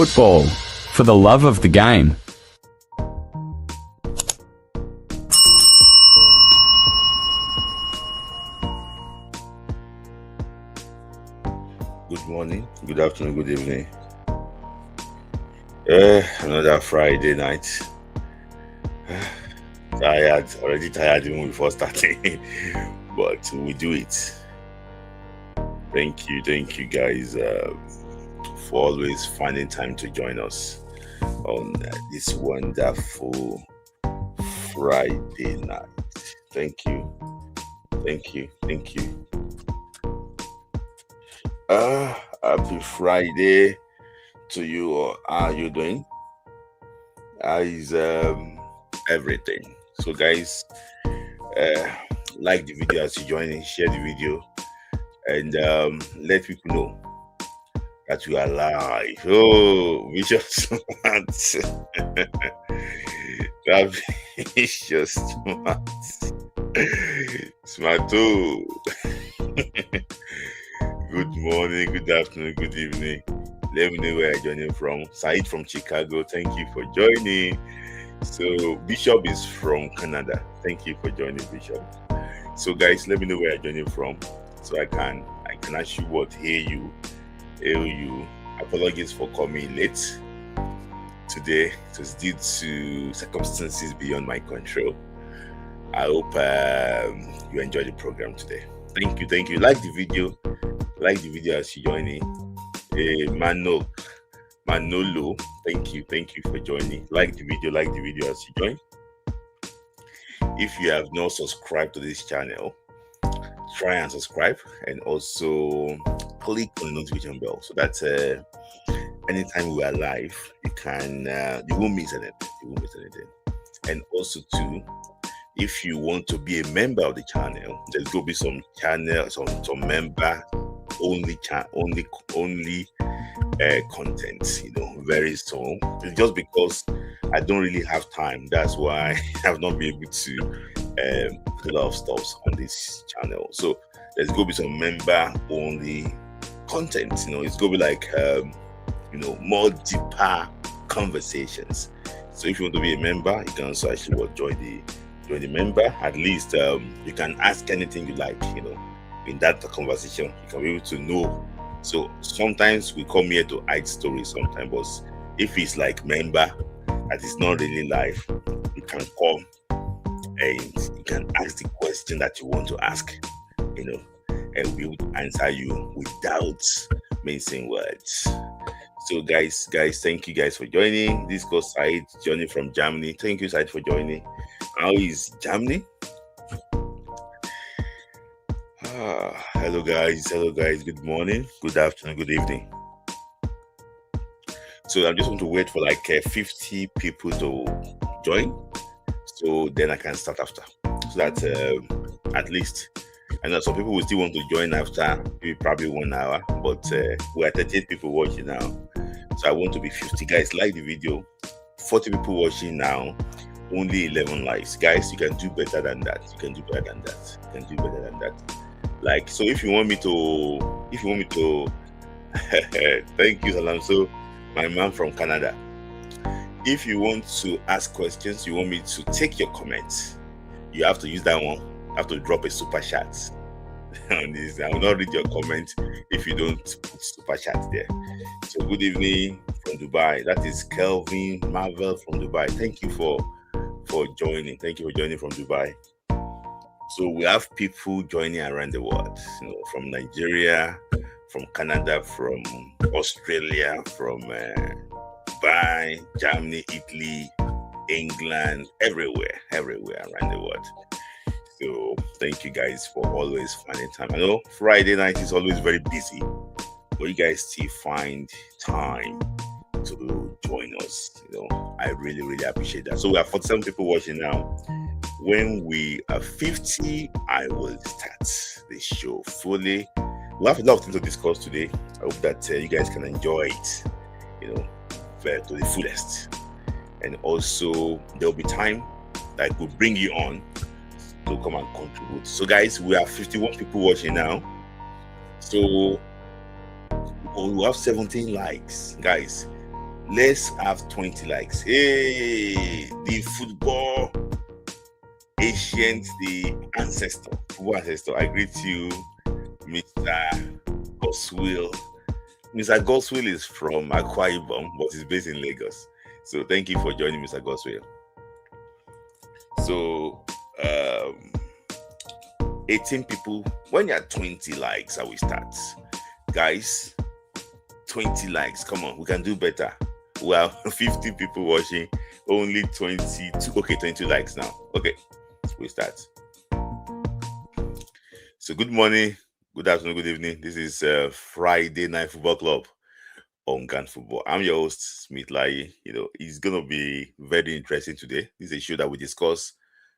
Football, for the love of the game. Good morning, good afternoon, good evening. Another Friday night. Already tired even before starting, but we do it. Thank you guys for always finding time to join us on this wonderful Friday night. Thank you. Happy Friday to you all. How are you doing? How is everything? So guys, like the video as you join in, share the video, and let people know that we are live. Oh, vicious smart. That vicious smart. Smart too. Good morning, good afternoon, good evening. Let me know where you're joining from. Said from Chicago, thank you for joining. So Bishop is from Canada. Thank you for joining, Bishop. So guys, let me know where you're joining from, so I can actually hail you. Apologies for coming late today. It was due to circumstances beyond my control. I hope you enjoy the program today. Thank you. Like the video as you join in. Manolo, thank you for joining. Like the video as you join. If you have not subscribed to this channel, try and subscribe, and also click on the notification bell so that anytime we are live, you won't miss anything. And also too, if you want to be a member of the channel, there's going to be some member only content, very soon. It's just because I don't really have time. That's why I have not been able to put a lot of stuff on this channel. So there's going to be some member only content. It's going to be like more deeper conversations. So if you want to be a member, you can also actually join the member. At least you can ask anything you like, in that conversation. You can be able to know. So sometimes we come here to hide stories sometimes, but if it's like member that is not really live, you can come and you can ask the question that you want to ask, and we will answer you without mincing words. So guys, thank you guys for joining. This goes Said joining from Germany. Thank you, Said, for joining. How is Germany? Hello guys. Good morning, good afternoon, good evening. So I'm just going to wait for like 50 people to join, so then I can start after. So that at least, I know some people will still want to join after probably 1 hour, but we are 38 people watching now, so I want to be 50. Guys, like the video. 40 people watching now, only 11 likes. Guys, you can do better than that. Like, so if you want me to thank you, Salam. So my man from Canada, if you want to ask questions, you want me to take your comments, you have to use that one. You have to drop a super chat on this. I will not read your comment if you don't put super chat there. So good evening from Dubai. That is Kelvin Marvel from Dubai. Thank you for joining. Thank you for joining from Dubai. So we have people joining around the world, from Nigeria, from Canada, from Australia, from Dubai, Germany, Italy, England, everywhere around the world. So thank you guys for always finding time. I know Friday night is always very busy, but you guys still find time to join us. I really, really appreciate that. So we have 47 people watching now. When we are 50, I will start the show fully. We have a lot of things to discuss today. I hope that you guys can enjoy it, to the fullest. And also, there'll be time that I could bring you on to come and contribute. So, guys, we have 51 people watching now. So, we have 17 likes. Guys, Let's have 20 likes. Hey, the football ancient, the ancestor, football ancestor. I greet you, Mr. Goswill. Mr. Goswill is from Akwa Ibom, but he's based in Lagos. So thank you for joining, Mr. Goswill. So 18 people. When you're 20 likes, I will start. Guys, 20 likes. Come on, we can do better. Well, 50 people watching, only 22. Okay, 22 likes now. Okay, we start. So good morning, good afternoon, good evening. This is Friday Night Football Club on GAANT Football. I'm your host, Smith Lai. It's gonna be very interesting today. This is a show that we discuss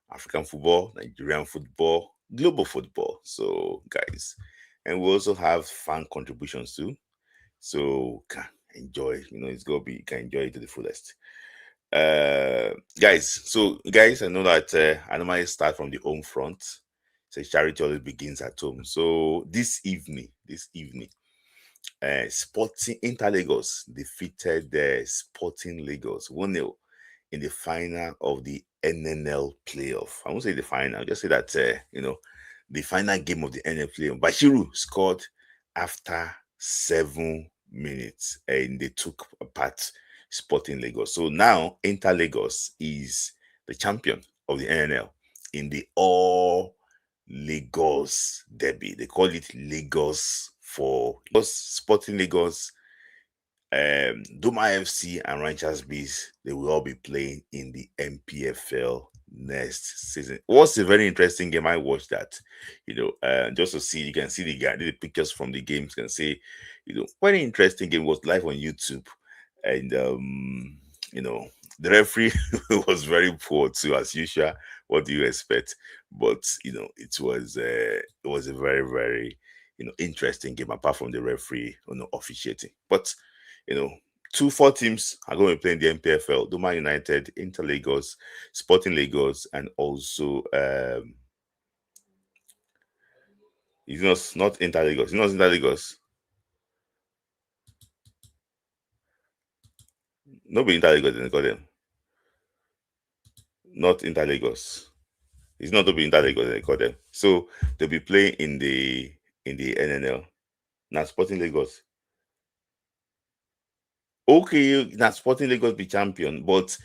African football, Nigerian football, global football. So, guys, and we also have fan contributions too. So, can enjoy. It's gonna be, you can enjoy it to the fullest. Guys, I know that I normally start from the home front. So charity always begins at home. So this evening, Sporting Inter Lagos defeated the Sporting Lagos 1-0 in the final of the NNL playoff. I won't say the final, I'll just say that the final game of the NNL playoff. Bashiru scored after 7 minutes and they took apart Sporting Lagos. So now Inter Lagos is the champion of the NNL in the all Lagos derby. They call it Lagos for Sporting Lagos, Duma FC and Ranchers Bees. They will all be playing in the NPFL next season. It was a very interesting game. I watched that, just to see. You can see the pictures from the games. You can see, very interesting game. It was live on YouTube, and the referee was very poor too, as usual. What do you expect? But it was a very, very interesting game, apart from the referee officiating. But 4 teams are going to be playing the NPFL: Duma United, Inter Lagos, Sporting Lagos, and also it's not Inter Lagos. It's not Inter Lagos. Nobody Inter Lagos didn't call them. Not Inter Lagos. It's not to be Inter Lagos, they call them. So they'll be playing in the NNL. Now Sporting Lagos. Okay, now Sporting Lagos be champion, but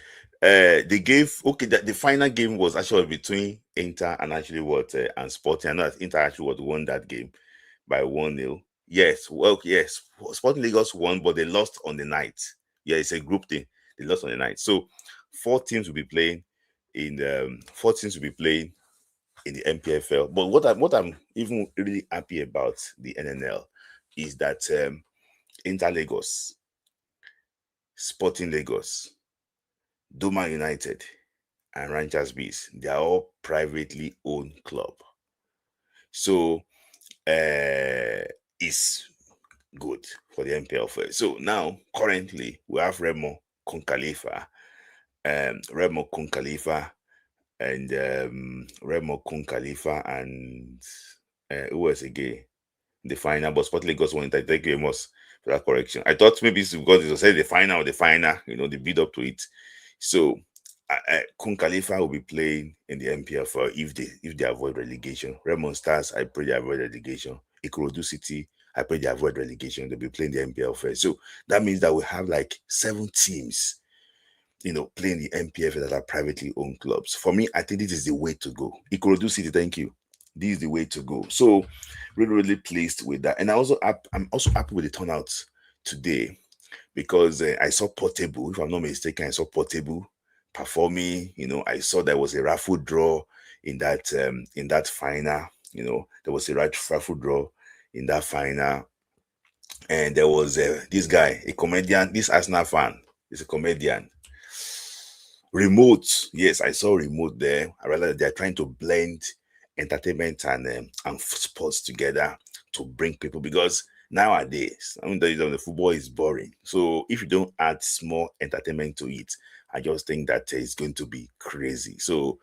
they gave the final game was actually between Inter and actually and Sporting. I know that Inter actually won that game by 1-0. Yes, yes, Sporting Lagos won, but they lost on the night. Yeah, it's a group thing. They lost on the night. So 4 teams will be playing in the NPFL. But what I'm even really happy about the NNL is that Inter Lagos, Sporting Lagos, Duma United, and Ranchers Bees, they are all privately owned club. So it's good for the NPFL. So now currently we have Remo Konkalifa, and Remo Konkalifa and who else again? The final, but Sport Lagos won. I thank you very much for that correction. I thought maybe it's because it was said the final, the build up to it. So Kun Khalifa will be playing in the NPFL if they avoid relegation. Raymond Stars, I pray they avoid relegation. Ikorodu City, I pray they avoid relegation. They'll be playing the NPFL. So that means that we have like 7 teams playing the NPFL that are privately owned clubs. For me, I think this is the way to go. Ikorodu City, thank you. This is the way to go. So, really, really pleased with that. And I'm also happy with the turnout today because I saw Portable. If I'm not mistaken, I saw Portable performing. I saw there was a raffle draw in that final. There was a raffle draw in that final, and there was this guy, a comedian. This Arsenal fan is a comedian. Remote, yes, I saw Remote there. I realized they're trying to blend entertainment and sports together to bring people, because nowadays, the football is boring. So if you don't add small entertainment to it, I just think that it's going to be crazy. So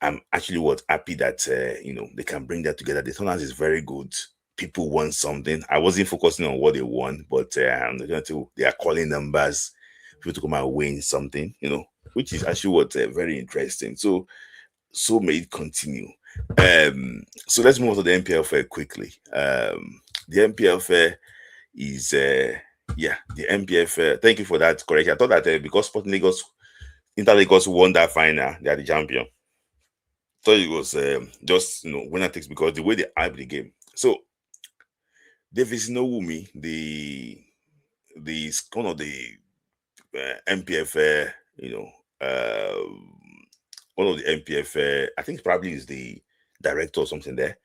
I'm actually happy that they can bring that together. The turnout is very good. People want something. I wasn't focusing on what they want, but they are calling numbers people to come and win something, which is actually what very interesting. So may it continue. So let's move on to the NPFL quickly. The NPFL is the NPFL. Thank you for that correction. I thought that because Sporting Lagos, Inter Lagos won that final, they are the champion. Thought it was just winner takes, because the way they hype the game. So Davis Nowumi, the one of the NPFL, uh, one of the NPFL, I think probably is the director or something there.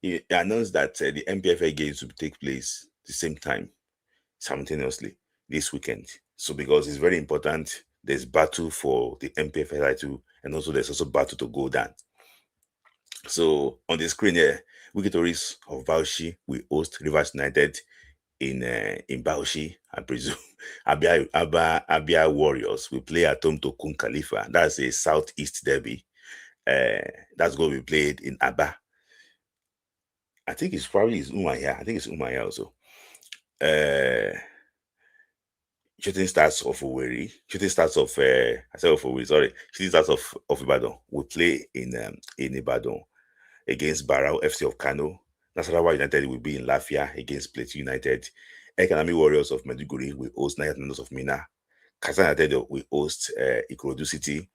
He announced that the NPFL games will take place the same time, simultaneously, this weekend. So because it's very important, there's battle for the NPFL title, and also there's also battle to go down. So on the screen here, Wikitoris of Bauchi will host Rivers United in Bauchi, I presume. Abia Warriors will play at home to Kun Khalifa. That's a Southeast derby. That's going to be played in Aba. I think it's probably Umaya. I think it's Umaya also. Shooting Stars of Owerri. Shooting Stars of I said of Owerri, sorry. Shooting Stars of Ibadan will play in Ibadan against Barao FC of Kano. Nasarawa United will be in Lafia against Plateau United. Economic Warriors of Maiduguri will host Niger Tornadoes of Mina. Kasa United will host Ikorodu City.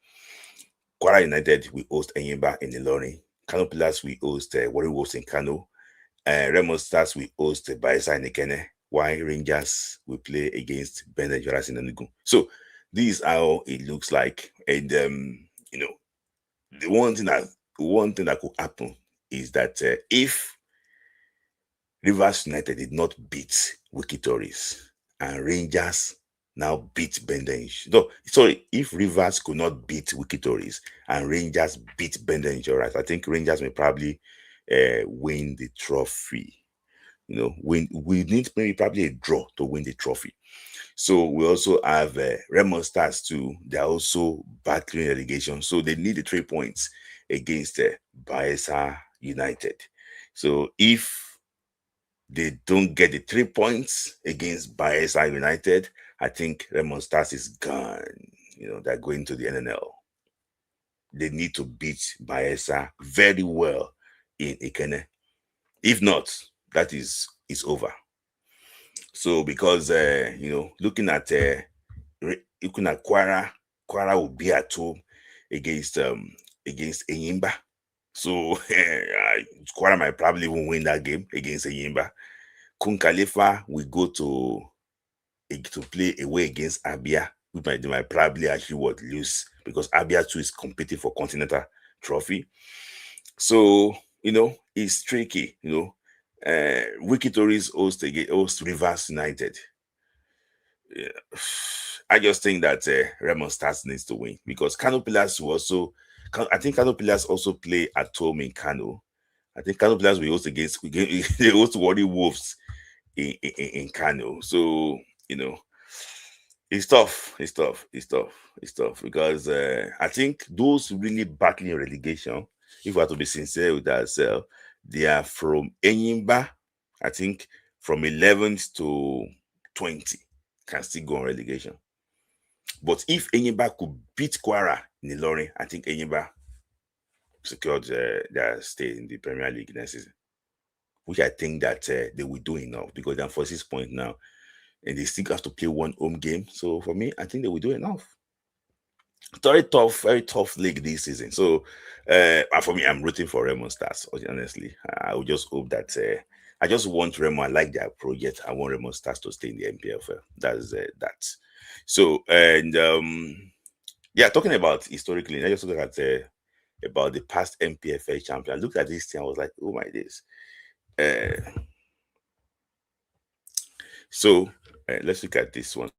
Kwara United will host Enyimba in Ilorin. Kano Pillars will host Warri Wolves in Kano. Remo Stars will host Bayelsa in Ikene, while Rangers will play against Ben Joras in Enugu. So this is how it looks like. And the one thing that could happen is that if Rivers United did not beat Wiki Tories and Rangers now beat Benden. No, sorry, if Rivers could not beat Wiki Tories and Rangers beat Benden Insurance, I think Rangers may probably win the trophy. We need maybe probably a draw to win the trophy. So we also have Remo Stars too. They're also battling relegation, so they need the 3 points against Bayelsa United. So if they don't get the 3 points against Bayelsa United, I think Remo Stars is gone. They're going to the NNL. They need to beat Bayelsa very well in Ikene. If not, that is over. So because looking at Kwara will be at home against Enyimba. So Kwara might probably even win that game against Enyimba. Kun Khalifa will go to play away against Abia. They might probably actually lose, because Abia too is competing for Continental Trophy. So it's tricky. Wiki Tories host Rivers United. Yeah. I just think that Raymond Stars needs to win, because Kano Pillars will also. I think Kano Pillars also play at home in Kano. I think Kano Pillars will host they host Warri Wolves in Kano. So it's tough. It's tough because I think those really battling relegation, if we have to be sincere with ourselves, they are from Enyimba. I think from 11th to 20 can still go on relegation. But if Enyimba could beat Kwara in Ilorin, I think Enyimba secured their stay in the Premier League next season, which I think that they will do enough, because they're 46 points now, and they still have to play one home game. So for me, I think they will do enough. Very tough league this season. So for me, I'm rooting for Remo Stars. Honestly, I would just hope that I just want Remo. I like their project. I want Remo Stars to stay in the NPFL. That's that. So and talking about historically, I just look at about the past NPFL champion. I looked at this thing. I was like, oh my days. So let's look at this one.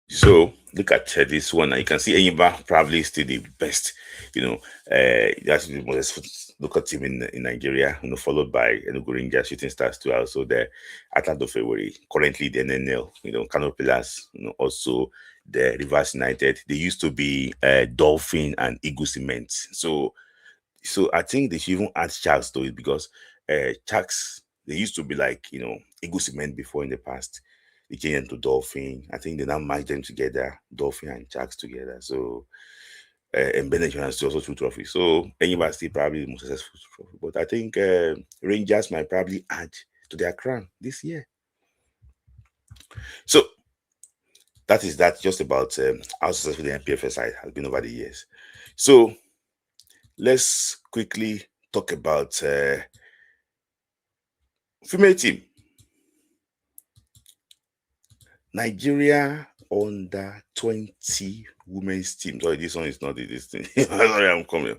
So look at this one. You can see Enyimba probably still the best. That's the most local team in Nigeria. Followed by Enugu Rangers, Shooting Stars too. Also there, Atlanta February. Currently the NNL. Kano Pillars. Also the Rivers United. They used to be Dolphin and Eagle Cement. So I think they should even add Sharks to it because Sharks, they used to be like, Eagle Cement before in the past. They changed them to Dolphin. I think they now merge them together, Dolphin and Sharks together. So, and Ben Insurance also two trophies. So, anybody still probably the most successful trophy. But I think Rangers might probably add to their crown this year. So, that is that just about how successful the NPFL side has been over the years. So, let's quickly talk about female team. Nigeria under 20 women's team. Sorry, this one is not this thing. Sorry, I'm coming.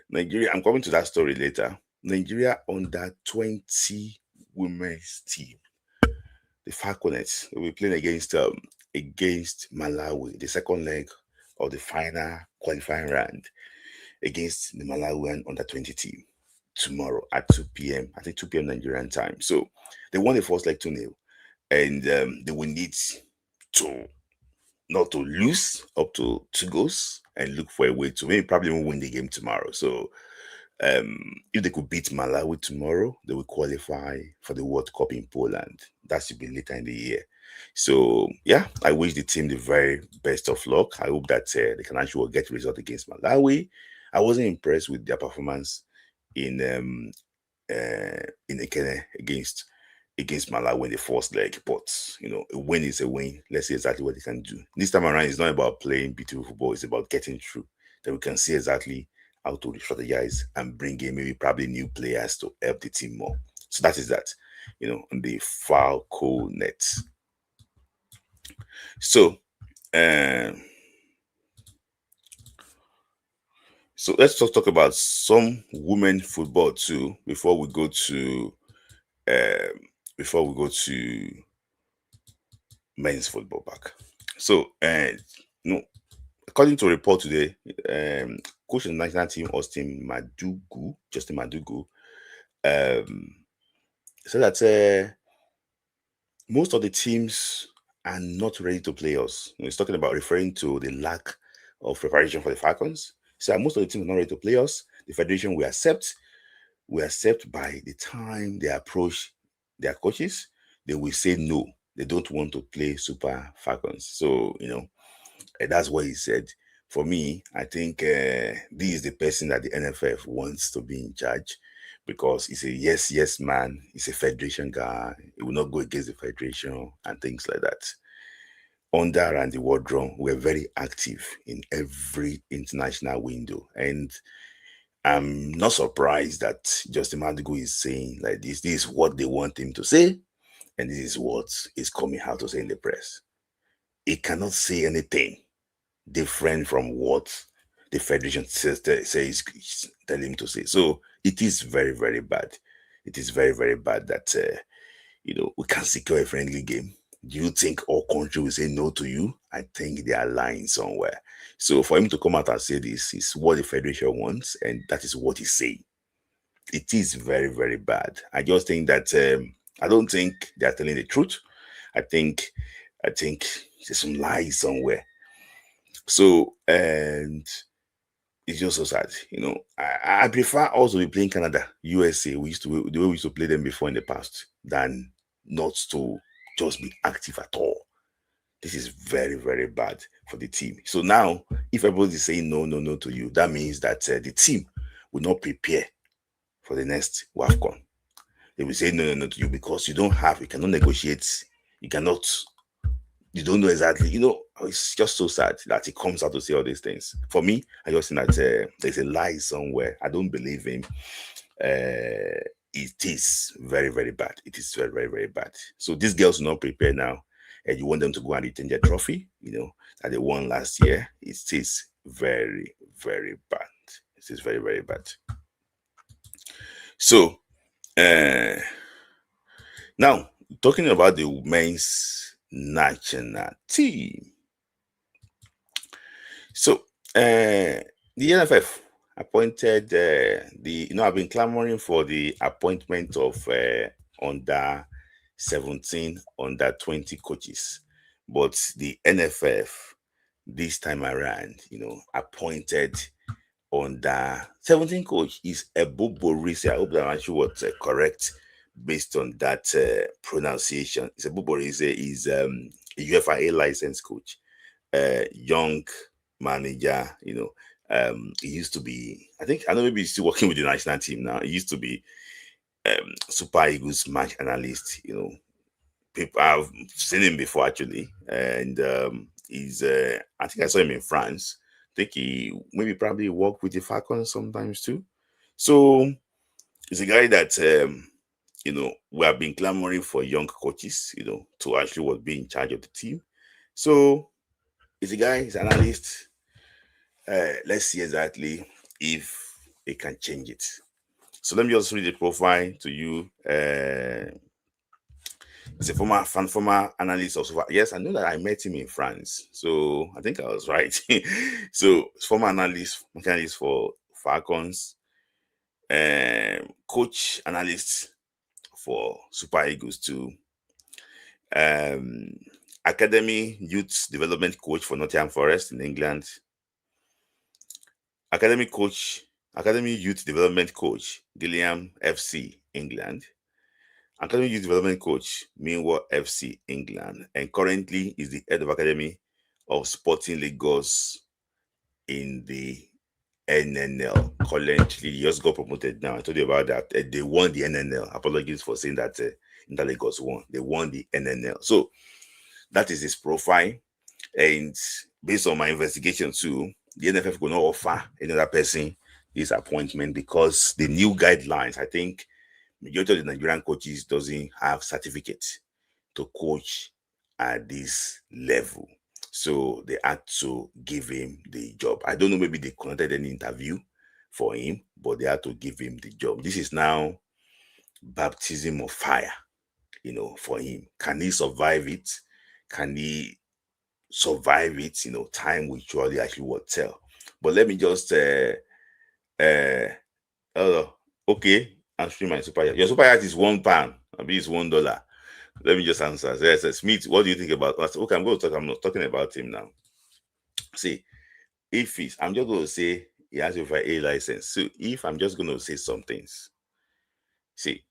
Nigeria, I'm coming to that story later. Nigeria under 20 women's team. The Falcons will be playing against Malawi, the second leg of the final qualifying round against the Malawian under 20 team tomorrow at 2 p.m. I think 2 p.m. Nigerian time. So they won the first leg 2-0, and they will need to not to lose up to 2 goals and look for a way to maybe probably win the game tomorrow. So if they could beat Malawi tomorrow, they will qualify for the World Cup in Poland. That should be later in the year. So yeah, I wish the team the very best of luck. I hope that they can actually get a result against Malawi. I wasn't impressed with their performance in Ekene against Malawi in the first leg, but a win is a win. Let's see exactly what they can do. This time around, it's not about playing beautiful football, it's about getting through. Then we can see exactly how to strategize and bring in maybe probably new players to help the team more. So that is that, on the Falco net. So so let's talk about some women football too before we go to men's football back. So according to a report today, coach of the national team, Justin Madugu, said that most of the teams are not ready to play us. He's talking about referring to the lack of preparation for the Falcons. So most of the teams are not ready to play us. The federation will accept by the time they approach their coaches, they will say no. They don't want to play Super Falcons. So, that's what he said. For me, I think this is the person that the NFF wants to be in charge because he's a yes man. He's a federation guy. He will not go against the federation and things like that. Under and the wardrobe were very active in every international window. And I'm not surprised that Justin Madugu is saying like this. This is what they want him to say, and this is what is coming out to say in the press. He cannot say anything different from what the federation says telling him to say. So it is very, very bad. It is very, very bad that we can't secure a friendly game. Do you think all countries will say no to you? I think they are lying somewhere. So for him to come out and say this is what the federation wants, and that is what he's saying. It is very, very bad. I just think that I don't think they are telling the truth. I think there's some lies somewhere. So and it's just so sad. I prefer also be playing Canada, USA. The way we used to play them before in the past than not to just be active at all. This is very, very bad for the team. So now, if everybody is saying no to you, that means that the team will not prepare for the next WAFCON. They will say no to you because you cannot negotiate, you don't know exactly. It's just so sad that he comes out to say all these things. For me, I just think that there's a lie somewhere. I don't believe him. It is very, very bad. It is very, very, very bad. So these girls are not prepared now, and you want them to go and retain their trophy, that they won last year. It is very, very bad. It is very, very bad. So, now talking about the men's national team. So the NFF appointed I've been clamoring for the appointment of under 17, under 20 coaches, but the NFF this time around, appointed under 17 coach is Eboborisi. I hope that I'm actually was correct based on that pronunciation. It's Eboborisi is a UFA license coach, young manager. He used to be. I know maybe he's still working with the national team now. He used to be Super Eagles match analyst. People I've seen him before actually, and he's. I think I saw him in France. I think he maybe probably worked with the Falcons sometimes too. So he's a guy that we have been clamoring for young coaches, to actually be in charge of the team. So he's a guy, he's an analyst. Let's see exactly if they can change it. So let me just read the profile to you. He's a former analyst of. Yes, I know that I met him in France, so I think I was right. So former analyst for Falcons, coach analyst for Super Eagles too. Academy youth development coach for Nottingham Forest in England. Academy youth development coach, Gillingham FC, England. Academy youth development coach, Millwall FC, England. And currently is the head of Academy of Sporting Lagos in the NNL. Currently, he just got promoted now. I told you about that. They won the NNL. Apologies for saying that Inter Lagos won. They won the NNL. So that is his profile. And based on my investigation too, the NFF will not offer another person this appointment because the new guidelines, I think majority of the Nigerian coaches doesn't have certificates to coach at this level. So they had to give him the job. I don't know, maybe they conducted an interview for him, but they had to give him the job. This is now baptism of fire, for him. Can he survive it? Can he survive it? Time will surely actually will tell. But let me just okay, answering my super yacht. Your super yacht is £1. Maybe it's $1. Let me just answer. Yes, Smith, what do you think about that? Okay, I'm not talking about him now. See, I'm just going to say he has a license. So if I'm just going to say some things, see,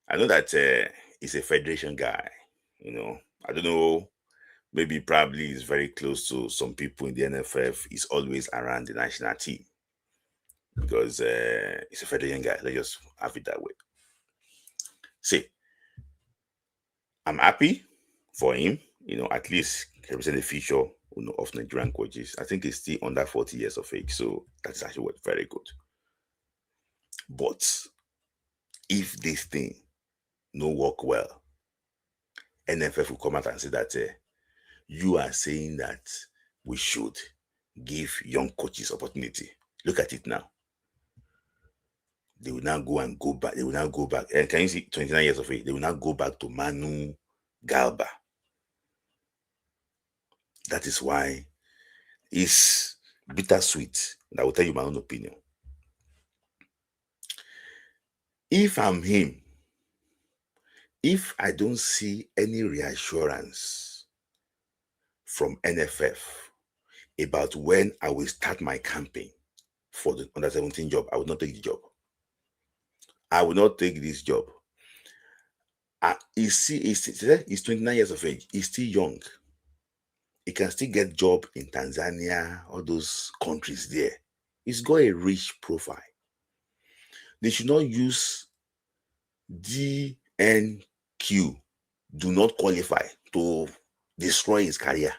I know that he's a federation guy. I don't know. Maybe probably he's very close to some people in the NFF. He's always around the national team because he's a federation guy. Let's just have it that way. See, I'm happy for him. At least he represent the future of Nigerian coaches. I think he's still under 40 years of age, so that's actually very good. But if this thing no work well, NFF will come out and say that you are saying that we should give young coaches opportunity. Look at it now. They will now go back. They will now go back. And can you see 29 years of age? They will now go back to Manu Galba. That is why it's bittersweet. I will tell you my own opinion. If I'm him, if I don't see any reassurance from NFF about when I will start my campaign for the under 17 job, I will not take the job. I will not take this job. He's 29 years of age. He's still young. He can still get job in Tanzania, all those countries there. He's got a rich profile. They should not use DNQ, do not qualify, to destroy his career.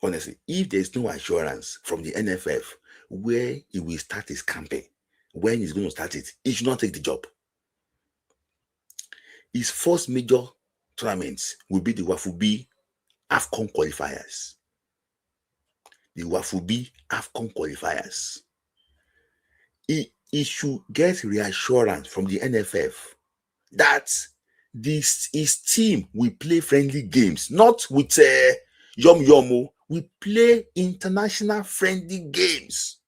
Honestly, if there's no assurance from the NFF where he will start his campaign, when he's going to start it, he should not take the job. His first major tournaments will be the Wafubi AFCON qualifiers. The Wafubi AFCON qualifiers. He should get reassurance from the NFF that his team will play friendly games, not with yum yum. We play international friendly games.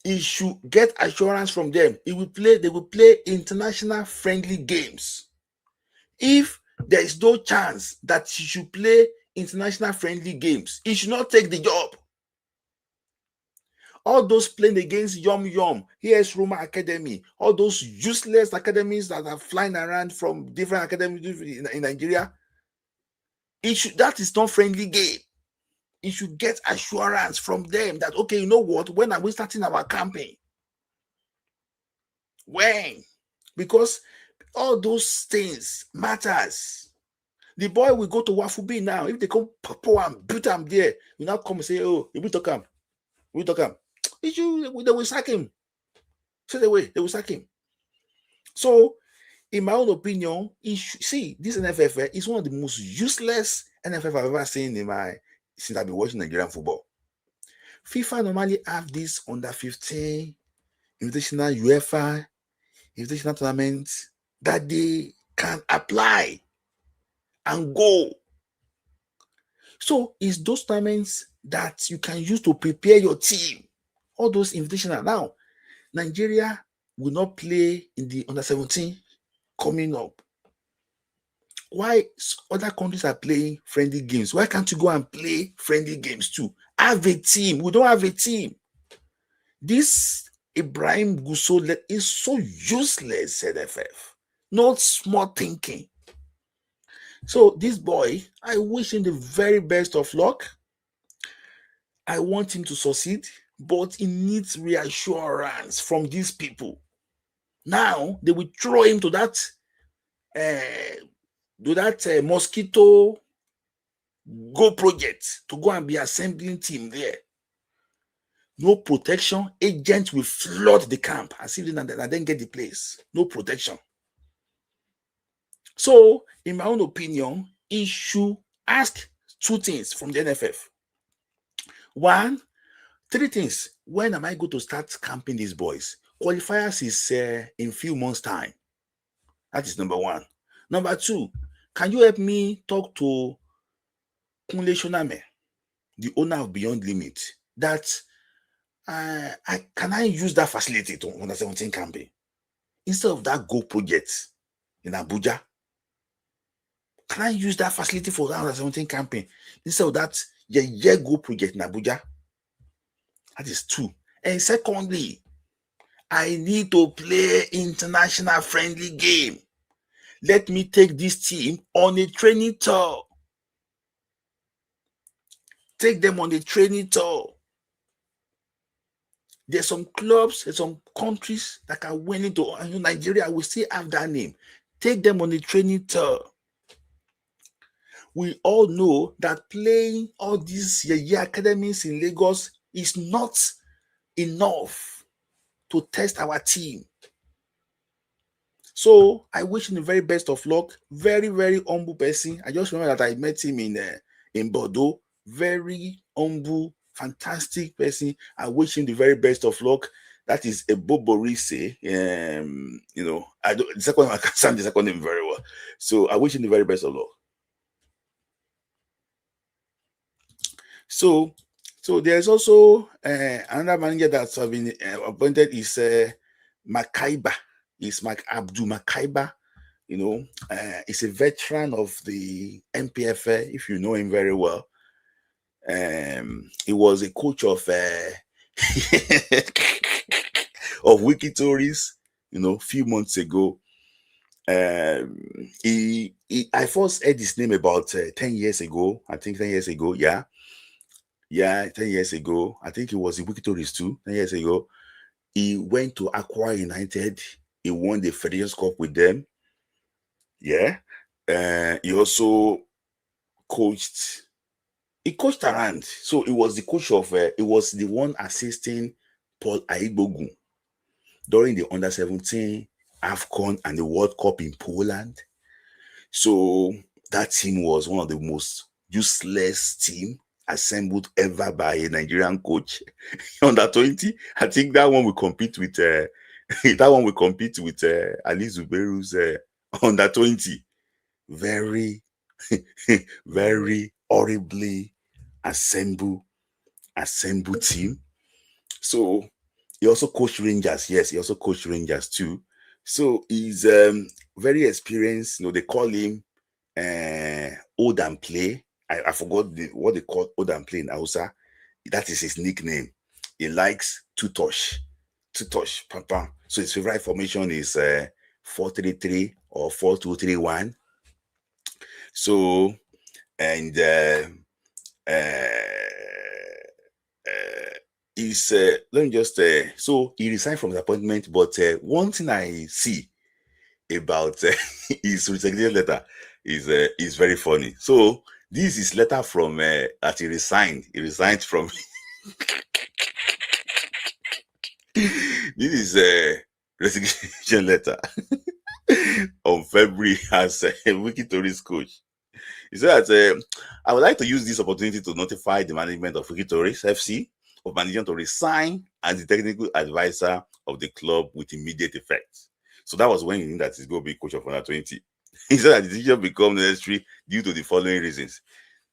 He should get assurance from them. They will play international friendly games. If there is no chance that he should play international friendly games, he should not take the job. All those playing against Yum, AS Roma Academy, all those useless academies that are flying around from different academies in Nigeria, that is not friendly game. You should get assurance from them that, okay, you know what, when are we starting our campaign? When? Because all those things matters. The boy will go to Wafubi now. If they come pour and beat him there, you now come and say, oh, we talk him. They will sack him. Straight away, they will sack him. So, in my own opinion, this NFFL is one of the most useless NFF I've ever seen since I've been watching Nigerian football. FIFA normally have this under 15 invitational UEFA invitational tournaments that they can apply and go. So it's those tournaments that you can use to prepare your team. All those invitational. Now, Nigeria will not play in the under 17 coming up. Why other countries are playing friendly games? Why can't you go and play friendly games too? Have a team. We don't have a team. This Ibrahim Gusso is so useless, ZFF. Not smart thinking. So this boy, I wish him the very best of luck. I want him to succeed, but he needs reassurance from these people. Now they will throw him to that mosquito go project to go and be assembling team there. No protection. Agents will flood the camp as if they then get the place. No protection. So, in my own opinion, he should ask two things from the NFF. One, three things. When am I going to start camping these boys? Qualifiers is in few months' time. That is number one. Number two, can you help me talk to Kunle Shoname, the owner of Beyond Limit, that can I use that facility to under 17 campaign instead of that Go project in Abuja? Can I use that facility for that under 17 campaign instead of that Go project in Abuja? That is two. And secondly, I need to play international friendly game. Let me take this team on a training tour. Take them on a training tour. There's some clubs, there's some countries that are willing to, Nigeria will still have that name. Take them on a training tour. We all know that playing all these academies in Lagos is not enough to test our team. So I wish him the very best of luck. Very, very humble person. I just remember that I met him in Bordeaux. Very humble, fantastic person. I wish him the very best of luck. That is a Boborise. I don't. The second, I can't stand the second name very well. So I wish him the very best of luck. So there's also another manager that's been appointed is Maikaba. Is Abdul Maikaba. He's a veteran of the NPFL, if you know him very well. He was a coach of of Wiki Tories, a few months ago. I first heard his name about 10 years ago. I think 10 years ago, yeah, 10 years ago. I think it was in Wiki Tories too. 10 years ago, he went to Aqua United. He won the Federation Cup with them. Yeah. He also coached. He coached around. So he was the coach of, he was the one assisting Paul Aigbogun during the under-17 AFCON and the World Cup in Poland. So that team was one of the most useless team assembled ever by a Nigerian coach. Under 20, I think that one will compete with That one will compete with Ali Zubeiru's under 20. Very, very horribly assemble team. So he also coached Rangers. Yes, he also coached Rangers too. So he's very experienced. They call him old and play. I forgot what they call old and play in Hausa. That is his nickname. He likes two touch, papa. So his favorite formation is 4-3-3 or 4-2-3-1. So and he's let me just so he resigned from his appointment. But one thing I see about his resignation letter is very funny. So this is letter from that he resigned. He resigned from. This is a resignation letter on February as a Wiki Tourist coach. He said that I would like to use this opportunity to notify the management of Wiki Tourist FC of management to resign as the technical advisor of the club with immediate effect. So that was when he knew that he's going to be coach of under 20. He said that the decision became necessary due to the following reasons: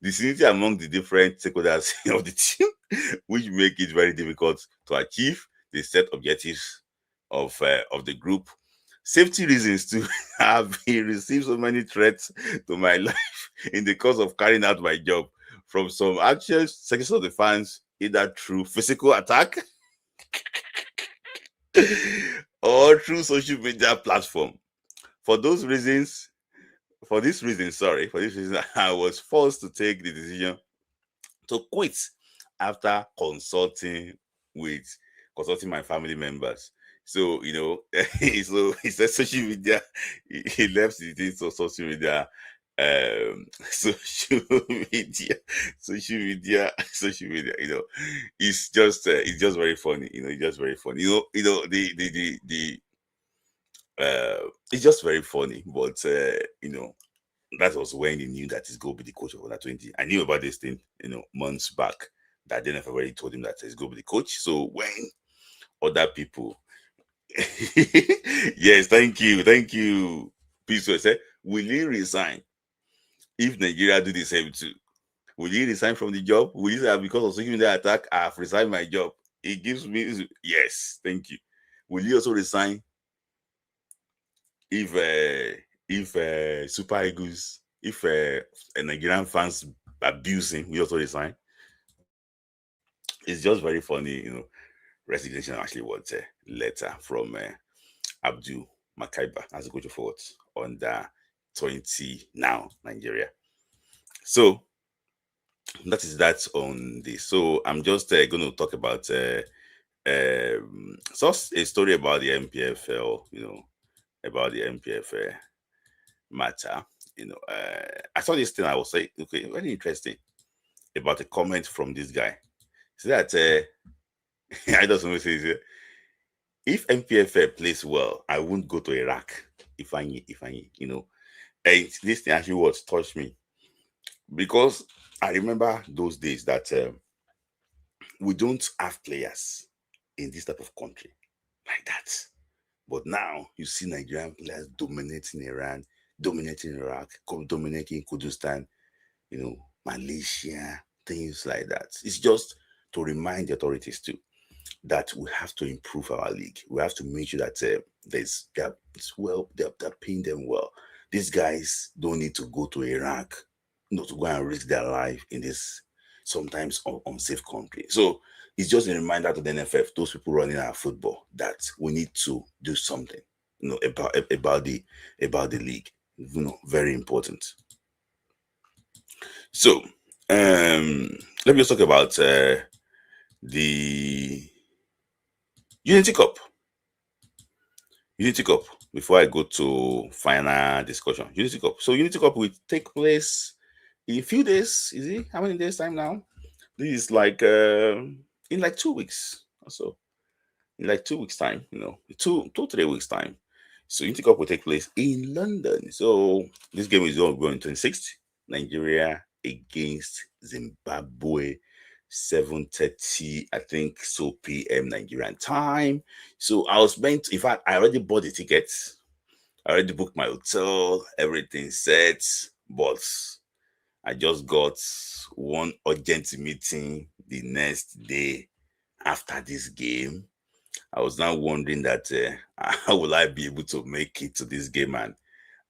disunity among the different stakeholders of the team, which make it very difficult to achieve the set objectives of the group. Safety reasons too. Have received so many threats to my life in the course of carrying out my job from some actual sections of the fans, either through physical attack or through social media platform. For this reason, I was forced to take the decision to quit after consulting my family members. So so he said social media. He left it to social media, social media, social media. It's just very funny. It's just very funny. It's just very funny. But that was when he knew that he's going to be the coach of under 20. I knew about this thing, months back, that they never already told him that he's going to be the coach. So when other people, yes, thank you. Peace said, will he resign if Nigeria do the same too? Will he resign from the job? Will he say, because of social media attack, I have resigned my job? It gives me, yes, thank you. Will he also resign if Super Eagles, if Nigerian fans abuse him, we also resign? It's just very funny, Resignation actually was a letter from Abdul Maikaba as a coach of what under 20 now Nigeria. So that is that on this. So I'm just going to talk about a story about the NPFL. About the NPFL matter. I saw this thing. I was saying, okay, very interesting about a comment from this guy. So that I just want to say, if NPFL plays well, I won't go to Iraq. If I, and this thing actually was touched me, because I remember those days that we don't have players in this type of country like that. But now you see Nigerian players dominating Iran, dominating Iraq, dominating Kurdistan, Malaysia, things like that. It's just to remind the authorities too that we have to improve our league. We have to make sure that they're paying them well. These guys don't need to go to Iraq, to go and risk their life in this sometimes unsafe country. So it's just a reminder to the NFF, those people running our football, that we need to do something, about the league. Very important. So let me just talk about the Unity Cup. Unity Cup, before I go to final discussion. Unity Cup. So Unity Cup will take place in a few days. Is it? How many days time now? This is like in like 2 weeks or so. In like 2 weeks time, 3 weeks time. So Unity Cup will take place in London. So this game is going 26th. Nigeria against Zimbabwe. 7:30, I think so, p.m. Nigerian time. So I was meant, in fact, I already bought the tickets. I already booked my hotel, everything set, but I just got one urgent meeting the next day after this game. I was now wondering that how will I be able to make it to this game and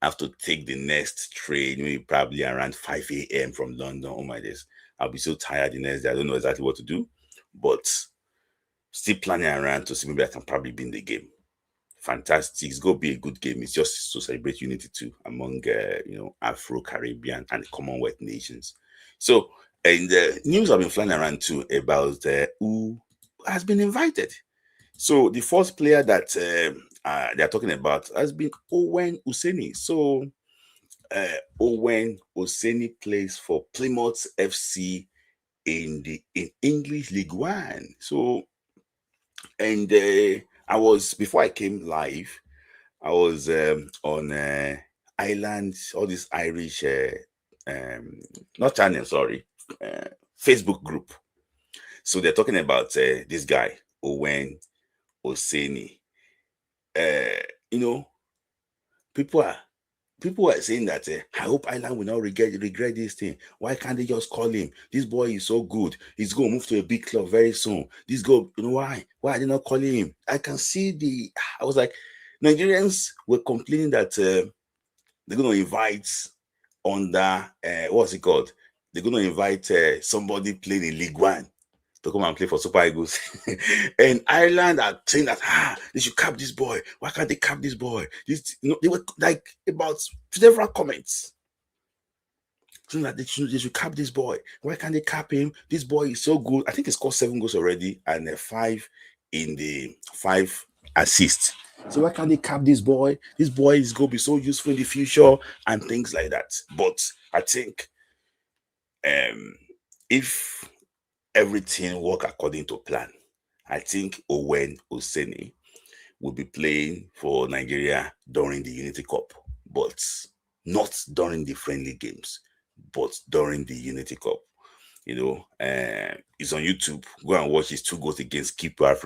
have to take the next train, maybe probably around 5 a.m. from London. Oh my days. I'll be so tired the next day. I don't know exactly what to do, but still planning around to see maybe I can probably be in the game. Fantastic. It's going to be a good game. It's just to celebrate unity too among, Afro-Caribbean and Commonwealth nations. So, and the news have been flying around too about who has been invited. So the first player that they're talking about has been Owen Useni. So Owen Useni plays for Plymouth FC in English League One. So, and I was, before I came live, I was on Ireland, all this Irish, not channel, sorry, Facebook group. So they're talking about this guy Owen Oseni. You know, people are saying that I hope Ireland will not regret this thing. Why can't they just call him? This boy is so good. He's going to move to a big club very soon. This guy, you know why? Why are they not calling him? I can see I was like, Nigerians were complaining that they're going to invite under, what's it called? They're going to invite somebody playing in League One to come and play for Super Eagles. And Ireland are saying that they should cap this boy. Why can't they cap this boy? They were like about several comments saying that they should cap this boy. Why can't they cap him? This boy is so good. I think he scored 7 goals already and 5 in the 5 assists. So why can't they cap this boy? This boy is going to be so useful in the future and things like that. But I think if everything work according to plan, I think Owen Oseni will be playing for Nigeria during the Unity Cup, but not during the friendly games, but during the Unity Cup. You know, it's on YouTube. Go and watch his 2 goals against Keeper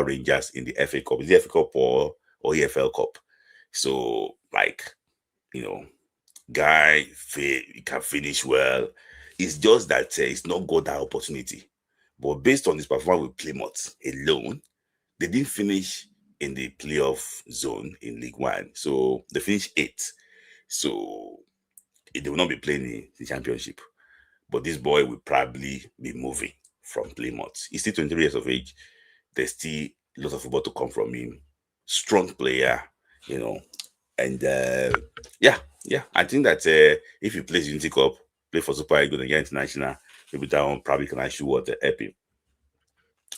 Rangers in the FA Cup. Is the FA Cup or EFL Cup? So, like, you know, guy, he can finish well. It's just that it's not got that opportunity. But based on his performance with Plymouth alone, they didn't finish in the playoff zone in League One. So they finished 8th. So they will not be playing in the championship. But this boy will probably be moving from Plymouth. He's still 23 years of age. There's still a lot of football to come from him. Strong player, you know. And yeah, I think that if he plays Unity Cup, play for Super Eagles and get international, maybe that one probably can actually help him.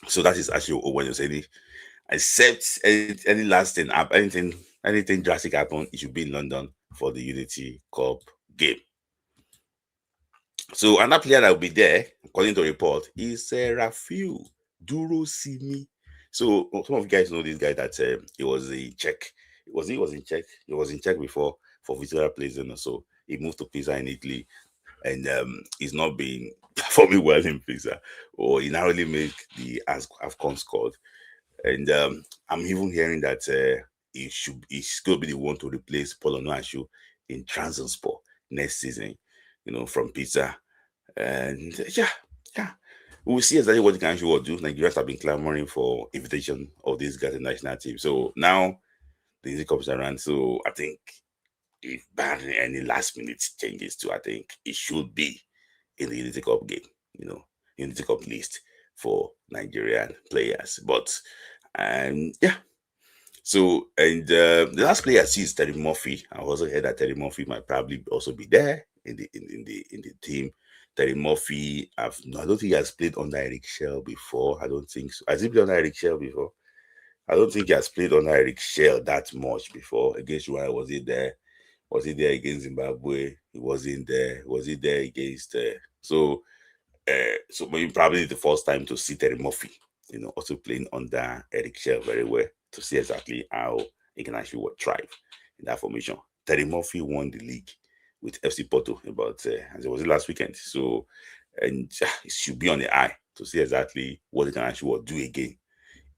So that is actually what you're saying. Except any last thing, anything drastic happen, it should be in London for the Unity Cup game. So another player that will be there, according to report, is Rafiu Durosimi. So some of you guys know this guy that he was a Czech. He was in Czech. He was in Czech before for Vitoria plays, and so he moved to Pisa in Italy, and he's not been performing well in Pisa, or he narrowly make the AFCON squad. And I'm even hearing that he's going to be the one to replace Paulo Noashu in Trabzonspor next season, from Pisa. And yeah, we'll see exactly what he can actually do. Nigerians have been clamoring for invitation of these guys in the national team. So now the Easy Cup is around. So I think if barring any last minute changes to, I think it should be in the Unity Cup game, Unity Cup list for Nigerian players. But yeah. So, and the last player I see is Terry Murphy. I also heard that Terry Murphy might probably also be there in the team. Terry Murphy, I don't think he has played under Eric Shell before. I don't think so. Has he played under Eric Shell before? I don't think he has played under Eric Shell that much before. Against Rwanda, was he there? Was he there against Zimbabwe? He wasn't there. Was he there against? So maybe probably the first time to see Terry Murphy, also playing under Eric Shell very well to see exactly how he can actually thrive in that formation. Terry Murphy won the league with FC Porto about, as it was last weekend. So, and it should be on the eye to see exactly what they can actually do again.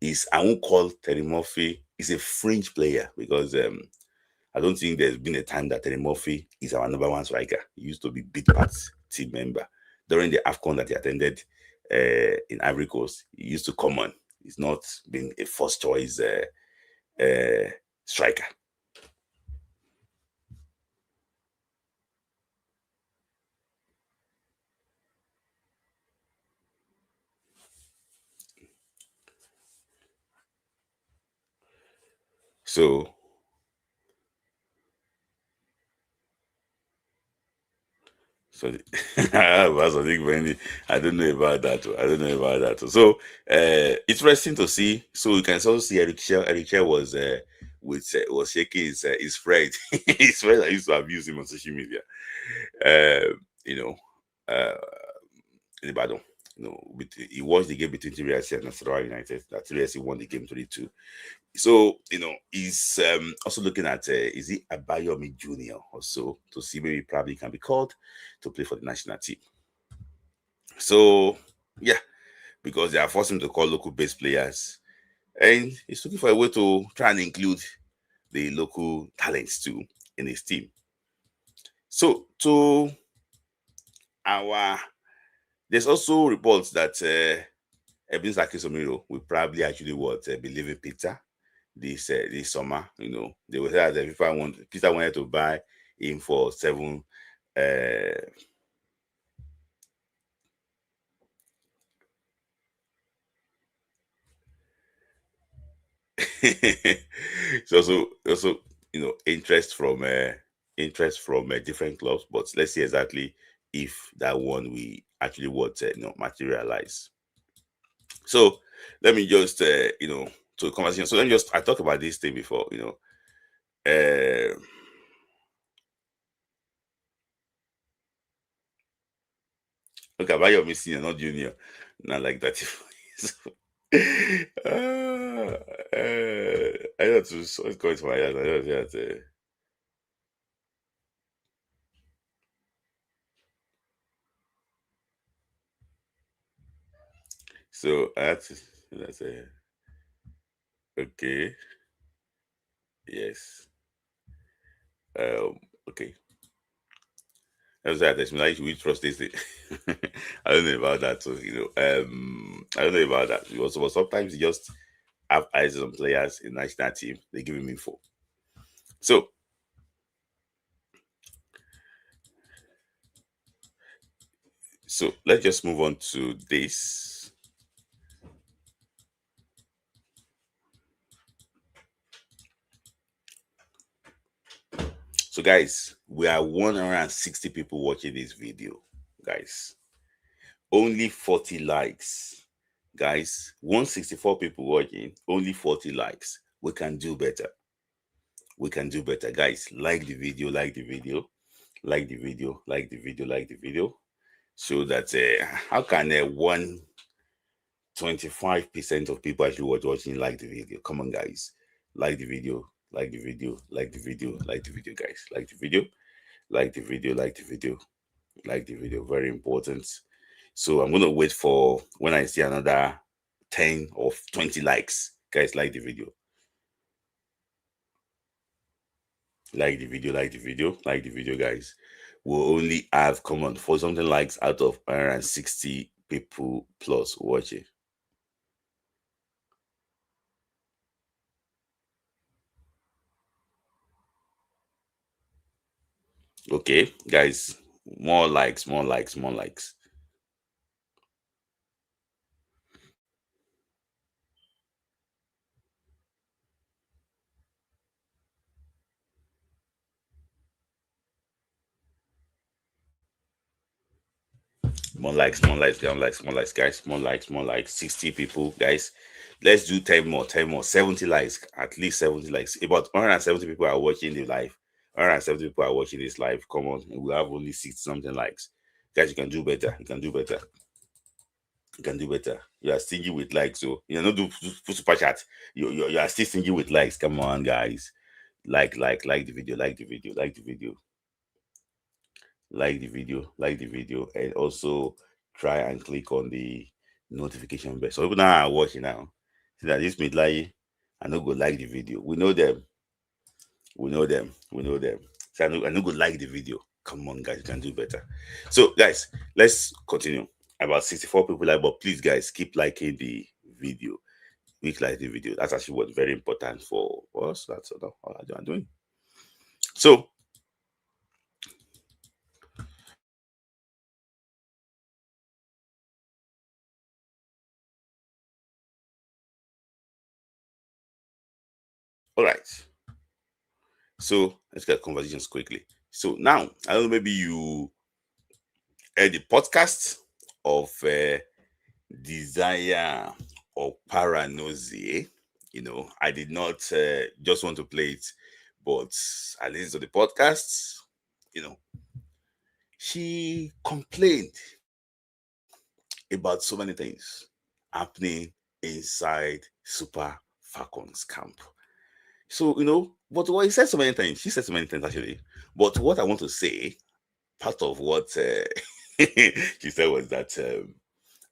Is I won't call Terry Murphy is a fringe player because I don't think there's been a time that Terry Murphy is our number one striker. He used to be Big Pat's team member during the AFCON that he attended in Ivory Coast. He used to come on. He's not been a first choice striker. So So that's a big Benny. I don't know about that. I don't know about that. So interesting to see. So you can also see Eric Shell. Eric Shell was was shaking his friend. His friend that used to abuse him on social media. You know, uh, in Ibadan. He watched the game between TBS and Nasarawa United. That TBS won the game 3-2. So he's also looking at is he Abayomi Junior also to see maybe probably can be called to play for the national team. So yeah, because they are forcing him to call local based players, and he's looking for a way to try and include the local talents too in his team. So to our there's also reports that Ebin Sakisomiro will probably actually be leaving Peter this summer. They will say that Peter wanted to buy him for 7 it's also interest from different clubs, but let's see exactly if that one we actually materialize. So let me just to conversation. So let me just I talked about this thing before. Uh, Look, about your senior, not junior, not like that. I know to what's going to my head. I know that. So that's okay. Yes. Okay. That's why there's like we trust this thing. I don't know about that. So I don't know about that. Also, but sometimes you just have eyes on players in national team. They give him info. So let's just move on to this. So guys, we are 160 people watching this video, guys. Only 40 likes. Guys, 164 people watching, only 40 likes. We can do better. We can do better. Guys, like the video, like the video, like the video, like the video, like the video. So that how can 125% of people actually watching like the video? Come on, guys. Like the video, like the video, like the video, like the video, guys. Like the video, like the video, like the video, like the video. Very important. So I'm gonna wait for when I see another 10 or 20 likes. Guys, like the video. Like the video, like the video, like the video, guys. We'll only have come on for something likes out of 160 people plus watching. Okay, guys, more likes, more likes, more likes. More likes, more likes, more likes, more likes, guys. More likes, more likes. 60 people, guys. Let's do 10 more, 10 more. 70 likes, at least 70 likes. About 170 people are watching the live. 170 people are watching this live. Come on, we have only 60 something likes. Guys, you can do better. You can do better. You can do better. You are stingy with likes, so you know, do super chat. You are still stingy with likes. Come on, guys. Like the video, like the video, like the video, like the video, like the video, and also try and click on the notification bell. So people now are watching now. See that this midlife, I no go like the video. We know them. We know them. We know them. So I no go like the video. Come on, guys, you can do better. So, guys, let's continue. About 64 people like, but please, guys, keep liking the video. Keep like the video. That's actually what's very important for us. That's all I'm doing. So, all right. So let's get conversations quickly. So now I don't know, maybe you heard the podcast of Desire or Paranoia. I did not just want to play it, but I listened to the podcast. She complained about so many things happening inside Super Falcons camp. So, but what he said so many times, she said so many things actually. But what I want to say, part of what she said was that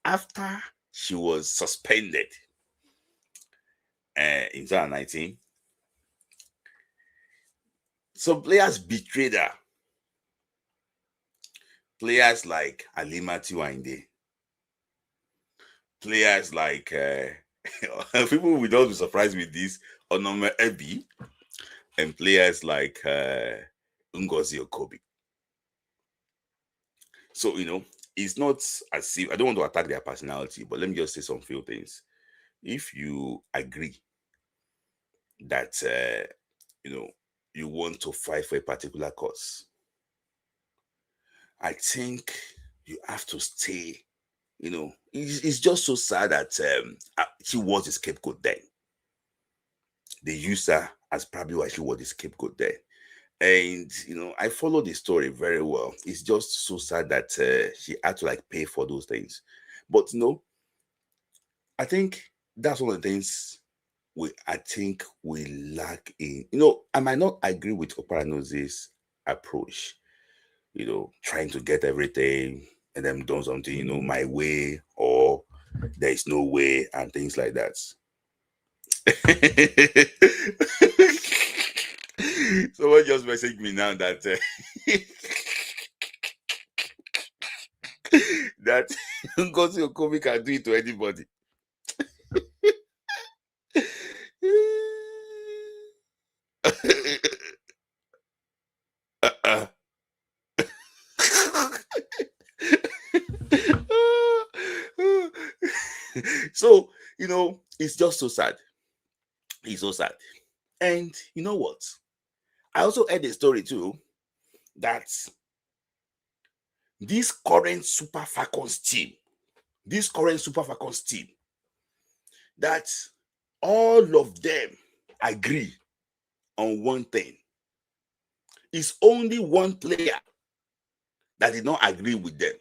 after she was suspended in 2019, some players betrayed her. Players like Alima Tiwande, players like people will not be surprised with this, Onome Ebi, and players like Ngozi Okobi. So, it's not as if I don't want to attack their personality, but let me just say some few things. If you agree that you want to fight for a particular cause, I think you have to stay. It's just so sad that she was a scapegoat then. They used her as probably why she was the scapegoat then. And I follow the story very well. It's just so sad that she had to pay for those things. But I think that's one of the things I think we lack in. I might not agree with Oparano's approach. Trying to get everything and then doing something, my way or there is no way and things like that. Someone just messaged me now that that Ngozi Okobi can do it to anybody. So, it's just so sad. It's so sad. And you know what? I also heard a story too that this current Super Falcons team, that all of them agree on one thing. It's only one player that did not agree with them.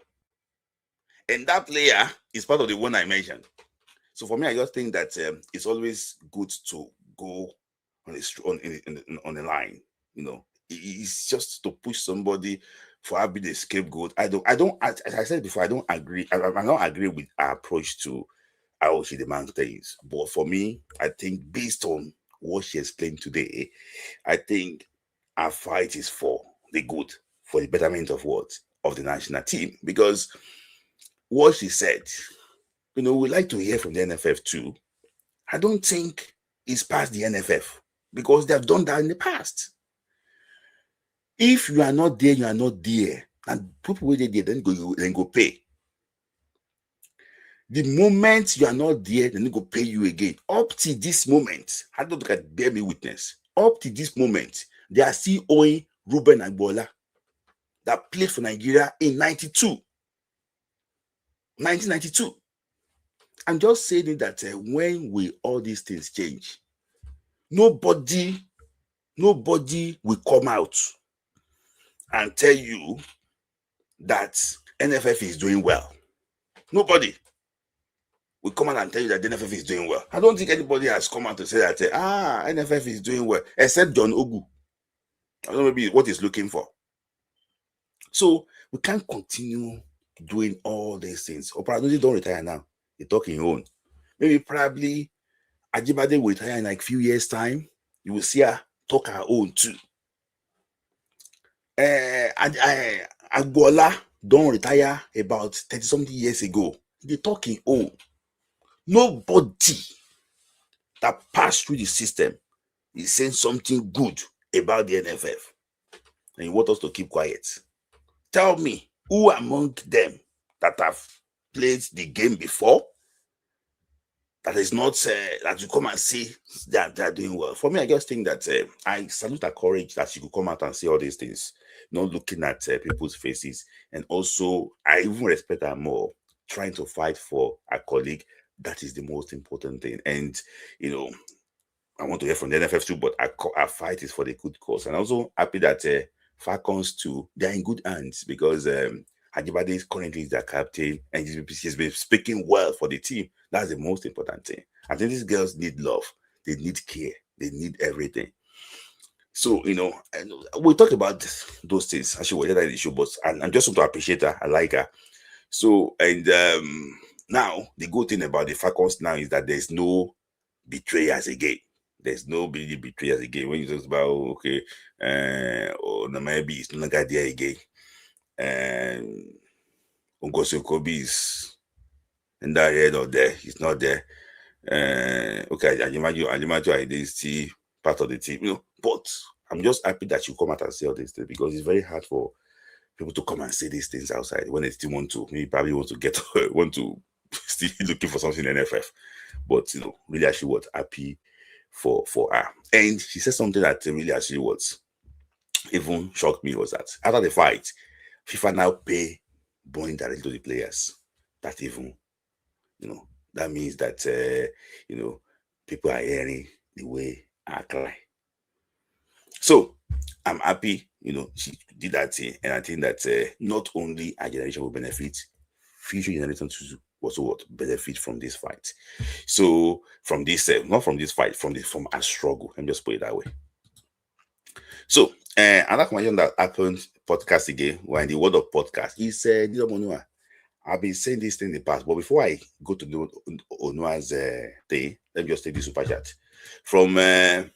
And that player is part of the one I mentioned. So for me, I just think that it's always good to go on the line. It's just to push somebody for having a scapegoat. I don't. As I said before, I don't agree. I don't agree with our approach to how she demands things. But for me, I think based on what she explained today, I think our fight is for the good, for the betterment of the national team. Because what she said, we like to hear from the NFF too. I don't think it's past the NFF because they have done that in the past. If you are not there, you are not there. And people will there, then go pay. The moment you are not there, then they go pay you again. Up to this moment, I don't look at bear me witness. Up to this moment, they are still owing Ruben Agbola that played for Nigeria in 1992. I'm just saying that when all these things change, nobody will come out and tell you that NFF is doing well. Nobody will come out and tell you that the NFF is doing well. I don't think anybody has come out to say that NFF is doing well, except John Ogu. I don't know maybe what he's looking for. So we can't continue doing all these things. Oparanozi don't retire now. They talk in own. Maybe probably Ajibade will retire in like few years' time. You will see her talk her own too. Agbola don't retire about 30-something years ago. They talk in own. Nobody that passed through the system is saying something good about the NFF. And you want us to keep quiet. Tell me, who among them that have played the game before that is not that you come and see that they're doing well? For me, I just think that I salute her courage that she could come out and say all these things, not looking at people's faces. And also, I even respect her more, trying to fight for a colleague. That is the most important thing. And, you know, I want to hear from the NFF too, but our fight is for the good cause. And I'm also happy that Falcons too, they're in good hands, because Ajibade is currently their captain and he's been speaking well for the team. That's the most important thing. I think these girls need love. They need care. They need everything. So, you know, we talked about those things. Actually, we're the show, but I'm just want to appreciate her. I like her. So, and now the good thing about the Falcons now is that there's no betrayers again. There's no really betrayers again. When you talk about, okay, maybe it's no longer there again. And Ngozi Kobe is in that head or there. He's not there. Okay, Ajimaju identity part of the team, you know. But I'm just happy that you come out and say all these things, because it's very hard for people to come and say these things outside when they still want to. Maybe probably want to still looking for something in NFF. But you know, really actually was happy for her. And she said something that really actually was even shocked me, was that after the fight, FIFA now pay money directly to the players. That even, you know, that means that you know, people are hearing the way I cry. So I'm happy, you know, she did that thing, and I think that not only our generation will benefit, future generations to also what benefit from this fight. So from this, not from this fight, from our struggle. Let me just put it that way. So another conversation that happened podcast again, we're in the world of podcast. He said, I've been saying this thing in the past, but before I go to the Onua's thing, let me just take this super chat from Gide.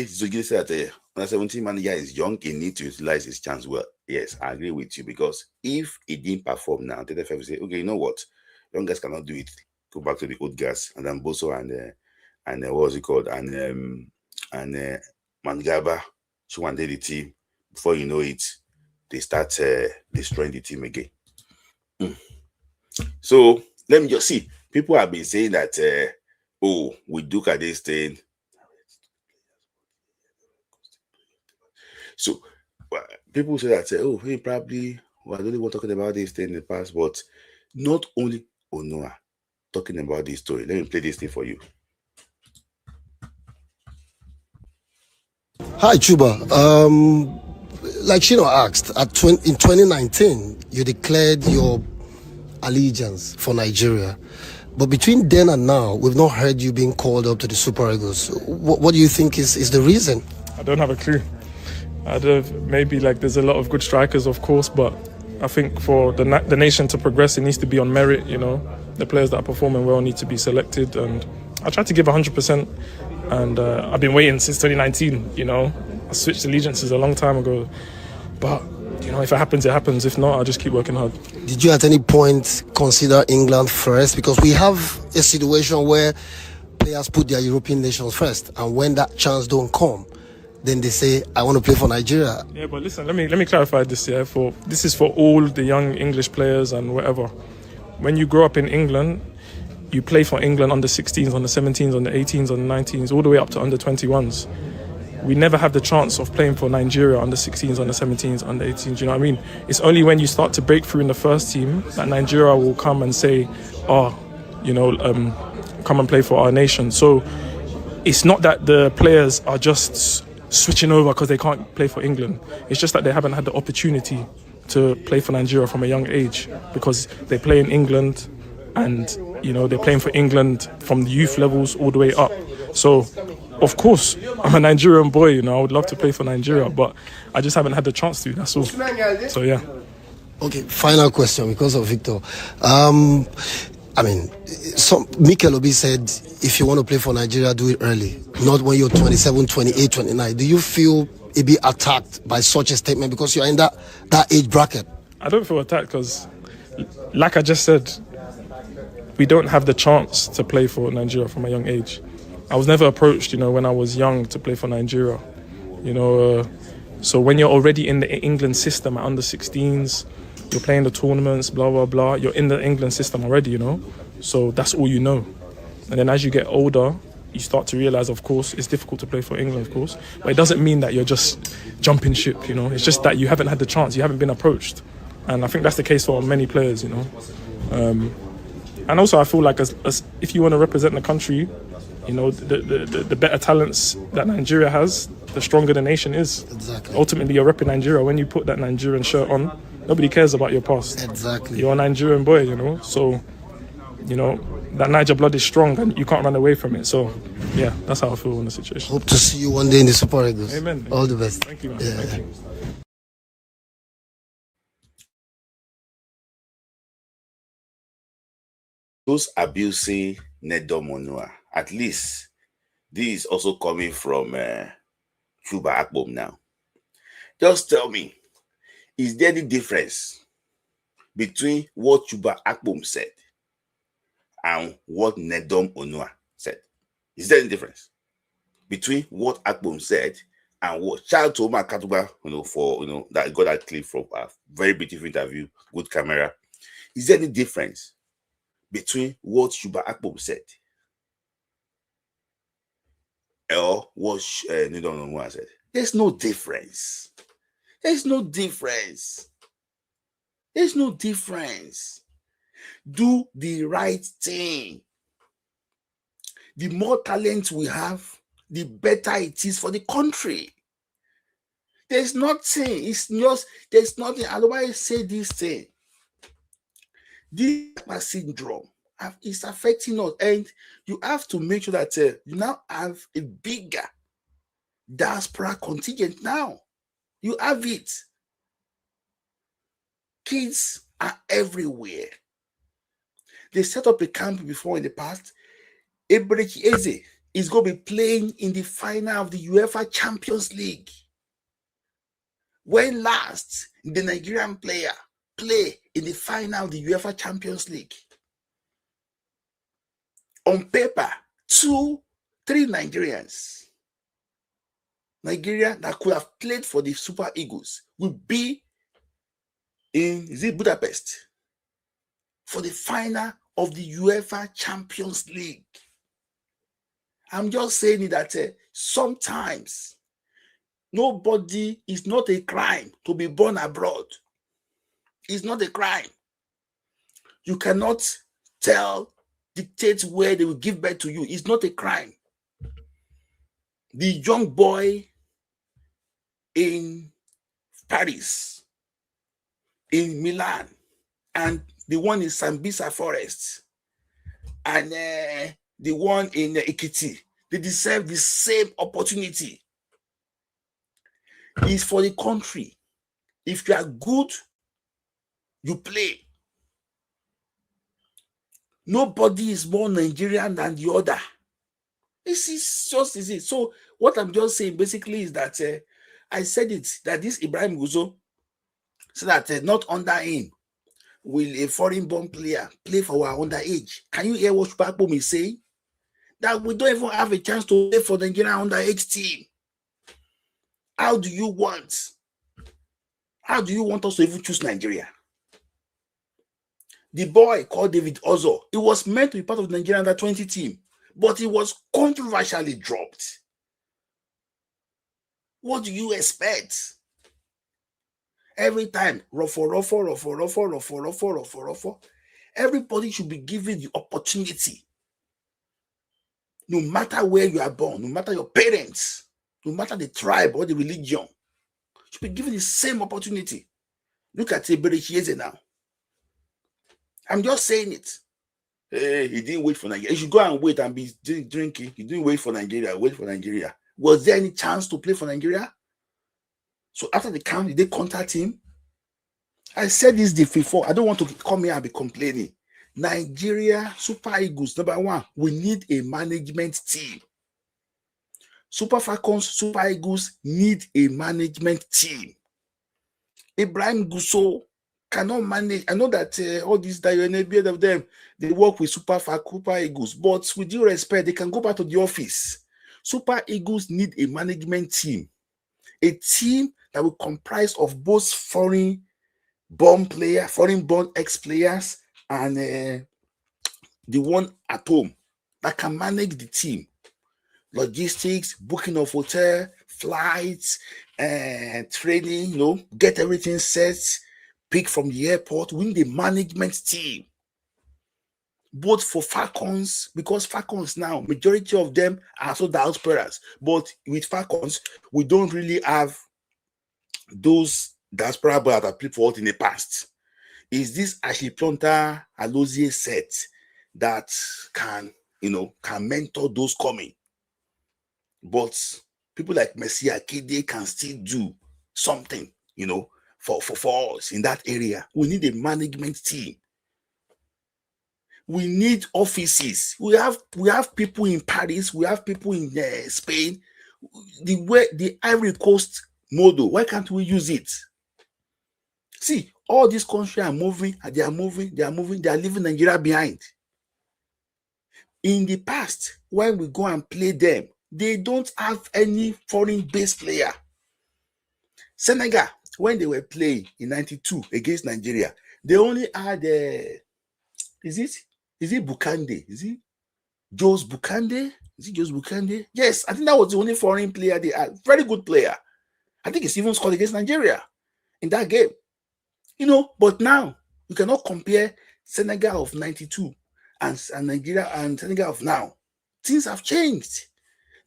So Gide said that under 17 manager is young, he needs to utilize his chance well. Yes, I agree with you, because if he didn't perform now, the NFF will say, okay, you know what, young guys cannot do it. Go back to the old guys, and then Boso and what was it called, and Mangaba, she wanted the team. Before you know it, they start destroying the team again. So let me just see. People have been saying that, oh, we look at this thing. So people say that, oh, hey, probably we're the only one talking about this thing in the past, but not only Onua talking about this story. Let me play this thing for you. Hi, Chuba. Like Shino asked, in 2019, you declared your allegiance for Nigeria. But between then and now, we've not heard you being called up to the Super Eagles. What do you think is the reason? I don't have a clue. Maybe like there's a lot of good strikers, of course, but I think for the nation to progress, it needs to be on merit, you know. The players that are performing well need to be selected, and I try to give 100%, and I've been waiting since 2019, you know. I switched allegiances a long time ago, but, you know, if it happens, it happens. If not, I'll just keep working hard. Did you at any point consider England first? Because we have a situation where players put their European nations first, and when that chance don't come, then they say, I want to play for Nigeria. Yeah, but listen, let me clarify this. Yeah, this is for all the young English players and whatever. When you grow up in England, you play for England under 16s, under 17s, under 18s, under 19s, all the way up to under 21s. We never have the chance of playing for Nigeria under 16s, under 17s, under 18s. You know what I mean? It's only when you start to break through in the first team that Nigeria will come and say, oh, you know, come and play for our nation. So it's not that the players are just switching over because they can't play for England. It's just that they haven't had the opportunity to play for Nigeria from a young age, because they play in England, and you know, they're playing for England from the youth levels all the way up. So of course I'm a Nigerian boy, you know, I would love to play for Nigeria, but I just haven't had the chance to, that's all. So yeah. Okay, final question because of Victor. I mean, Mikel Obi said, if you want to play for Nigeria, do it early, not when you're 27, 28, 29. Do you feel it be attacked by such a statement because you're in that age bracket? I don't feel attacked because, like I just said, we don't have the chance to play for Nigeria from a young age. I was never approached, when I was young to play for Nigeria. So when you're already in the England system at under 16s, you're playing the tournaments, blah, blah, blah, you're in the England system already, So that's all you know. And then as you get older, you start to realise, of course, it's difficult to play for England, of course. But it doesn't mean that you're just jumping ship, It's just that you haven't had the chance, you haven't been approached. And I think that's the case for many players, And also I feel like as if you want to represent the country, the better talents that Nigeria has, the stronger the nation is. Exactly. Ultimately, you're repping Nigeria. When you put that Nigerian shirt on, nobody cares about your past. Exactly. You're a Nigerian boy, So, that Niger blood is strong and you can't run away from it. So, yeah, that's how I feel in the situation. Hope to see you one day in the Super Eagles. Amen. All the best. Thank you, man. Yeah. Thank you. Those abusing Nedum Onua, at least this is also coming from Chuba Akpom now. Just tell me, is there any difference between what Chuba Akpom said and what Nedum Onua said? Is there any difference between what Akpom said and what Child Toma Katuba, that got that clip from a very beautiful interview, good camera? Is there any difference between what Chuba Akpom said or what Nedum Onua said? There's no difference. There's no difference. There's no difference. Do the right thing. The more talent we have, the better it is for the country. There's nothing. It's just, there's nothing. Otherwise, say this thing. This syndrome is affecting us, and you have to make sure that you now have a bigger diaspora contingent now. You have it. Kids are everywhere. They set up a camp before in the past. Eberechi Eze is going to be playing in the final of the UEFA Champions League. When last the Nigerian player play in the final of the UEFA Champions League? On paper, 2-3 Nigerians. Nigeria that could have played for the Super Eagles would be in Budapest for the final of the UEFA Champions League. I'm just saying that sometimes nobody, is not a crime to be born abroad. It's not a crime. You cannot dictate where they will give birth to you. It's not a crime. The young boy in Paris, in Milan, and the one in Sambisa Forest, and the one in Ekiti, they deserve the same opportunity. It's for the country. If you are good, you play. Nobody is more Nigerian than the other. This is just easy. So what I'm just saying basically is that I said it, that this Ibrahim Guzo said that not under him will a foreign-born player play for our underage. Can you hear what Shubakbom is saying? That we don't even have a chance to play for the Nigerian underage team. How do you want us to even choose Nigeria? The boy called David Ozo, it was meant to be part of the Nigerian under-20 team, but it was controversially dropped. What do you expect? Every time, ruffle. Everybody should be given the opportunity. No matter where you are born, no matter your parents, no matter the tribe or the religion, should be given the same opportunity. Look at Eberechi now. I'm just saying it. Hey, he didn't wait for Nigeria. He should go and wait and be drinking. He didn't wait for Nigeria. Wait for Nigeria. Was there any chance to play for Nigeria? So after the camp, did they contact him? I said this before. I don't want to come here and be complaining. Nigeria Super Eagles, number one, we need a management team. Super Falcons, Super Eagles need a management team. Ibrahim Gusso cannot manage. I know that all these Diaspora of them, they work with Super Eagles, but with due respect, they can go back to the office. Super Eagles need a management team, a team that will comprise of both foreign-born ex-players, and the one at home that can manage the team. Logistics, booking of hotel, flights, training, get everything set, pick from the airport, win the management team. Both for Falcons, because Falcons now, majority of them are also diasporas. But with Falcons, we don't really have those diaspora players that played for us in the past. Is this Ashley Plonter, Alozie set that can mentor those coming? But people like Messi Akide can still do something, for us in that area. We need a management team. We need offices. We have people in Paris. We have people in Spain. The Ivory Coast model. Why can't we use it? See, all these countries are moving. They are moving. They are leaving Nigeria behind. In the past, when we go and play them, they don't have any foreign-based player. Senegal, when they were playing in '92 against Nigeria, they only had is it Bukande? Is it Jose Bukande? Yes, I think that was the only foreign player they had. Very good player. I think it's even scored against Nigeria in that game. But now you cannot compare Senegal of '92 and Nigeria and Senegal of now. Things have changed.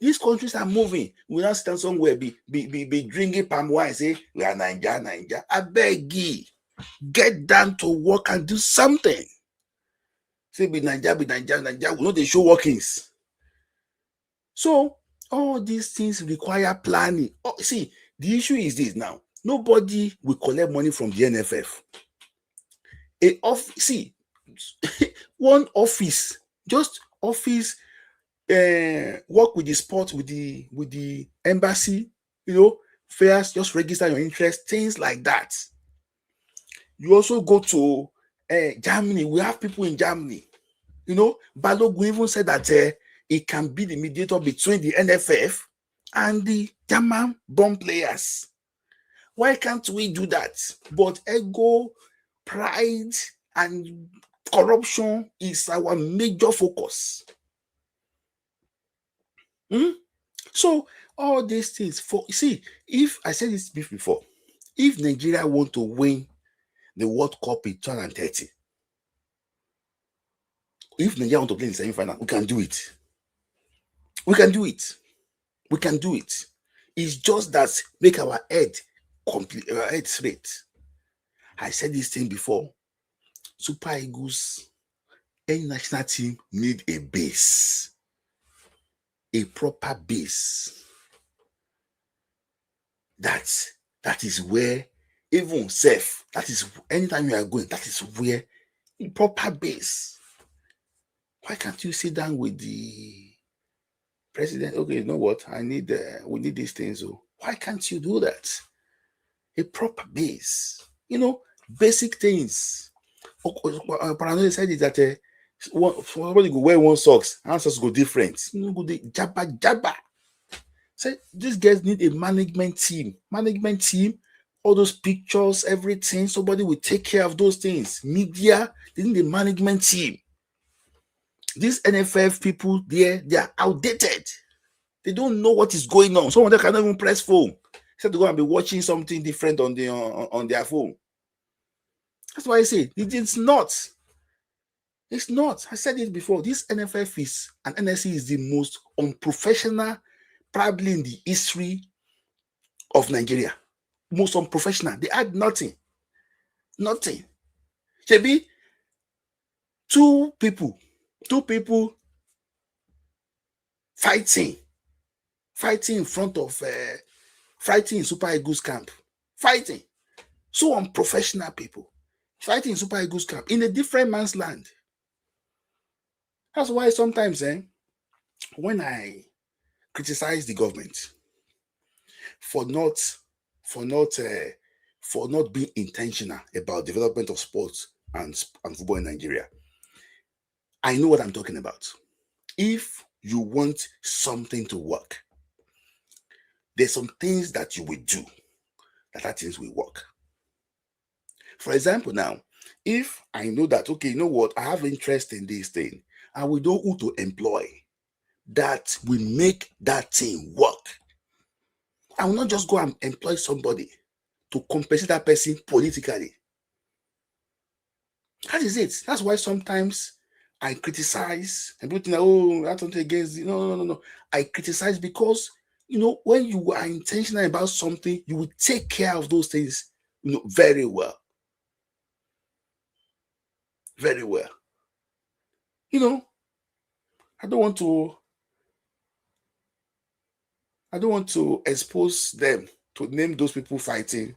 These countries are moving. We not stand somewhere, be drinking palm wine, say we are Nigeria. I beg you, get down to work and do something. Say be Nigeria. We know they show workings. So all these things require planning. See, the issue is this now. Nobody will collect money from the NFF. One office, just office. Work with the sport, with the embassy, fairs, just register your interest, things like that. You also go to Germany. We have people in Germany. Balogun even said that it can be the mediator between the NFF and the German-born players. Why can't we do that? But ego, pride, and corruption is our major focus. So all these things if I said this before, if Nigeria want to win the World Cup in 2030, if Nigeria want to play in the semi-final, we can do it. It's just that make our head straight. I said this thing before. Super Eagles, any national team need a base. A proper base. That is where even safe. That is anytime you are going. That is where a proper base. Why can't you sit down with the president? Okay, you know what? We need these things. So why can't you do that? A proper base. Basic things. Paranoia said is that. Somebody go wear one socks, answers go different. Go the jabba. Say these guys need a management team. All those pictures, everything. Somebody will take care of those things. Media, they need a management team. These NFF people, they are outdated. They don't know what is going on. Some of them cannot even press phone. Except to go and be watching something different on their phone. That's why I say it's not. It's not. I said it before. This NFF and NSC is the most unprofessional, probably in the history of Nigeria. Most unprofessional. They had nothing. Shebi, two people fighting in front of fighting in Super Eagles camp. Fighting. So unprofessional people. Fighting in Super Eagles camp in a different man's land. That's why sometimes when I criticize the government for not being intentional about development of sports and football in Nigeria, I know what I'm talking about. If you want something to work, there's some things that you will do that things will work. For example, now, if I know that, okay, you know what, I have interest in this thing, I will know who to employ that will make that thing work. I will not just go and employ somebody to compensate that person politically. That is it. That's why sometimes I criticize and people think, oh, that's something against it. No. I criticize because, when you are intentional about something, you will take care of those things, very well. Very well. I don't want to expose them to name those people fighting.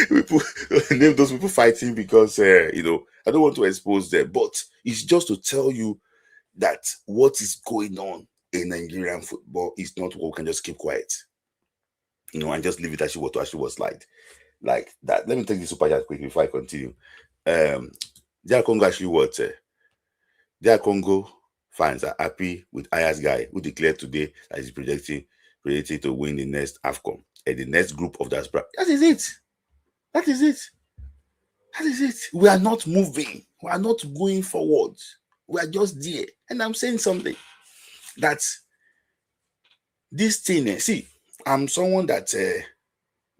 People name those people fighting because I don't want to expose them, but it's just to tell you that what is going on in Nigerian football is not what we can just keep quiet, and just leave it as she was like that. Let me take this super chat quick before I continue. DR Congo actually DR Congo fans are happy with Aya's guy who declared today that he's predicting to win the next AFCON and the next group of Diaspora. That is it. We are not moving. We are not going forward. We are just there. And I'm saying something that this thing, see, I'm someone that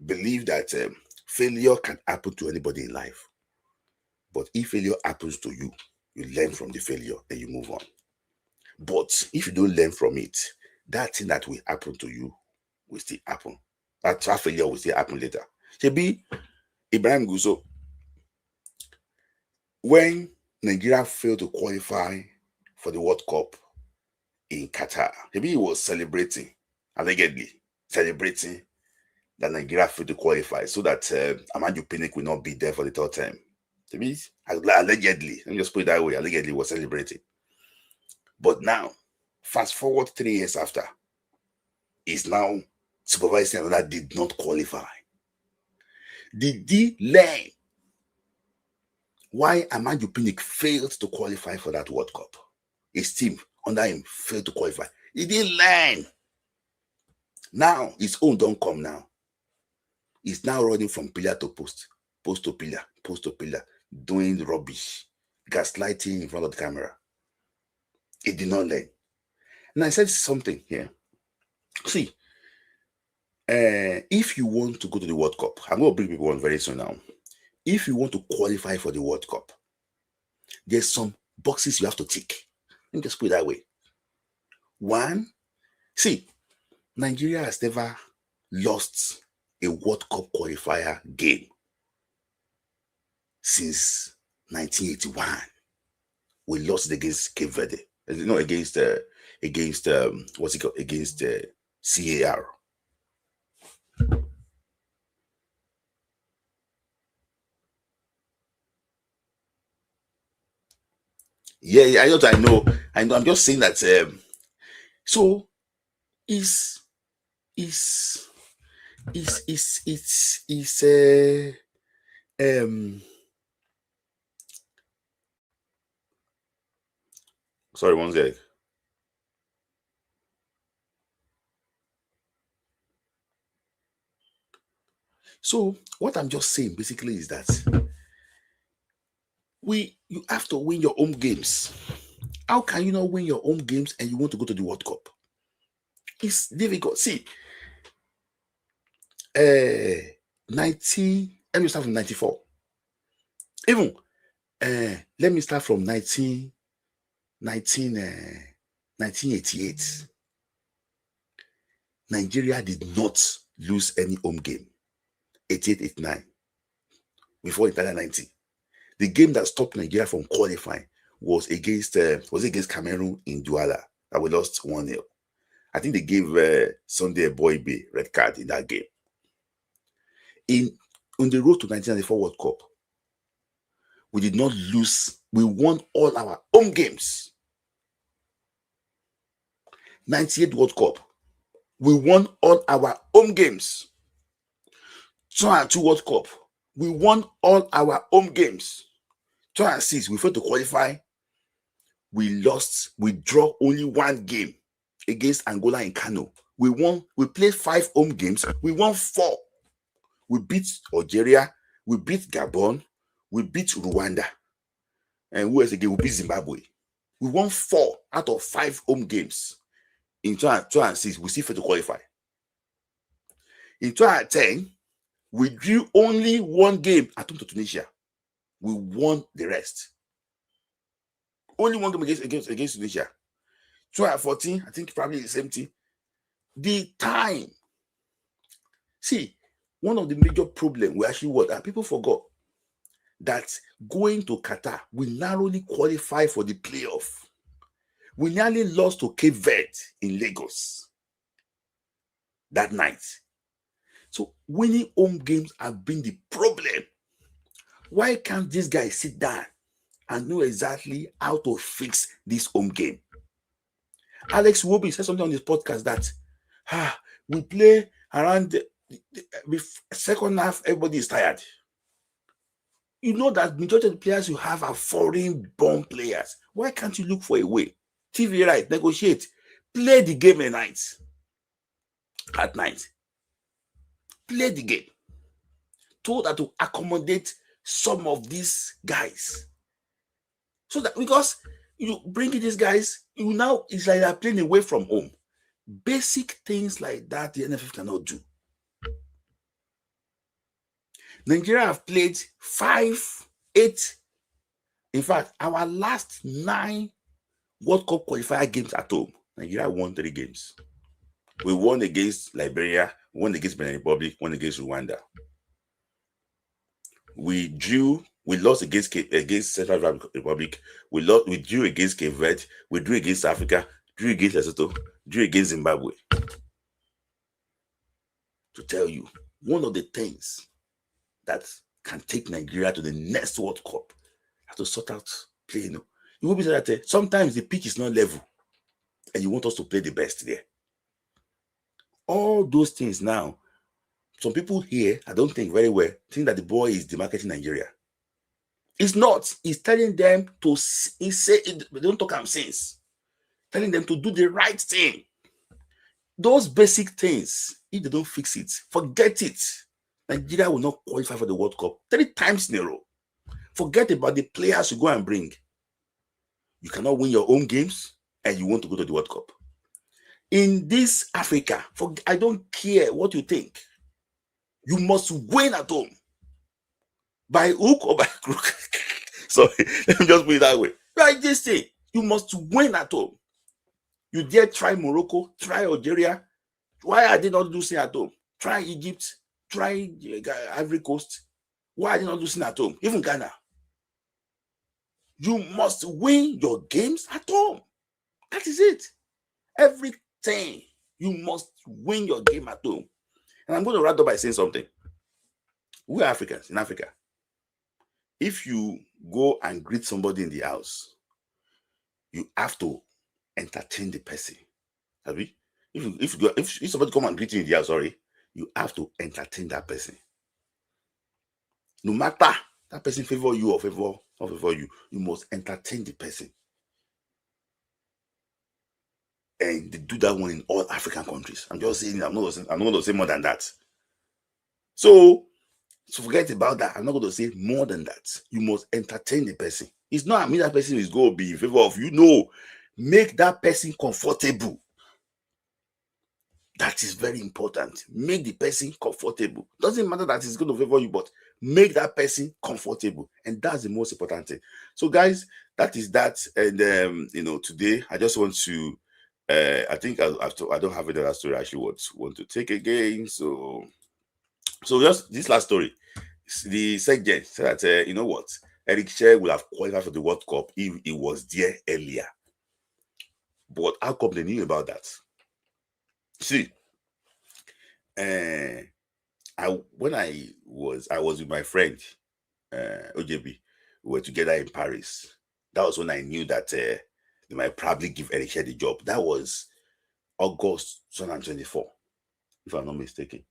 believe that failure can happen to anybody in life. But if failure happens to you, you learn from the failure and you move on. But if you don't learn from it, that thing that will happen to you will still happen. That failure will still happen later. Shebi Ibrahim Gusso, when Nigeria failed to qualify for the World Cup in Qatar, maybe he was allegedly celebrating that Nigeria failed to qualify so that Amadou Pinnick will not be there for the third time. Maybe allegedly, let me just put it that way, allegedly was celebrating. But now, fast forward 3 years after, is now supervising another that did not qualify. Did he learn why Amadou Pinnick failed to qualify for that World Cup? His team under him failed to qualify. He didn't learn. Now, his own don't come now. He's now running from pillar to post to pillar, doing rubbish, gaslighting in front of the camera. He did not learn. And I said something here. See, if you want to go to the World Cup, I'm going to bring people on very soon now. If you want to qualify for the World Cup, there's some boxes you have to tick. Let me just put it that way. One, see, Nigeria has never lost a World Cup qualifier game since 1981. We lost it against Cape Verde. Against what's it called? Against CAR. Yeah, I know. I'm just saying that. So, sorry, one sec. So, what I'm just saying basically is that you have to win your own games. How can you not win your own games and you want to go to the World Cup? It's difficult. See, let me start from 94. Even let me start from 1988. Nigeria did not lose any home game. 88, 89. Before Italia 90. The game that stopped Nigeria from qualifying was against Cameroon in Douala, that we lost 1-0. I think they gave Sunday Boybe red card in that game. On the road to 1994 World Cup, We did not lose. We won all our home games. 98 World Cup. We won all our home games. 2002 World Cup. We won all our home games. 2006, we failed to qualify. We lost. We draw only one game against Angola in Kano. We won. We played 5 home games. We won 4. We beat Algeria. We beat Gabon. We beat Rwanda. And who else again? We beat Zimbabwe. We won 4 out of 5 home games. In 2006, we still failed to qualify. In 2010, we drew only one game at home to Tunisia. We won the rest. Only one game against Tunisia. 2014, I think probably the same thing. The time. See, one of the major problems we actually what people forgot that going to Qatar, we narrowly qualify for the playoff. We nearly lost to Cape Verde in Lagos that night. So winning home games have been the problem. Why can't this guy sit down and know exactly how to fix this home game? Alex Wobi said something on this podcast that we play around the second half, everybody is tired. You know that majority of the players you have are foreign-born players. Why can't you look for a way? TV right, negotiate, play the game at night. Play the game. Told that to accommodate some of these guys. So that because you bring in these guys, you now it's like they're playing away from home. Basic things like that the NFF cannot do. Nigeria have played 5, 8. In fact, our last 9 World Cup qualifier games at home, Nigeria won 3 games. We won against Liberia, won against Benin Republic, won against Rwanda. We lost against Central Republic. We drew against Cape Verde. We drew against Africa. Drew against Lesotho. Drew against Zimbabwe. To tell you, one of the things that can take Nigeria to the next World Cup have to sort out playing. You will be saying that sometimes the pitch is not level, and you want us to play the best there. All those things now. Some people here, I don't think very well, think that the boy is demarketing Nigeria. It's not. He's telling them to, they don't talk am sense. Telling them to do the right thing. Those basic things, if they don't fix it, forget it. Nigeria will not qualify for the World Cup 3 times in a row. Forget about the players you go and bring. You cannot win your own games and you want to go to the World Cup. In this Africa, I don't care what you think. You must win at home. By hook or by crook. Sorry, let me just put it that way. Like this thing, you must win at home. You dare try Morocco, try Algeria. Why are they not losing at home? Try Egypt, try Ivory Coast. Why are they not losing at home? Even Ghana. You must win your games at home. That is it. Everything. You must win your game at home. And I'm going to wrap up by saying something. We are Africans in Africa. If you go and greet somebody in the house, you have to entertain the person. If somebody come and greet you in the house, you have to entertain that person. No matter that person favor you or favor you, you must entertain the person. And they do that one in all African countries. I'm just saying, I'm not going to say more than that. So forget about that. I'm not going to say more than that. You must entertain the person. It's not that person is going to be in favor of you. No, make that person comfortable. That is very important. Make the person comfortable. Doesn't matter that it's going to favor you, but make that person comfortable. And that's the most important thing. So guys, that is that. And today I just want to I think I don't have another story I actually want to take again. So just this last story. The sergeant said that you know what, Eric Shea will have qualified for the World Cup if he was there earlier. But how come they knew about that? See, when I was with my friend OJB, We were together in Paris. That was when I knew that they might probably give Elisha the job. That was August 2024, if I'm not mistaken.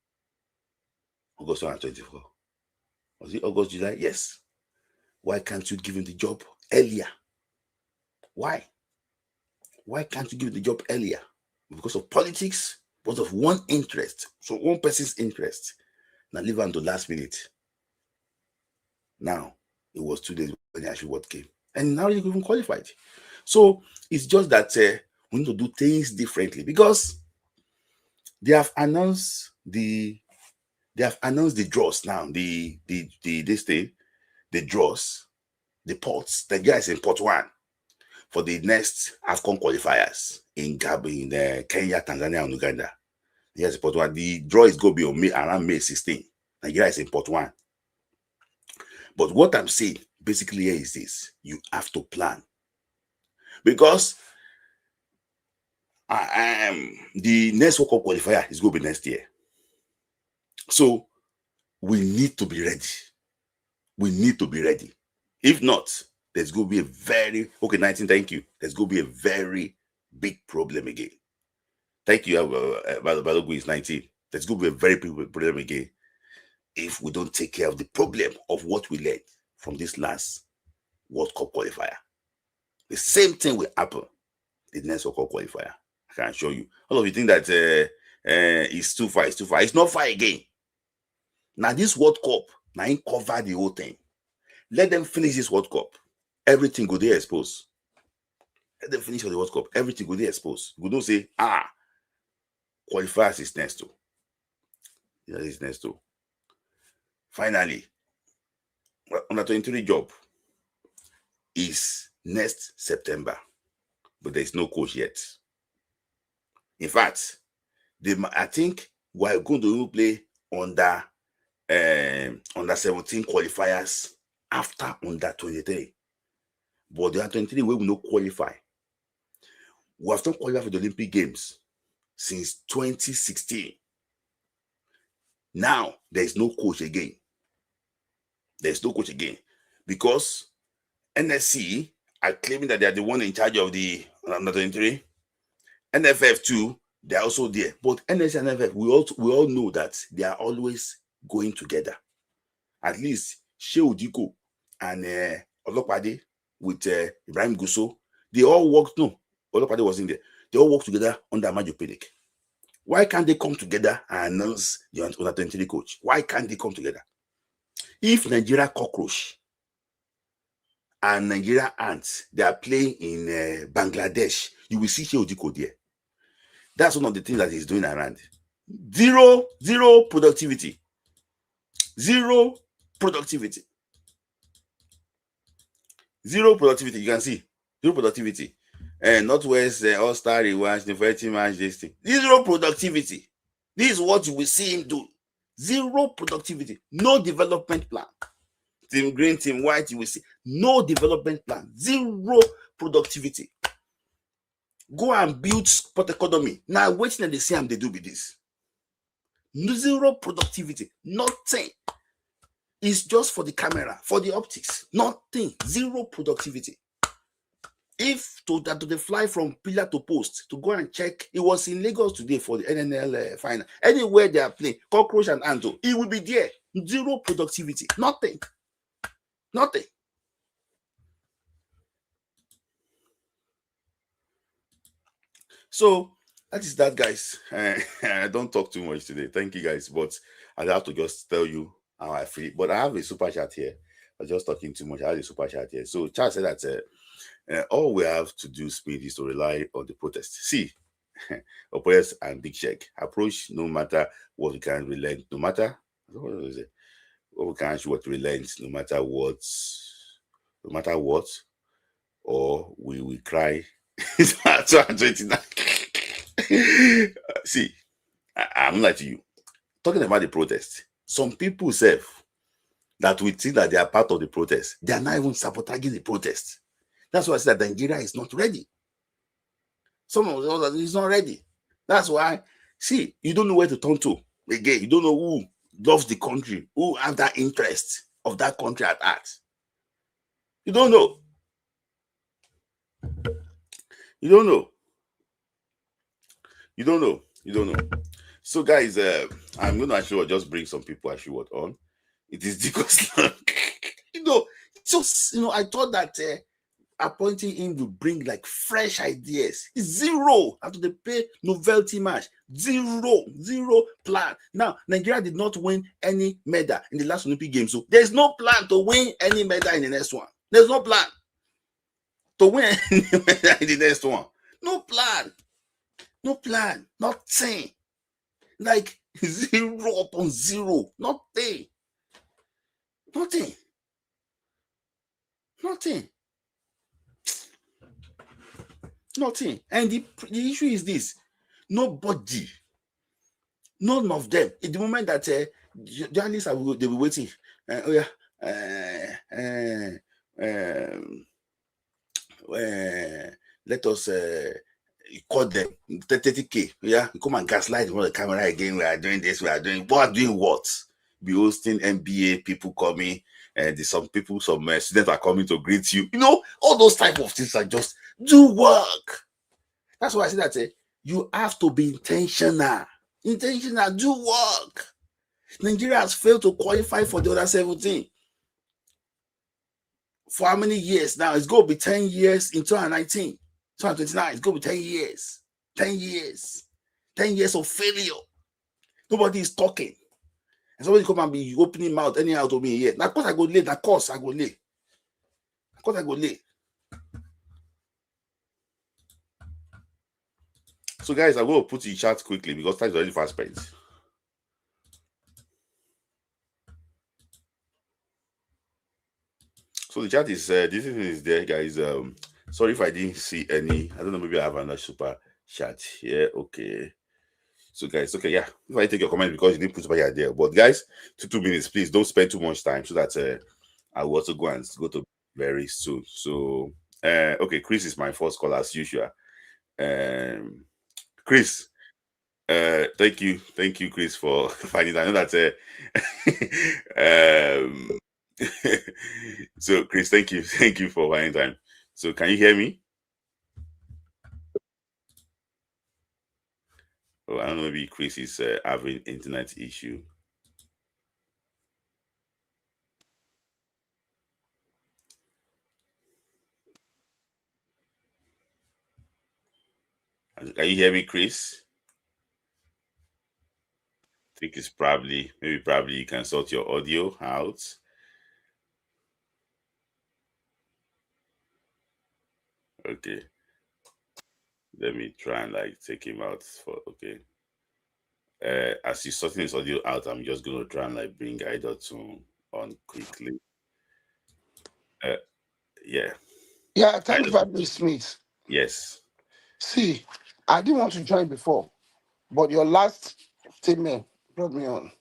August 2024. Was it August, July? Yes. Why can't you give him the job earlier? Why? Why can't you give him the job earlier? Because of politics, because of one interest. So one person's interest. Now leave on the last minute. Now, it was 2 days when the actual word came. And now you're even qualified. So it's just that we need to do things differently, because they have announced the draws now. The draws, the ports. The guys in port 1 for the next AFCON qualifiers in Kenya, Tanzania, and Uganda. Yes, port 1. The draw is going to be around May 16. Nigeria is in port 1. But what I'm saying basically here is this: you have to plan, because the next World Cup qualifier is going to be next year. So we need to be ready. We need to be ready. If not, there's going to be a very 19. Thank you. There's going to be a very big problem again. Thank you. Balogu is 19. There's going to be a very big problem again if we don't take care of the problem of what we learned from this last World Cup qualifier. The same thing will happen the next World Cup qualifier. I can show you. All of you think that it's too far. It's too far. It's not far again. Now this World Cup, now it cover the whole thing. Let them finish this World Cup. Everything go there exposed. Let them finish the World Cup. Everything go there exposed. We don't say, qualifiers is next to. That is next to. Finally, under 23 job is next September, but there is no coach yet. In fact, I think we're going to play under 17 qualifiers after under 23. But the under 23 we will not qualify. We have not qualified for the Olympic Games since 2016. Now there is no coach again. There's no coach again, because NSC are claiming that they are the one in charge of the under 23. NFF too, they are also there. But NSC and NFF, we all know that they are always going together. At least Shehu Diko and Olopade with Ibrahim Gusso, they all worked. No, Olopade wasn't there. They all work together under Majo Pinnick. Why can't they come together and announce the under 23 coach? Why can't they come together? If Nigeria cockroach and Nigeria ants, they are playing in Bangladesh, you will see Shehu Diko there. That's one of the things that he's doing around. Zero productivity. Zero productivity. Zero productivity. You can see. Zero productivity. Northwest All-Star Rewards, the 30 match, this thing. Zero productivity. This is what you will see him do. Zero productivity. No development plan. Team green, team white, you will see. No development plan. Zero productivity. Go and build sport economy. Now, waiting and they see them, they do with this. Zero productivity. Nothing. It's just for the camera, for the optics. Nothing. Zero productivity. If to they fly from pillar to post to go and check, it was in Lagos today for the NNL final. Anywhere they are playing, cockroach and Anto, it will be there. Zero productivity. Nothing. Nothing. So that is that, guys. I don't talk too much today. Thank you, guys. But I have to just tell you how I feel. But I have a super chat here. I'm just talking too much. I have a super chat here. So Charles said that all we have to do, Speed, is to rely on the protest. See, oppress and big check approach. No matter what we can relent, no matter what we can what relent, no matter what, or we will cry. See, I'm like you talking about the protest. Some people say that we think that they are part of the protest. They are not even sabotaging the protest. That's why I said that Nigeria is not ready. Some of us is not ready. That's why, see, you don't know where to turn to. Again, you don't know who loves the country, who have that interest of that country at heart. You don't know. You don't know. You don't know. You don't know. So, guys, I'm going to actually just bring some people actually on. It is because, just, I thought that appointing him to bring like fresh ideas. It's zero after they pay novelty match. Zero plan. Now, Nigeria did not win any medal in the last Olympic Games. So there's no plan to win any medal in the next one. There's no plan to win any medal in the next one. No plan. No plan. Nothing. Like 0 upon 0. Nothing. Nothing. Nothing. Nothing. And the issue is this. Nobody, none of them, in the moment that journalists they'll be waiting. Let us call them 30K. Yeah, come and gaslight on the camera again. We are doing this. We are doing what? Be hosting NBA people coming. There's some people, some students are coming to greet you. All those type of things are just do work. That's why I say that you have to be intentional. Intentional, do work. Nigeria has failed to qualify for the other 17. For how many years now? It's going to be 10 years in 2019. 2029, it's going to be 10 years. 10 years. 10 years of failure. Nobody is talking. And somebody come and be opening mouth anyhow to me here. Now, of course, I go late. Of course, I go late. Of course, I go late. So, guys, I'm going to put the chat quickly because time is already fast spent. So the chat is this is there, guys. Sorry if I didn't see any. I don't know. Maybe I have another super chat here. Okay. So, guys, okay, yeah. If I take your comment because you didn't put your there, but guys, 2 minutes, please don't spend too much time so that I will also go to very soon. So, okay, Chris is my first caller as usual. Chris, thank you, Chris, for finding that. I know that. So, Chris, thank you for finding time. So, can you hear me? Oh, I don't know, maybe Chris is having internet issue. Can you hear me, Chris? I think it's probably you can sort your audio out. Okay. Let me try and take him out for okay. As he's sorting his audio out, I'm just gonna try and bring Idotun on quickly. Yeah. Yeah, thank you for having me, Smith. Yes. See, I didn't want to join before, but your last statement brought me on.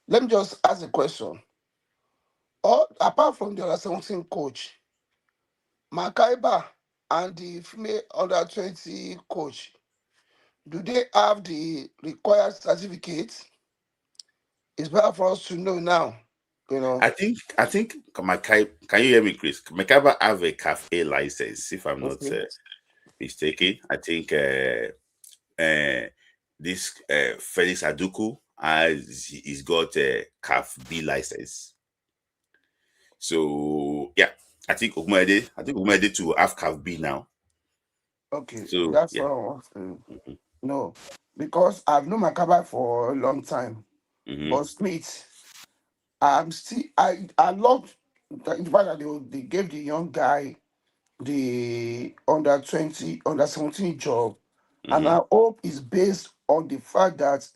Let me just ask a question. Apart from the under 17 coach, Maikaba and the female under 20 coach, do they have the required certificates? It's better for us to know now. I think can you hear me, Chris? Maikaba have a cafe license, if I'm not mistaken. I think this Felix Aduku he's got a CAF B license. So yeah, I think Ogumede to have CAF B now. Okay, so that's yeah. what I want to know. Because I've known Maikaba for a long time. But Smith, I love the fact that they gave the young guy the under 20, under 17 job. And I hope it's based on the fact that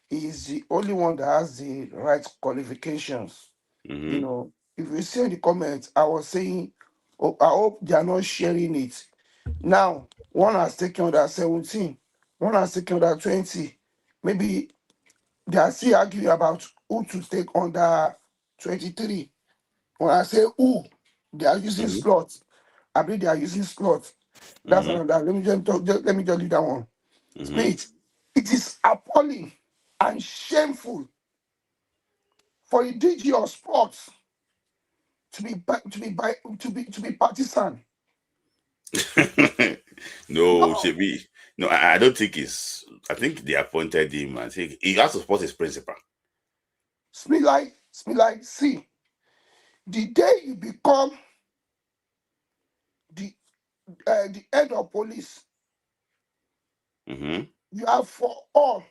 he's the only one that has the right qualifications. If you see in the comments, I was saying, I hope they are not sharing it. Now, one has taken under 17, one has taken under 20. Maybe they are still arguing about who to take under 23. When I say who, they are using slots. I believe they are using slots. That's another. Let me just leave that one. Smith, it is appalling and shameful for the DG of sports to be partisan. No, No, Shebi. No, I don't think it's. I think they appointed him. I think he has to support his principal. see, the day you become the head of police, Mm-hmm. you are for all,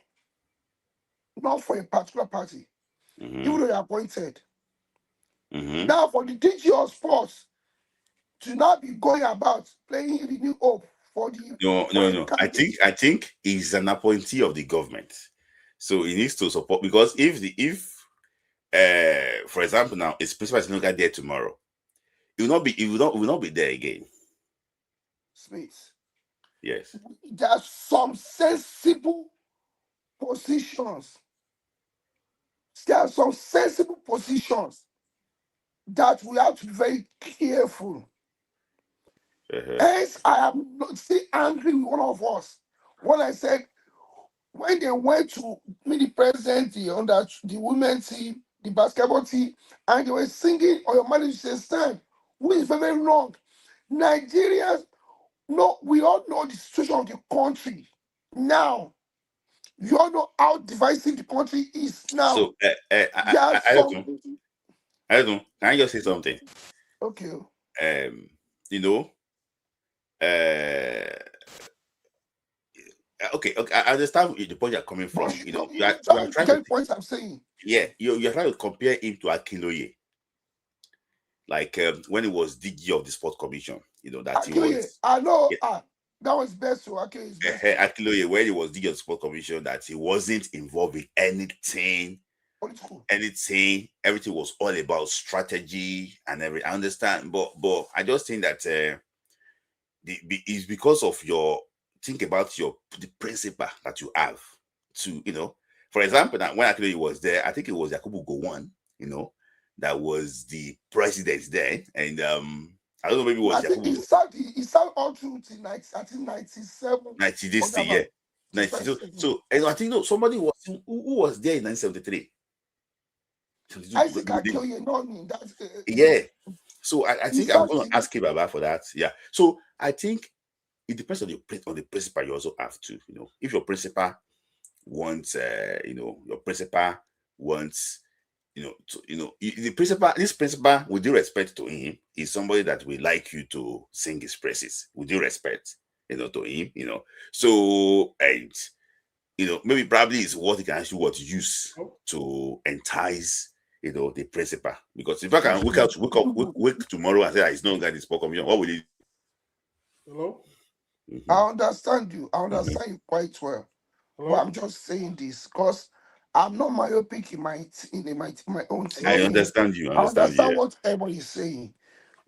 not for a particular party, even Mm-hmm. though you're appointed. Mm-hmm. Now, for the DG of sports to not be going about playing the new hope for a No. I candidate. think he's an appointee of the government, so he needs to support, because if for example now his principal is not there tomorrow, he will not be there again. Smith, Yes. there are some sensible positions. There are some sensible positions that we have to be very careful. Hence, I am not still angry with one of us when I said, when they went to meet the president, the women's team, the basketball team, and they were singing on your manager's stand, which is very, very wrong. Nigerians, no, we all know the situation of the country now. You all know how divisive the country is now. So There are I don't some. know. I don't know. Can I just say something? Okay. You know, okay, I understand the point you're coming from. But You know, you you are trying get to, the points I'm saying. yeah, you're trying to compare him to Akinloye, like when he was DG of the Sport Commission. You know that he Akinloye, was, I know. yeah, That was best. So Akinloye is best. Akinloye, when he was DG of the Sport Commission, that he wasn't involved in anything. Political. Everything was all about strategy and everything. I understand, but I just think that it's because of your, think about the principle that you have to, for example, that when actually was there, I think it was Yakubu Gowon, that was the president then, and I don't know, maybe it was I think Yakubu he served all through till 1997 90 or this thing, yeah, whatever. 90. So and I think somebody was who was there in 1973. Isaac Akinloye, no, that's Yeah. So I he think I'm served going to ask him about for that. Yeah. So I think it depends on the principal you also have to, if your principal wants, your principal wants, this principal, with due respect to him, is somebody that will like you to sing his praises, with due respect, to him, So, and, maybe probably is what he can actually use to entice, the principal. Because if I can wake tomorrow and say that he's no longer the sport commission, what will he? Hello? I understand you. I Mhm. understand you quite well. But Hello? I'm just saying this because I'm not myopic in my own I thinking. understand you. I Understand you. understand what everybody is saying,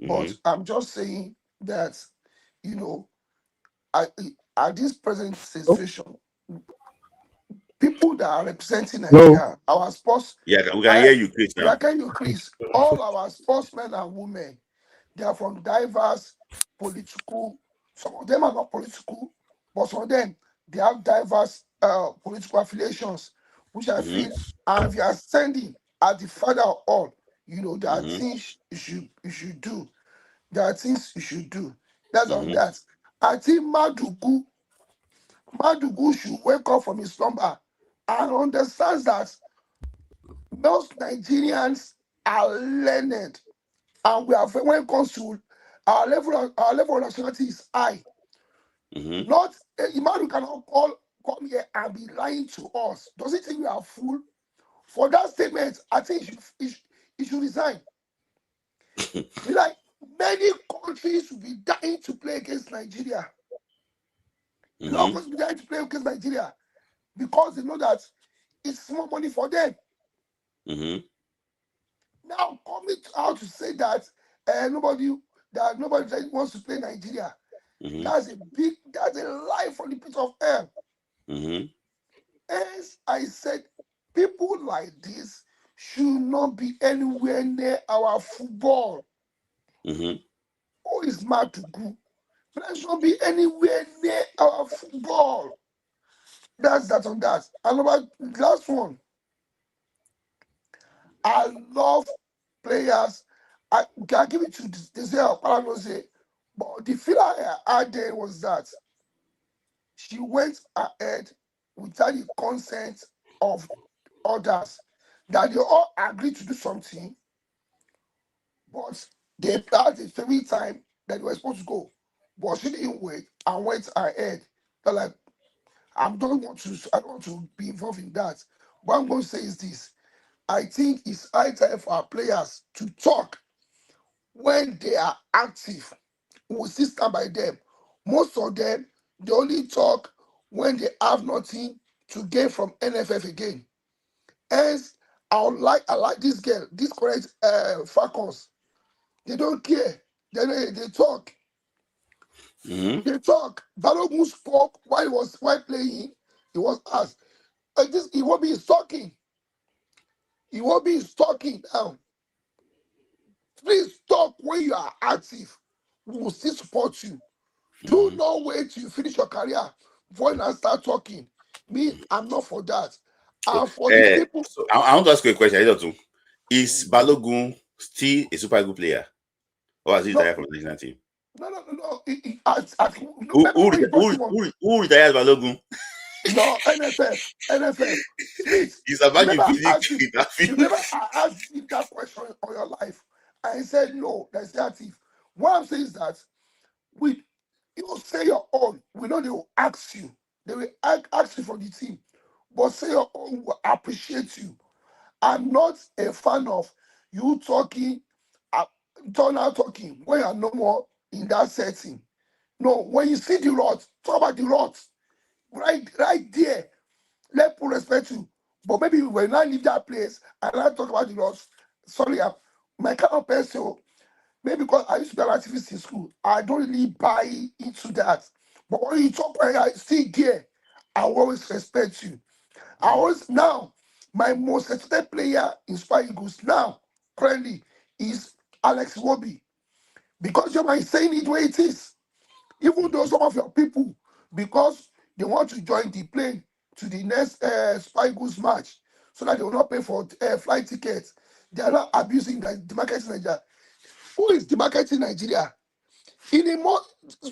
but Mhm. I'm just saying that you know, I, at this present situation, people that are representing Hello? Nigeria, our sports, Yeah, we can I, hear you, Chris, yeah, now. can you increase all our sportsmen and women? They are from diverse political. Some of them are not political, but some of them they have diverse political affiliations, which I Mhm. feel. And if you are sending at the father of all, there are Mhm. things you should do. There are things you should do. That's on Mhm. that. I think Madugu should wake up from his slumber and understands that most Nigerians are learned, and we are when it comes to our level of nationality is high. Mhm. Not Imadu cannot come here and be lying to us. Does he think we are fool? For that statement, I think he should resign. Be like many countries will be dying to play against Nigeria. A lot of Mhm. countries will be dying to play against Nigeria because they know that it's small money for them. Mhm. Now coming out to say that nobody wants to play Nigeria. Mhm. That's a lie from the pit of hell. Mhm. As I said, people like this should not be anywhere near our football. Mhm. Who is mad to go? Let's not be anywhere near our football. That's that on that. And about the last one, I love players I can give it to this say, but the feeling I had there was that she went ahead without the consent of others, that they all agreed to do something, but they had a favorite time that they were supposed to go. But she didn't wait and went ahead. They're like, I don't want to be involved in that. What I'm going to say is this. I think it's high time for our players to talk when they are active. We will still stand by them. Most of them, they only talk when they have nothing to gain from NFF again. Hence, I like this girl, this correct Falcons. They don't care. They talk. They talk. Balogun spoke while playing. He was asked. He won't be talking. He won't be talking now. Please talk when you are active. We will still support you. Do not wait till you finish your career before you now start talking. Me, I'm not for that. And for the people. So I want to ask you a question. Is Balogun still a super good player? Or has he retired from the national team? No. Who retired Balogun? No, NFF. Smith. He's about Remember, I I asked you that question on your life, and he said no, that's the active. What I'm saying is that you say your own. We know they will ask you. They will ask you from the team, but say your own will appreciate you. I'm not a fan of you talking, turn out talking when you're no more in that setting. No, when you see the rot, talk about the rot. Right there. Let people respect you. But maybe when I leave that place and I talk about the rot, sorry, my kind of person, maybe because I used to be an activist in school, I don't really buy into that. But when you talk, I see there, I will always respect you. Now, my most respected player in Super Eagles now, currently, is Alex Iwobi. Because you might saying it the way it is. Even though some of your people, because they want to join the plane to the next Super Eagles match, so that they will not pay for flight tickets, they are not abusing the market in Nigeria. Who is the market in Nigeria? In a more,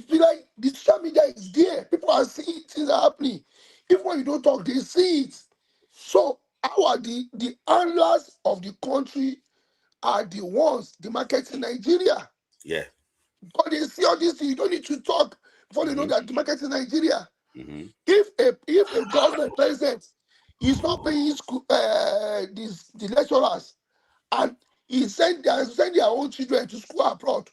like, the social media is there. People are seeing things are happening. Even when you don't talk, they see it. So our the handlers of the country are the ones, the market in Nigeria. Yeah. Because they see all this, you don't need to talk before they know that the market in Nigeria. Mm-hmm. If a government president is not paying school the lecturers, and he send their own children to school abroad,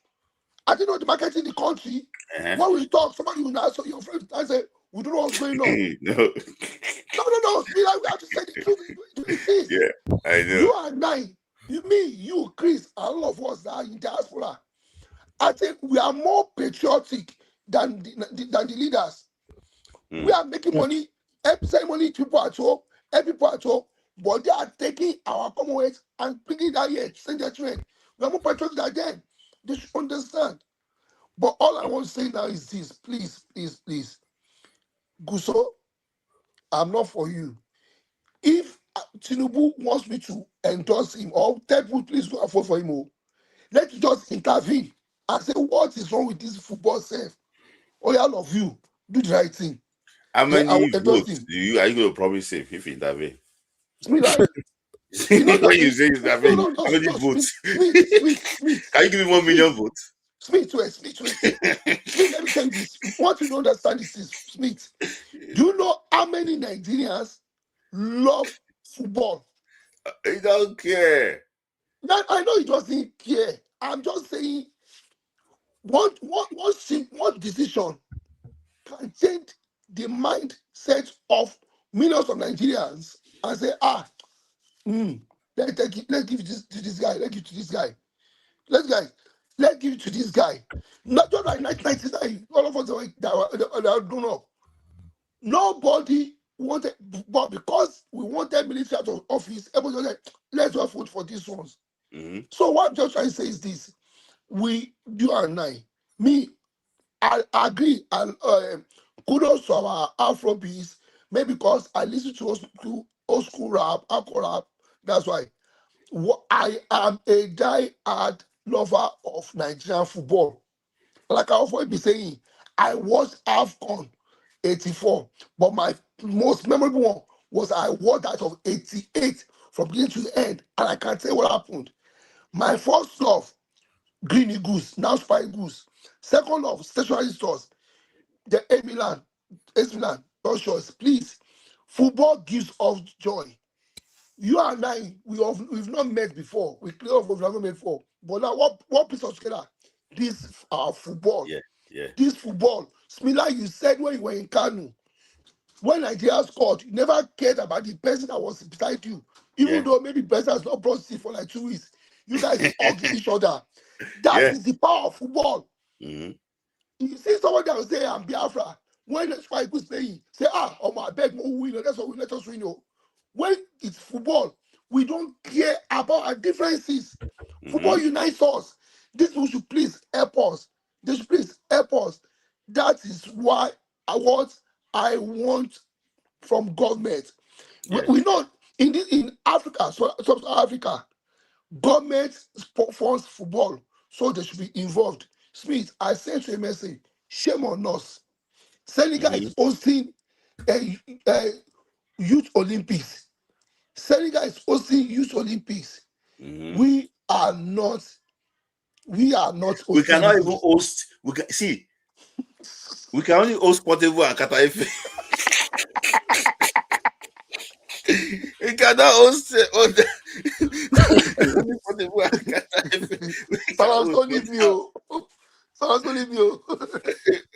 I don't know the market in the country. When we talk, somebody will ask your friend and say, we don't know what's going on. No. No. We have to say the truth. It is. Yeah, I know. You and I, you, Chris, and all of us that are in diaspora, I think we are more patriotic than the leaders. We are making money, sending money to people at home, but they are taking our Commonwealth and bringing it out here to send their children. We are more patriotic than them. They should understand. But all I want to say now is this, please. Guso, I'm not for you. If Tinubu wants me to endorse him or tell people, please go and vote for him, let's just intervene and say, what is wrong with this football self? All of you, do the right thing. How many votes are you going to promise him if he intervene? Smith, right? You know when you say intervene, how many votes? Smith. Can you give me 1 million votes? Smith, let me tell you this. What you don't understand is this, Smith. Do you know how many Nigerians love football? He don't care. I know he doesn't care. I'm just saying, what decision can change the mindset of millions of Nigerians and say, let's give it to this guy. Let's give it to this guy. Let's give it to this guy. Not just like 1999, all of us are grown up. Nobody wanted, but because we wanted military out of office, everybody was like, let's just vote for these ones. So what I'm just trying to say is this: you and I agree, and kudos to our Afrobeats, maybe because I listen to old school rap, alcohol rap. That's why. I am a die-hard lover of Nigerian football. Like I often be saying, I watched AFCON 84, but my most memorable one was I watched that of 88 from beginning to the end, and I can't tell you what happened. My first love, Green Eagles, now Spy Eagles. Second love, stationary stores, the AC Milan, those shows. Please, football gives us joy. You and I, we've not met before. We play off, we've never met before. But now, what piece of together? This football. Yeah. This football. Smila, you said when you were in Kanu, when Nigeria scored, you never cared about the person that was beside you. Even though maybe the person has not brought seat for like 2 weeks. You guys hugged each other. That is the power of football. Mm-hmm. You see someone that will say, I'm Biafra. When the Spy Eagles playing, say, oh my beg, we win. That's what we let us win. When it's football, we don't care about our differences. Football unites us. This we should please help us. They should please help us. That is why I want from government. We know in Africa, South Africa, government funds football, so they should be involved. Smith, I sent you a message. Shame on us. Senegal is hosting a youth Olympics. Senegal is hosting youth Olympics. We are not We hosting cannot even Olympics. host. We can only host Portable and Kata FM. We cannot host only Portable and Kata FM. Someone's gonna leave you. Someone's gonna leave you.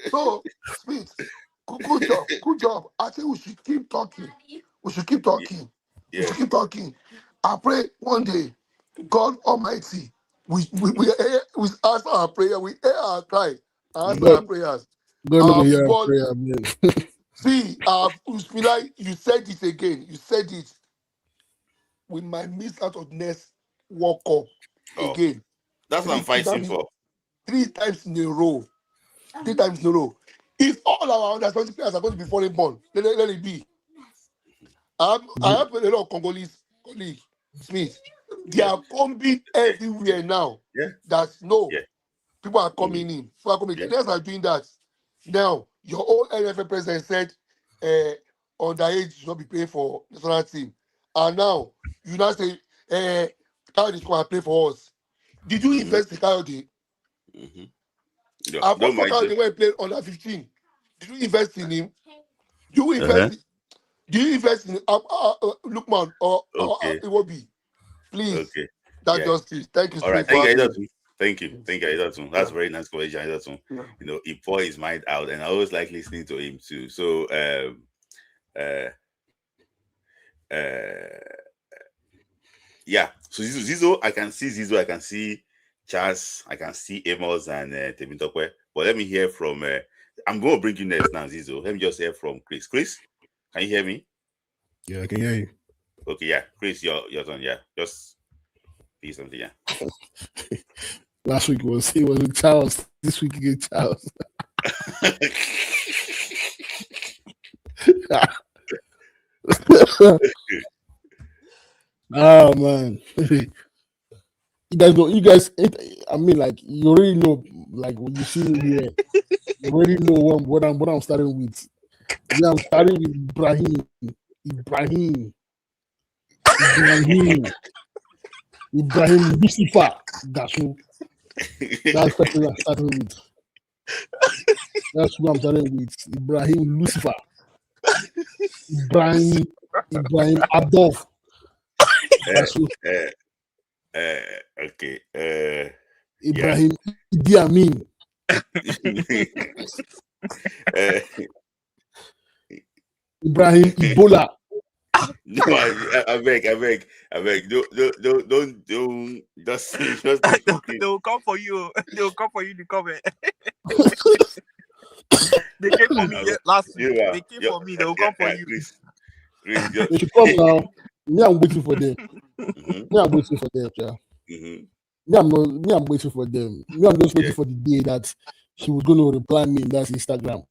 So, Smith, good job. I think we should keep talking. We should keep talking. We should keep talking. I pray one day, God Almighty, we answer our prayer, we hear our cry, answer our prayers. Go to hear our prayer, man. See, Usmila, you said it again. You said it. We might miss out on next World Cup again. That's what I'm fighting for. 3 times in a row. 3 times in a row. If all our under-20 players are going to be foreign born, let it be. I have a lot of Congolese colleagues, Smith. They are coming everywhere now. That's people are coming in. People are coming. Kenyans are doing that. Now, your own NFL president said underage should not be playing for national team. And now, you now say, Coyote come and play for us. Did you invest in Coyote? I've also Coyote when he played under 15. Did you invest in him? Do you invest in Lukman or Iwobi? Please. That's justice. Thank you. All right. Thank you. That's very nice question. He poured his mind out, and I always like listening to him too. So, So Zizo, I can see Zizo, I can see Charles, I can see Amos and Tebintokwe. But let me hear from. I'm going to bring you next now, Zizo. Let me just hear from Chris. Chris, can you hear me? Yeah, I can hear you. Okay, Chris, your turn. Just be something. Last week it was with Charles. This week again, Charles. Oh man. You guys, I mean, like, you already know, like, when you see me here, you already know what I'm starting with. Yeah, I'm starting with Ibrahim Lucifer. That's the person I'm starting with. That's who I'm starting with. Ibrahim Lucifer. Ibrahim Adolf. Okay. Ibrahim Idi Amin. Ibrahim Ebola. No, I beg. Don't just they will come for you. They will come for you to comment. They came for me last week. They came for me. They will come for you. They should come now. Me, I'm waiting for them. Me, I'm waiting for them. Yeah. Me, I'm waiting for them. Me, I'm just waiting for the day that he was going to reply me in that Instagram.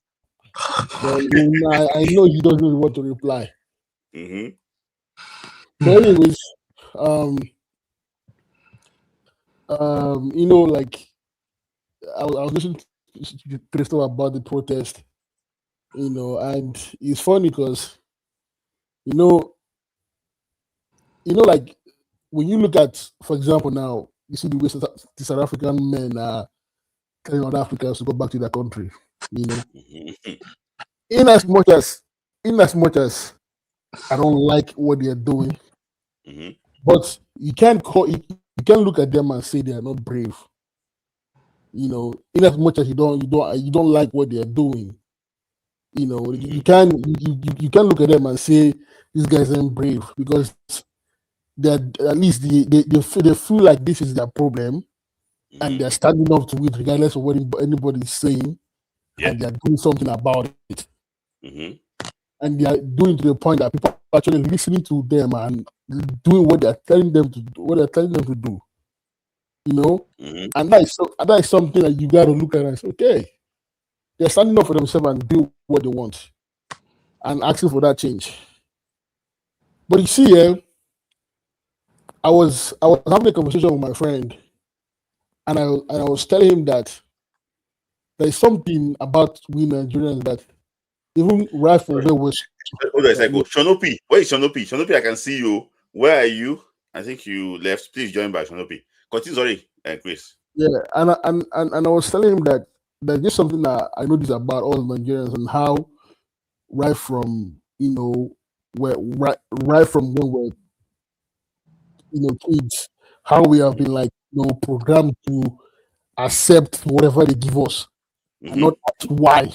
But I know he doesn't really want to reply. But anyways, like I was listening to Crystal about the protest, and it's funny because you know, like when you look at, for example, now you see the way the South African men are telling other Africans to go back to their country. In as much as I don't like what they're doing, but you can't look at them and say they are not brave. In as much as you don't like what they're doing, you can look at them and say these guys aren't brave because they're at least they feel like this is their problem and they're standing up to it regardless of what anybody's saying, and they're doing something about it. And they are doing to the point that people are actually listening to them and doing what they're telling them to do. And that is something that you got to look at and say, okay, they're standing up for themselves and do what they want and asking for that change. But you see, I was having a conversation with my friend, and I was telling him that there's something about we Nigerians that even right from where we're. Hold on a second. Shonopi, where is Shonopi? Shonopi, I can see you. Where are you? I think you left. Please join by Shonopi. Continue, sorry, Chris. Yeah, and I was telling him that there's just something that I noticed about all Nigerians and how right from right from when we're kids, how we have been like programmed to accept whatever they give us and not ask why.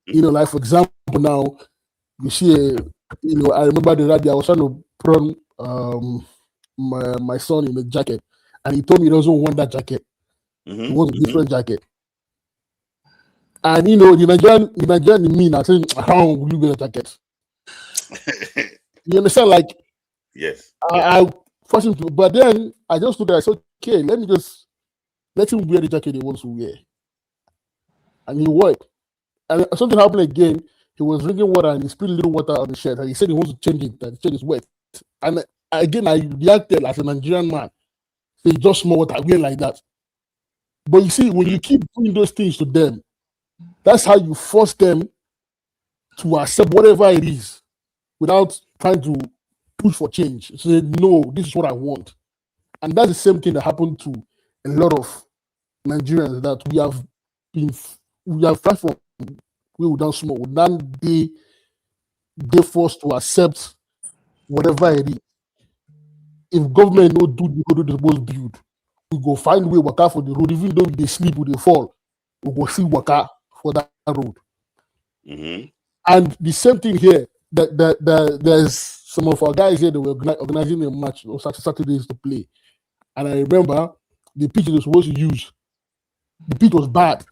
Like for example, now you see, I remember the other day I was trying to put on my son in a jacket, and he told me he doesn't want that jacket. He wants a different jacket. And the Nigerian in me now saying, how will you get a jacket? You understand? Like, yes. I forced him to, but then I just looked at it, I said, okay, let him wear the jacket he wants to wear. And he wore it. And something happened again. He was drinking water and he spilled a little water on the shirt, and he said he wants to change it, that the shirt is wet. And again, I reacted as a Nigerian man. Say, just small water, wear like that. But you see, when you keep doing those things to them, that's how you force them to accept whatever it is without trying to push for change. Say, no, this is what I want. And that's the same thing that happened to a lot of Nigerians that we have flashed from we down small. Then they forced to accept whatever it is. If government no do the most build, we go find way waka for the road. Even though they sleep or they fall, we go see waka for that road. And the same thing here. There's some of our guys here that were organizing a match on Saturdays to play, and I remember the pitch they were supposed to use. The pitch was bad,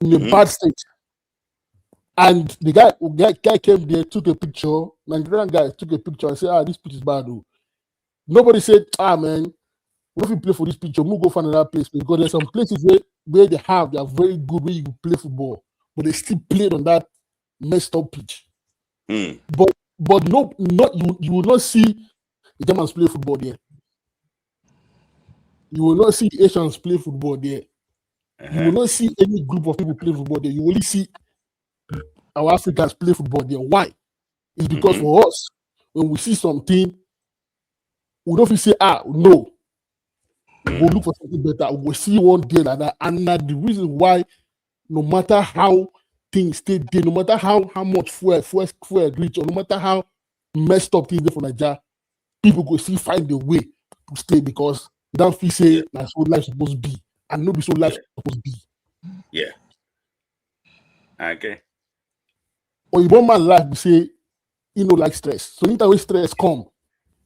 in a bad state. And the guy came there, took a picture. Nigerian guy took a picture and said, this pitch is bad. Though. Nobody said, man, if you play for this pitch, we'll go find another place. Because there's some places where they are very good, where you can play football, but they still played on that messed up pitch. But no, you will not see the Germans play football there. You will not see the Asians play football there. You will not see any group of people play football there. You only see our Africans play football there. Why? It's because for us, when we see something, we don't say, no. We'll look for something better. We'll see one day like that. And that's the reason why, no matter how things stay there, no matter how much fuel reach, or no matter how messed up things there for Nigeria, people go still find a way to stay because they don't feel say that's what life supposed to be. And nobody so life supposed to be. Yeah. Okay. Or you want my life to say, like stress. So anytime stress come,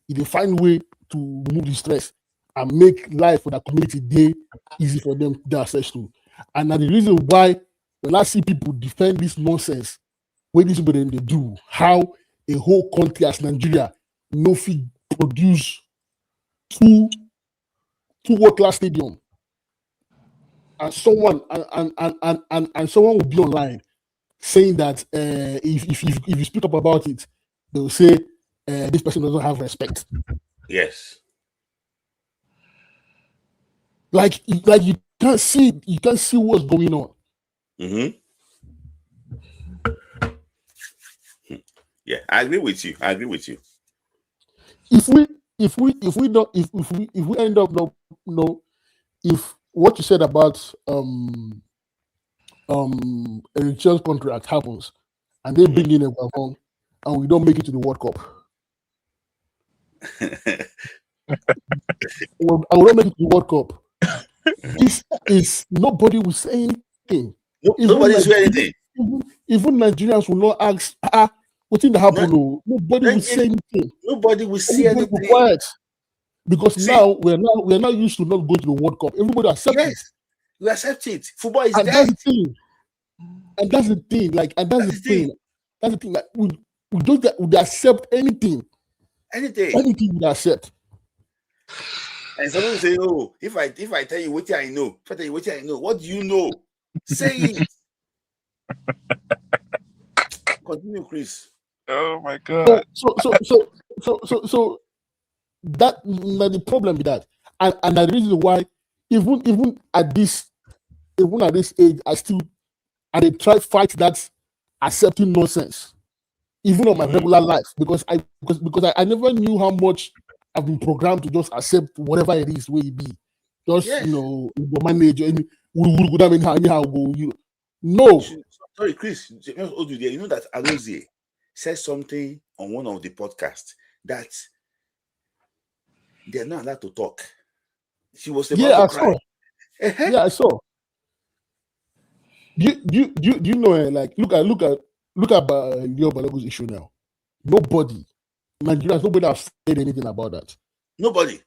they find way to remove the stress and make life for the community day easy for them to access to. And that's the reason why when I see people defend this nonsense, what these people they do, how a whole country as Nigeria no fit produce two world-class stadium. And someone will be online saying that if you speak up about it, they will say this person doesn't have respect. Yes. Like you can't see what's going on. Yeah, I agree with you. If we end up if what you said about a insurance contract happens and they bring in a Guavon and we don't make it to the World Cup. Well, I will not make it to the World Cup. This is nobody will say anything. Nobody will say anything. Even Nigerians will not ask, what thing that happened? Nobody will say anything. Nobody will say anything. Will be quiet. Because now we're not used to not going to the World Cup. Everybody accepts it. We accept it. Football is and dead. That's the thing. And that's the thing. That's the thing. Like we don't accept anything. Anything we accept. And someone will say, "Oh, if I tell you what I know, what do you know? Say it." Continue, Chris. Oh my God. So that the problem with that, and the reason why even at this age, I try to fight that accepting nonsense, even on my regular life, because I never knew how much I've been programmed to just accept whatever it is where it be. Just your manager, anyhow go. No. Sorry, Chris. You know that Alozie said something on one of the podcasts that they're not allowed to talk. She was about to cry. Yeah, I saw. Do you know? Like, look at Leo Balogun's issue now. Nobody has said anything about that. Nobody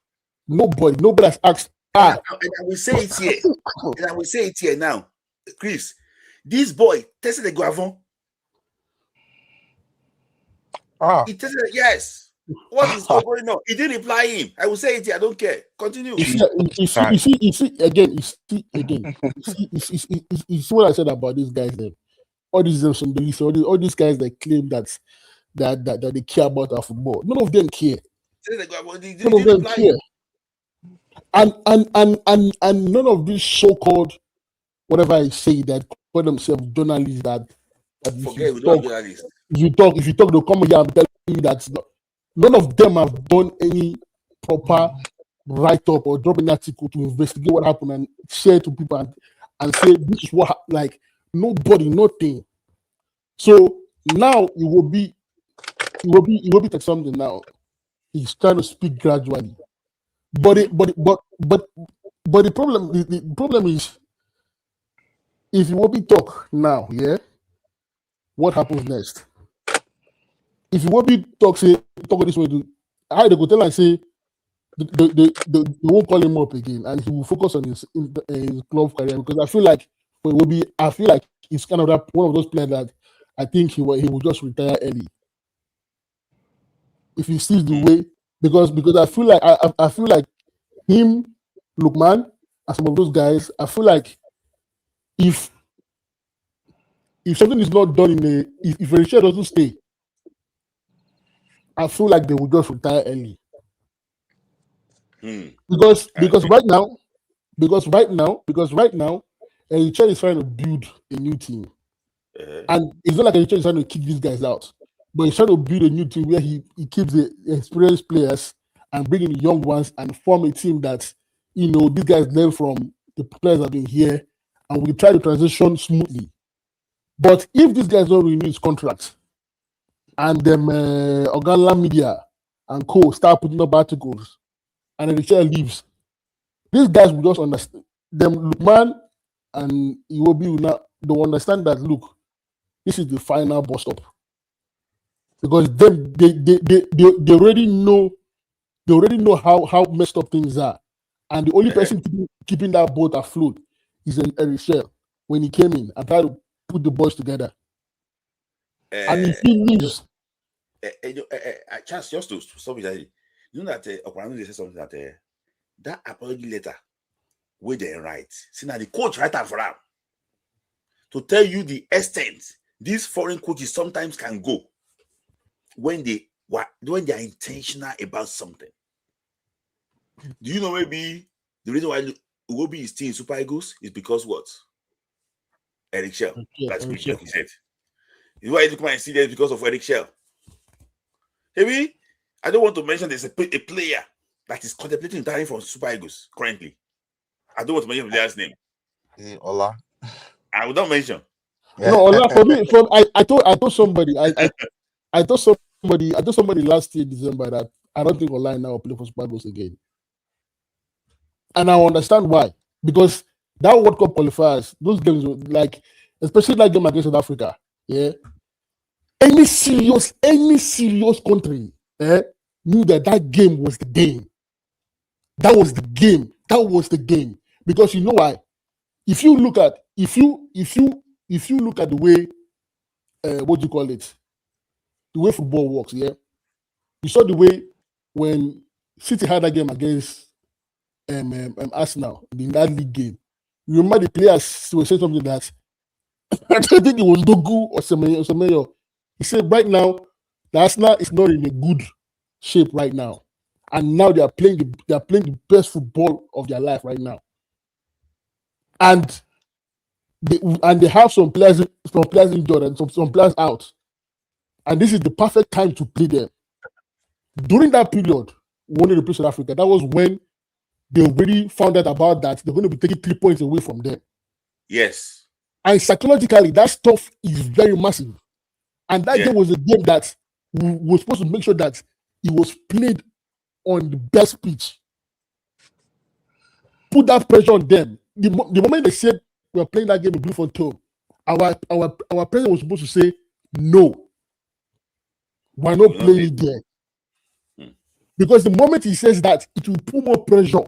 has asked. And I will say it here. Now, Chris. This boy tested the Guavon. He tested it, yes. What is going on? He didn't reply him. I will say it here. I don't care. Continue. You see again. You see what I said about these guys then. All these all these guys that claim that they care about our football. None of them care. None of them care. And none of these so-called whatever I say that call themselves journalists that forget we don't journalists. If you talk, they'll come here and tell you that none of them have done any proper write-up or drop an article to investigate what happened and share to people and say this is what nobody, nothing. So now it will be like something now. He's trying to speak gradually. But the problem is, if you will be talk now, what happens next? If you will be talk this way, how they go tell and say they won't call him up again, and he will focus on his club career, because I feel like he's kind of one of those players that I think he will just retire early if he sees the way, because I feel like him, Lukman, and some of those guys, I feel like if something is not done if a share doesn't stay, I feel like they will just retire early. Because right now, Eritrea is trying to build a new team, and it's not like Eritrea is trying to kick these guys out, but he's trying to build a new team where he keeps the experienced players and bring in the young ones and form a team that these guys learn from the players that have been here, and we try to transition smoothly. But if these guys don't renew his contract, and them Ogala Media and co start putting up articles, and the chair leaves, these guys will just understand. Them Lukman and Iwobi will understand that, look, this is the final bus stop, because they already know how messed up things are, and the only person keeping that boat afloat is Eritrea when he came in and tried to put the boys together. And if he leaves, chance just to stop it. You know that Okwanu said something that apology letter where they write. See now the coach write that for him to tell you the extent these foreign coaches sometimes can go when they are intentional about something. Do you know maybe the reason why Iwobi is still in Super Eagles is because what? Eric Shell. That's me, like you said. Why you come and see that because of Eric Shell? Maybe I don't want to mention there's a player that is contemplating retiring from Super Eagles currently. I don't want to mention the player's name. Is it Ola? I will not mention. No, Ola, for me, I told somebody last year December that I don't think Ola now will play for Super Eagles again. And I understand why. Because that World Cup qualifiers, those games were like, especially that game against South Africa, yeah. Any serious country knew that game was the game. That was the game. Because you know why? If you look at the way what do you call it? The way football works, yeah. You saw the way when City had that game against Arsenal in that league game. You remember the players were saying something that I don't think it was Dogu or Semenyo. He said right now the Arsenal is not in a good shape right now, and now they are playing the best football of their life right now, and they have some players injured and some players out, and this is the perfect time to play them. During that period, when they played South Africa, that was when they already found out about that they're going to be taking 3 points away from them. Yes. And psychologically, that stuff is very massive. And that game was a game that we were supposed to make sure that it was played on the best pitch. Put that pressure on them. The moment they said we're playing that game in Bloemfontein, our president was supposed to say, no, we're not playing it there. Because the moment he says that, it will put more pressure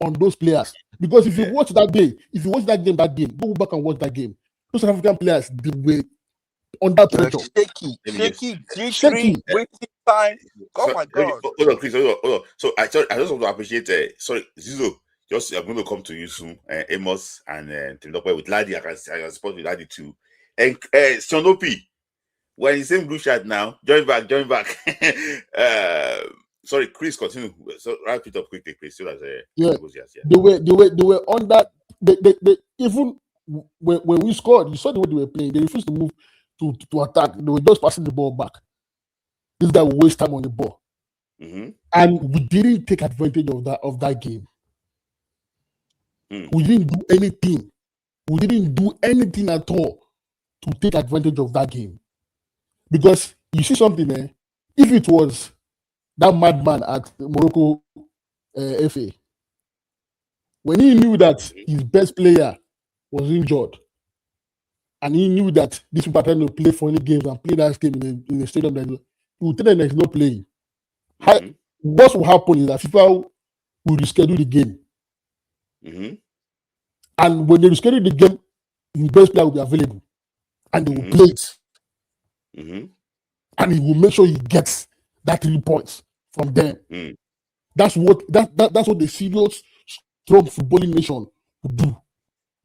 on those players. Because if you watch that game, go back and watch that game. Those South African players, they were under pressure. Shaky, wasting time. Oh my God. Hold on, Chris. Hold on. So I just want to appreciate. Sorry, Zizo. I'm going to come to you soon. Amos and Tinope with Ladi. I can support with Ladi too. And Sonopi, we're in the same group chat now. Join back. Sorry, Chris, continue. So wrap it up quickly, Chris. So that, They were on that. They even when we scored, you saw the way they were playing. They refused to move to attack. They were just passing the ball back. This guy will waste time on the ball, and we didn't take advantage of that game. We didn't do anything. We didn't do anything at all to take advantage of that game. Because you see something, if it was that madman at Morocco FA, when he knew that his best player was injured, and he knew that this people are trying to play funny games and play that game in a stadium that he will tell them that he's not playing. What will happen is that people will reschedule the game. And when they reschedule the game, his best player will be available. And they will play it. And he will make sure he gets that 3 points from them. That's what the serious strong footballing nation would do.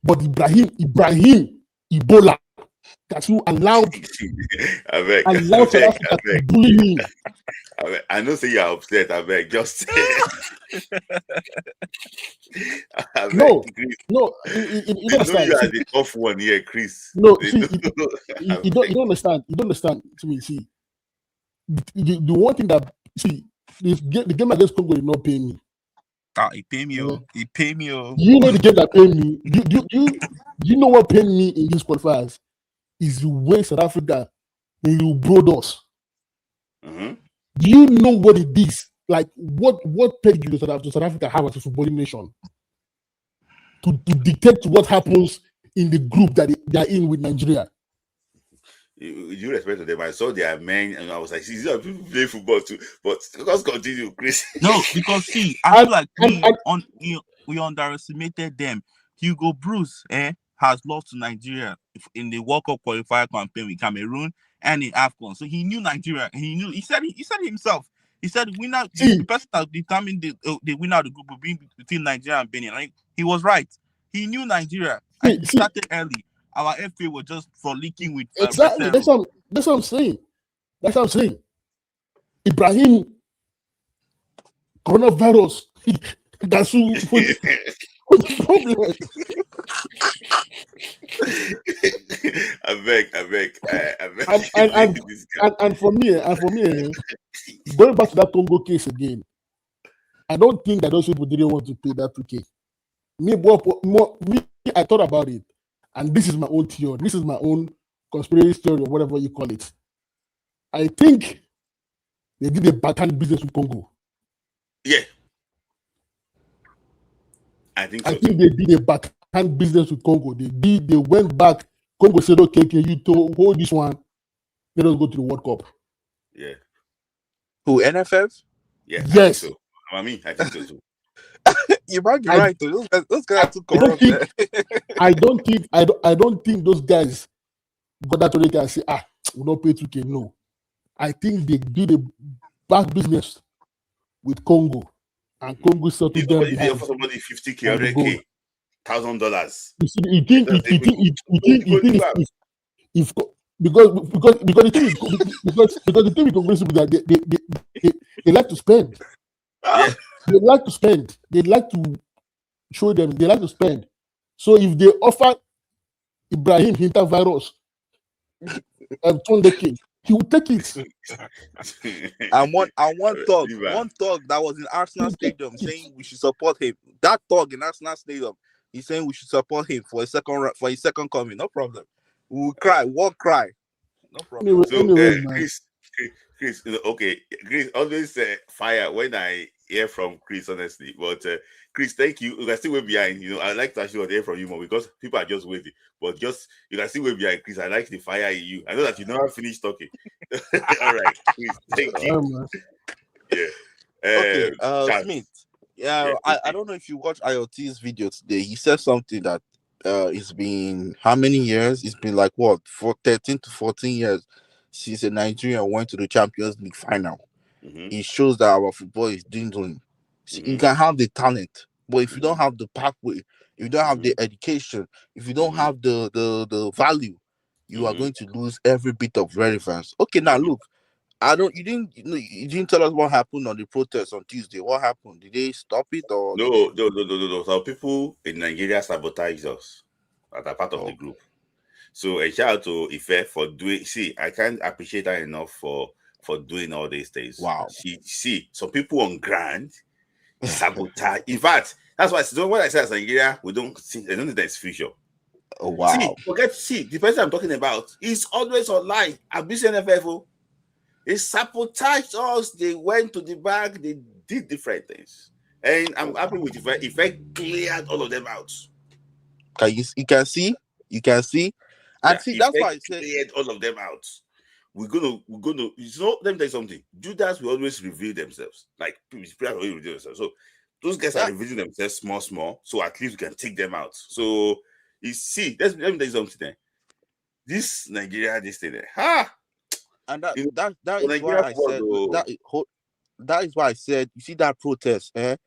But Ibrahim Ebola that you allowed South Africa to bully him. I know say you're upset, I beg. Just no. You understand. You are the tough one here, Chris. No, see, you don't understand. You don't understand. To me, see, the one thing that the game against Congo did not pay me. He pay me. He pay me. You know the game that paid me. You know what paid me in these qualifiers is the way South Africa you brought us. Do you know what it is? Like what paid you to South Africa have as a footballing nation to dictate what happens in the group that they are in with Nigeria? You respect to them. I saw their men, and I was like, "See, people play football too." But let's continue, Chris. No, because see, I feel like we underestimated them. Hugo Bruce has lost to Nigeria in the World Cup qualifier campaign with Cameroon and in AFCON. So he knew Nigeria, and he said himself. He said the person that determined the winner of the group would be between Nigeria and Benin. Right? He was right. He knew Nigeria, and he started early. Our FA was just frolicking with exactly. That's what I'm saying. That's what I'm saying. Ibrahim coronavirus. That's who the problem? I beg. And for me, going back to that Congo case again, I don't think that those people didn't want to pay that 2K. Me, I thought about it, and this is my own theory. This is my own conspiracy theory, or whatever you call it. I think they did a backhand business with Congo. Yeah. I think they did a backhand business with Congo. They went back. Congo said, okay, you to hold this one. Let us go to the World Cup. Yeah. Who, NFF? Yeah. Yes. I think so too. You might be right. Those guys are too corrupt. I don't think those guys got that to and say, we don't pay 2K. No. I think they did a back business with Congo. And Congo settled them behind. They offer somebody 50K, 100K, $1,000. You see, you think if because the thing with Congress is that they like to spend. Yeah. They like to spend. They like to show them. They like to spend. So if they offer Ibrahim Hinter virus and Tondeke, he will take it. And one talk that was in Arsenal Stadium saying we should support him. That talk in Arsenal Stadium, he's saying we should support him for his second coming. No problem. We will cry. We'll cry. No problem. Chris, okay. Chris always fire when I hear from Chris, honestly. But Chris, thank you. You can still wait behind. I like to actually hear from you more because people are just waiting. But you can still wait behind, Chris. I like the fire in you. I know that you never finished talking. All right, Chris, thank you. Yeah. Okay, Smith. Yeah, I don't know if you watched IoT's video today. He said something that it's been how many years? It's been like what, for 13 to 14 years since a Nigerian went to the Champions League final. It shows that our football is dwindling. See, you can have the talent, but if you don't have the pathway, if you don't have the education, if you don't have the value, you are going to lose every bit of relevance. Okay, now look, you didn't tell us what happened on the protest on Tuesday. What happened? Did they stop it or no? So people in Nigeria sabotage us as a part of the group. So a shout out to Ife for doing. See, I can't appreciate her enough for doing all these things. Wow. Some people on ground sabotage. In fact, that's why when I say as Nigeria, I don't think there's future. Oh wow. The person I'm talking about is always online. Abuse NFF. They sabotaged us. They went to the back. They did different things, and I'm happy with Ife cleared all of them out. You can see. And see, that's why I said cleared all of them out. We're gonna. Let me tell you something. Judas will always reveal themselves. Like players always reveal themselves. So those guys are revealing themselves small. So at least we can take them out. So you see, let me tell you something there. This Nigeria, this thing there. And that is why I said that is why I said you see that protest, You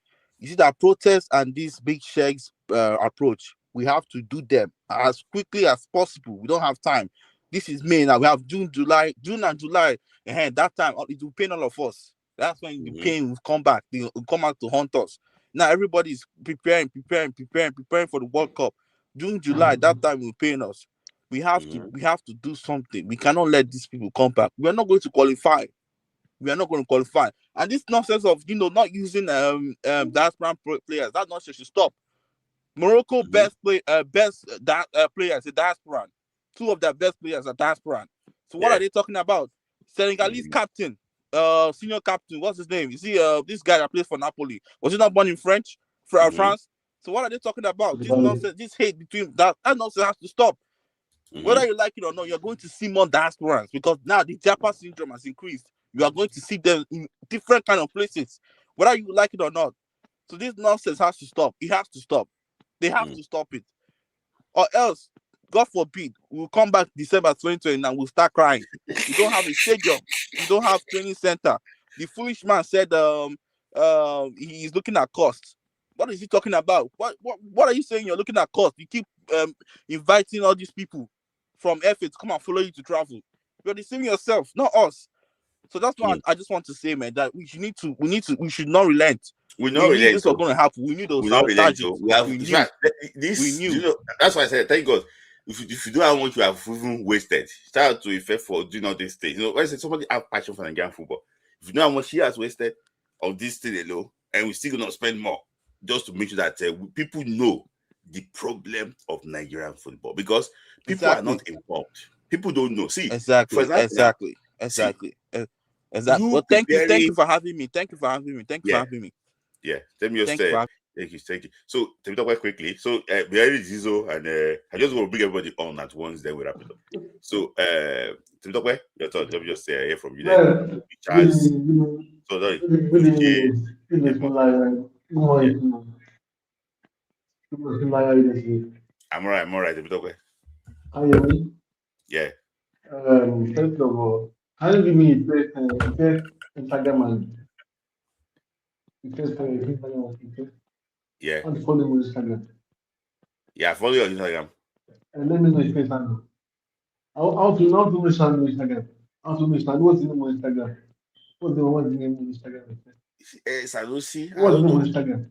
see that protest and this big shakes approach. We have to do them as quickly as possible. We don't have time. This is May now. We have June and July. That time it will pain all of us. That's when the pain will come back. They will come out to haunt us. Now everybody's preparing for the World Cup. June, July, that time will pain us. We have to do something. We cannot let these people come back. We are not going to qualify. And this nonsense of not using diaspora players, that nonsense should stop. Morocco best players are diaspora. Two of their best players are diaspora. So what are they talking about? Senegalese captain, senior captain, what's his name? You see, this guy that plays for Napoli. Was he not born in France? So what are they talking about? This nonsense, this hate between that nonsense has to stop. Whether you like it or not, you're going to see more diasporans because now the Japa syndrome has increased. You are going to see them in different kind of places, whether you like it or not. So this nonsense has to stop. It has to stop. They have to stop it. Or else, God forbid, we'll come back December 2020 and we'll start crying. You don't have a stadium. You don't have training center. The foolish man said he's looking at cost. What is he talking about? What are you saying? You're looking at cost. You keep inviting all these people from FA to come and follow you to travel. You're deceiving yourself, not us. So that's why I just want to say, man, that we should not relent. We knew this was going to happen. We knew those sabotages. We knew. This, you know, that's why I said, thank God. If you don't have much, you have even wasted. Shout out to Ife for doing all this thing. You know, when I say somebody have passion for Nigerian football, if you know how much he has wasted on this thing alone, and we still gonna spend more just to make sure that people know the problem of Nigerian football, because people are not informed. People don't know. See, exactly. For example, Exactly. Well, thank you for having me. Thank you for having me. Yeah, let me just say thank you. So to talk about quickly, so we already Zizo, and I just want to bring everybody on at once, then we wrap it up. So to talk about your thought, let me just say I hear from you then. Charles. So sorry. I'm all right. Let me talk about. Yeah. First of all, can you give me first Instagram and Instagram? Yeah. And follow me on Instagram. Yeah, follow you on Instagram. And let me know your face handle. How to know Instagram? How to know Instagram? What's the name of Instagram? What's the name of Instagram? Sanusi. What's the name of Instagram?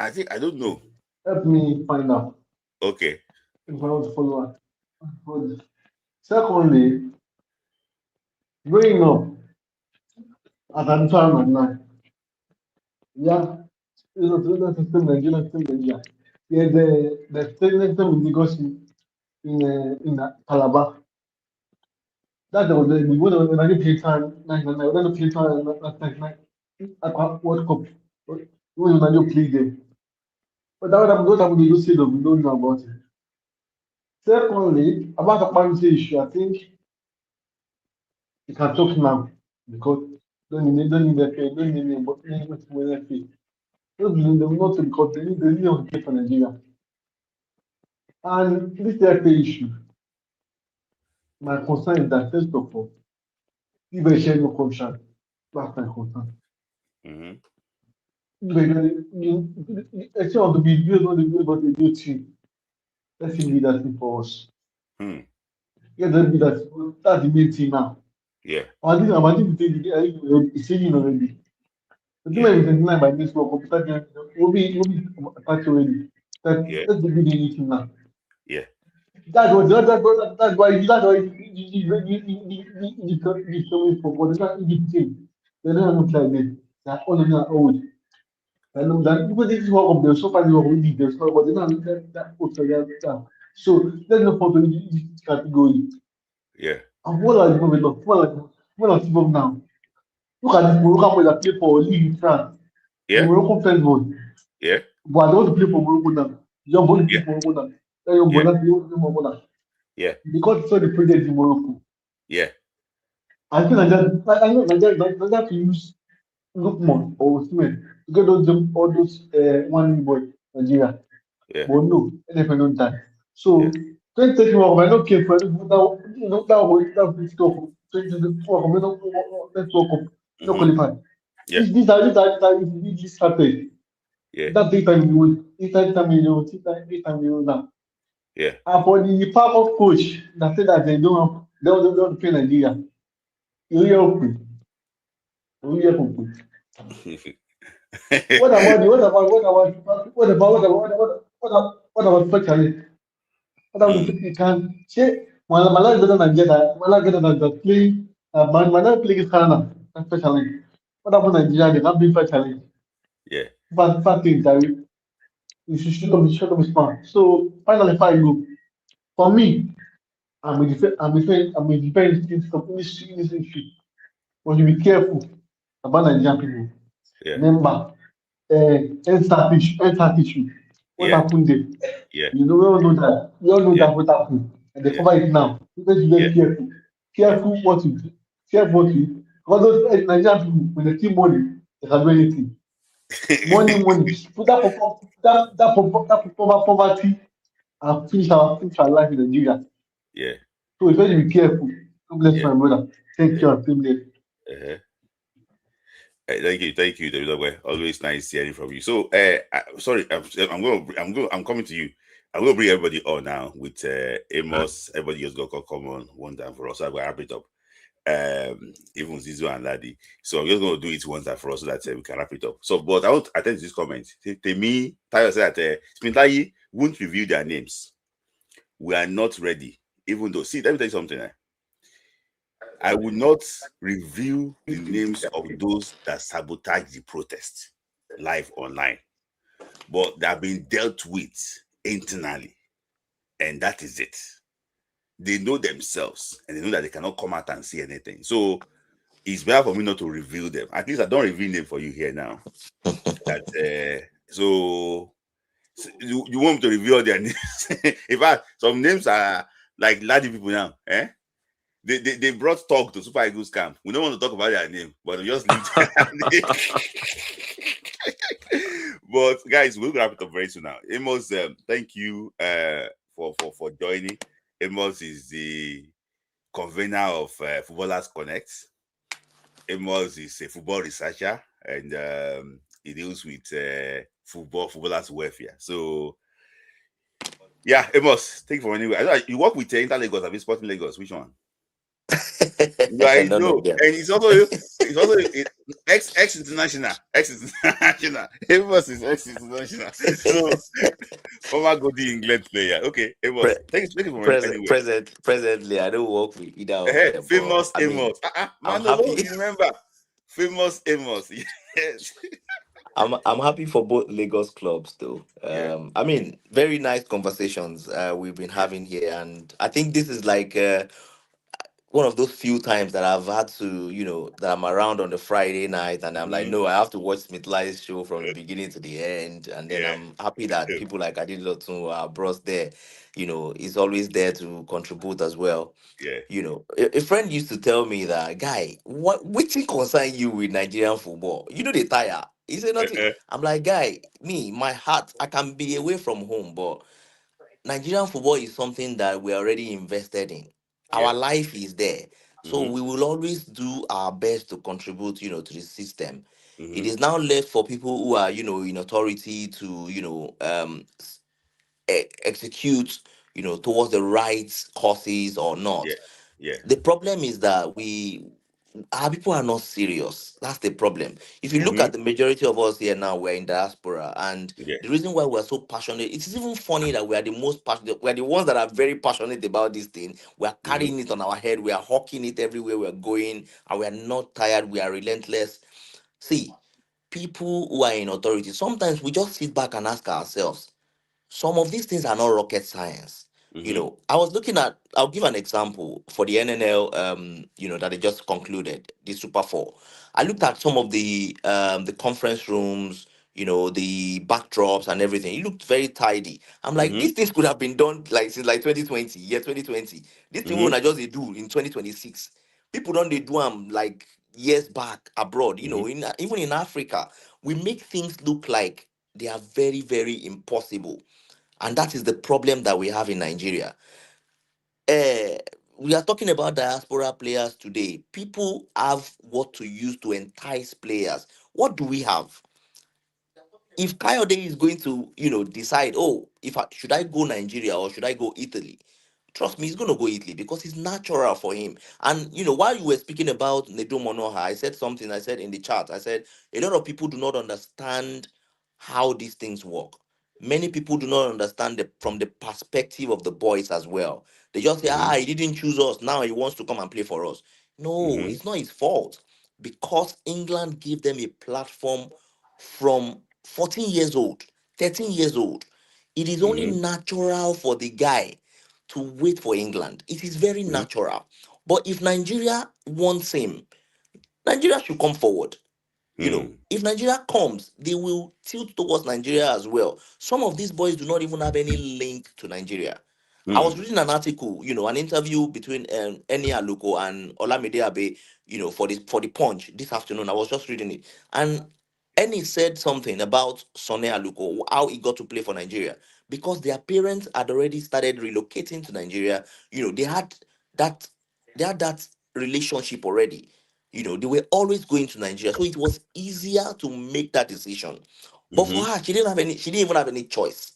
I don't know. Help me find out. Okay. If I want to follow her. Secondly, growing up as a child and now, yeah, the system Nigeria. Yeah, the state system in Lagos in Calabar. That was the when I play time, when I play time, at World Cup, when I play them. But that what happened to those we don't know about it. Secondly, about the parity issue, I think you can talk now because don't need the pay, don't need but when pay. Don't them not because they need to pay for Nigeria. And this pay issue, my concern is that first of all, if I share no contract, that's my concern. Actually, on the videos, on the videos, but they do team. Let's see be that thing for us. Yeah, that be that. That's the main thing now. Yeah. I think it's changing already. The thing is 29 by this work, computer game will be attached already. That's the video anything now. Yeah. That's why you coming for, but it's not easy thing. They don't look like this. They're all in their old. I know that because this is one of them, so far they were already there, but they don't look that old for that. So let's not fall into this category. Yeah. And what are the moving on? What are people now? Look at this Moroccan boy that play for League in France. Yeah. The Moroccan first boy. Yeah. But I don't want to play for Morocco now. Your boy play for Morocco now. Your boy not play for Morocco now. Yeah. Because it's all the project in Morocco. Yeah. I feel like that. I know Nigeria to use Lookman or Usman to get all those one boy Nigeria. Yeah. But no, NFL don't die. So 2031, I don't care for that. That British Cup 2024, let's World Cup, no qualify. Yeah. This started. Yeah. That big time you win. This time you win now. Yeah. And for the Falcons coach that said that they don't play Nigeria, you hear okay. What about challenge? What about you can say Malala better than Nigeria, Malala better than play Malala play against Canada, that's challenge. What about Nigeria? They can't be fair challenge. Yeah. But things that you should not be smart. So finally, if I go for me, I'm a defense in this issue. But you be careful about Nigerian people. Yeah. Remember, end issue. What happened there? Yeah. You know, we all know that. We all know that what happened. And they cover it now. You need to be very careful. Careful what you do. Careful what you do. Because those Nigerian people, when they see money, they can do anything. Money. Put that poverty and finish our life in Nigeria. Yeah. So it's very be careful. God bless my brother. Take care of him there. Thank you, David. Always nice hearing from you. So, sorry, I'm coming to you. I'm going to bring everybody on now with Amos. Everybody just got to come on one time for us. I'm going to wrap it up. even Zizo and Ladi. So I'm just going to do it once and for all so that we can wrap it up. So, but I want to attend to this comment. To me, Tayo said that Spintayi won't review their names. We are not ready. Even though, see, let me tell you something. I will not reveal the names of those that sabotage the protest live online, but they have been dealt with internally, and that is it. They know themselves, and they know that they cannot come out and say anything. So it's better for me not to reveal them. At least I don't reveal them for you here now. That so you want me to reveal their names? In fact, some names are like laddie people now. They brought talk to Super Eagles camp. We don't want to talk about their name, but we just leave their name. But guys, we'll wrap it up very soon now. Amos, thank you for joining. Amos is the convener of Footballers Connect. Amos is a football researcher, and he deals with footballers welfare. So yeah, Amos, thank you for anyway. You work with Inter Lagos, have you Sporting Lagos? Which one? I know, and it's also ex international. Amos is ex international. So former Goldie England player. Okay, Amos. Thank you for anyway. Presently, I don't work with either of them. Famous Amos. Man, you remember famous Amos? Yes. I'm happy for both Lagos clubs though. I mean, very nice conversations we've been having here, and I think this is like one of those few times that I've had to, that I'm around on the Friday night and I'm like, no, I have to watch Smith Li's show from the beginning to the end. And then I'm happy that people like Adilotun, our bros there, is always there to contribute as well. Yeah. A friend used to tell me that, guy, which concern you with Nigerian football? They tire. He said nothing. I'm like, guy, my heart, I can be away from home, but Nigerian football is something that we're already invested in. Our life is there. So we will always do our best to contribute, to the system. It is now left for people who are, in authority to, execute, towards the right causes or not. Yeah. The problem is that our people are not serious. That's the problem. If you look at the majority of us here now, we're in diaspora, and the reason why we're so passionate, it is even funny that we are the most passionate. We're the ones that are very passionate about this thing. We are carrying it on our head. We are hawking it everywhere we're going, and we are not tired. We are relentless. See, people who are in authority, sometimes we just sit back and ask ourselves, some of these things are not rocket science. I'll give an example for the NNL, that they just concluded, the Super Four. I looked at some of the conference rooms, the backdrops and everything. It looked very tidy. I'm like, these things could have been done like since like 2020, year 2020. This thing when I just they do in 2026. People don't they do them like years back abroad, even in Africa. We make things look like they are very, very impossible. And that is the problem that we have in Nigeria. We are talking about diaspora players today. People have what to use to entice players. What do we have? If Kayode is going to, decide, should I go Nigeria or should I go Italy? Trust me, he's going to go Italy because it's natural for him. And, while you were speaking about Nedo Monoha, I said something, I said in the chat, I said, a lot of people do not understand how these things work. Many people do not understand from the perspective of the boys as well. They just say, he didn't choose us. Now he wants to come and play for us. No, it's not his fault because England gave them a platform from 14 years old, 13 years old. It is only natural for the guy to wait for England. It is very natural. But if Nigeria wants him, Nigeria should come forward. If Nigeria comes, they will tilt towards Nigeria as well. Some of these boys do not even have any link to Nigeria. I was reading an article, an interview between Eni Aluko and Olamide Abe, for the Punch this afternoon. I was just reading it. And Eni said something about Sonny Aluko, how he got to play for Nigeria. Because their parents had already started relocating to Nigeria. They had that relationship already. They were always going to Nigeria. So it was easier to make that decision. But for her, she didn't even have any choice.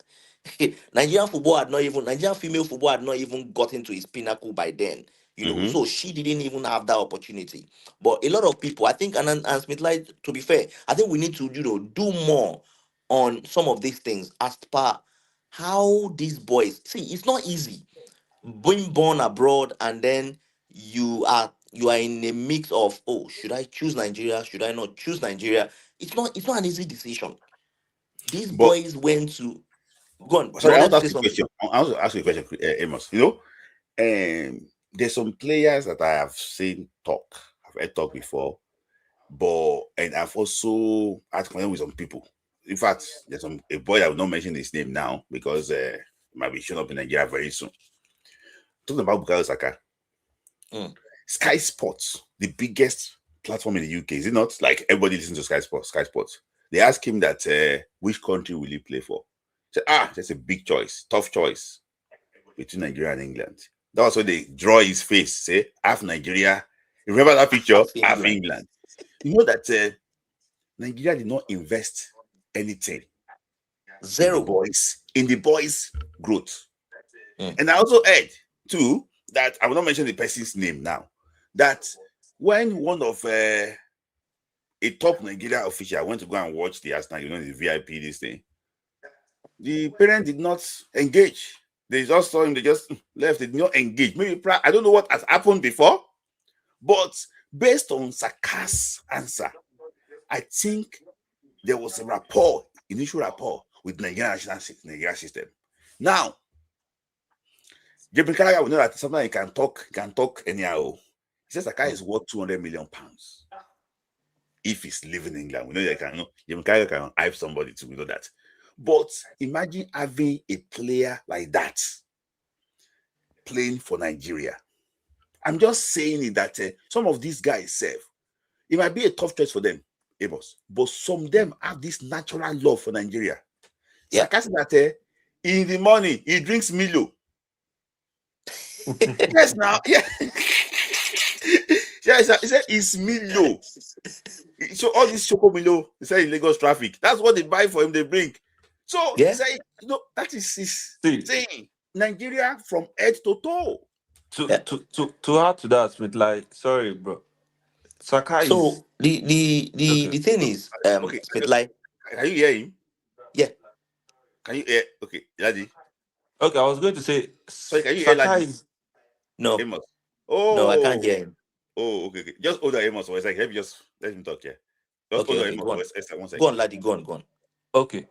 Nigerian female football had not even gotten to its pinnacle by then. So she didn't even have that opportunity. But a lot of people, I think, and Smith, like, to be fair, I think we need to, do more on some of these things as per how these boys see. It's not easy being born abroad, and then you are in a mix of, oh, should I choose Nigeria? Should I not choose Nigeria? It's not an easy decision. These But boys went to go on. You sorry, I wanted want to to ask say you a something? question. I want to ask you a question, Amos. There's some players that I have seen talk. I've heard talk before, and I've also had contact with some people. In fact, there's a boy that will not mention his name now because he might be showing up in Nigeria very soon. Talking about Bukayo Saka. Sky Sports, the biggest platform in the UK, is it not? Like, everybody listens to Sky Sports. They asked him that which country will he play for? He said, that's a big choice, tough choice between Nigeria and England. That was when they draw his face, say, half Nigeria. Remember that picture? Half England. You know that Nigeria did not invest anything. Zero. In the boys' growth. And I also heard, too, that I will not mention the person's name now, that when one of a top Nigeria official went to go and watch the Arsenal, the VIP, this thing, the parent did not engage. They just saw him, they just left. They did not engage. Maybe I don't know what has happened before, but based on Saka's answer, I think there was a initial rapport with Nigerian system. Now, Gabriel Karaga will know that sometimes he can talk anyhow. He says Saka is worth £200 million if he's living in England. We know that Gabriel Karaga can hype somebody too. We know that. But imagine having a player like that playing for Nigeria. I'm just saying it that some of these guys it might be a tough choice for them, Amos, but some of them have this natural love for Nigeria. Yeah. Saka said that in the morning he drinks Milo. Yes, now, yeah. Yeah, he said it's Milo. So all this Choco Milo, he said in Lagos traffic, that's what they buy for him, they bring. So he said, that is his thing. Nigeria from head to toe. To add to that, with sorry, bro. Saka so is the thing is, okay, can you hear him? Yeah. Can you hear? Okay, Ladi. Okay, I was going to say, sorry, can you hear Ladi? No. Amos. No, I can't hear him. Oh, okay. Just hold on, Amos. Let him talk here. Okay, go on. Go on, Ladi. Go on. Okay.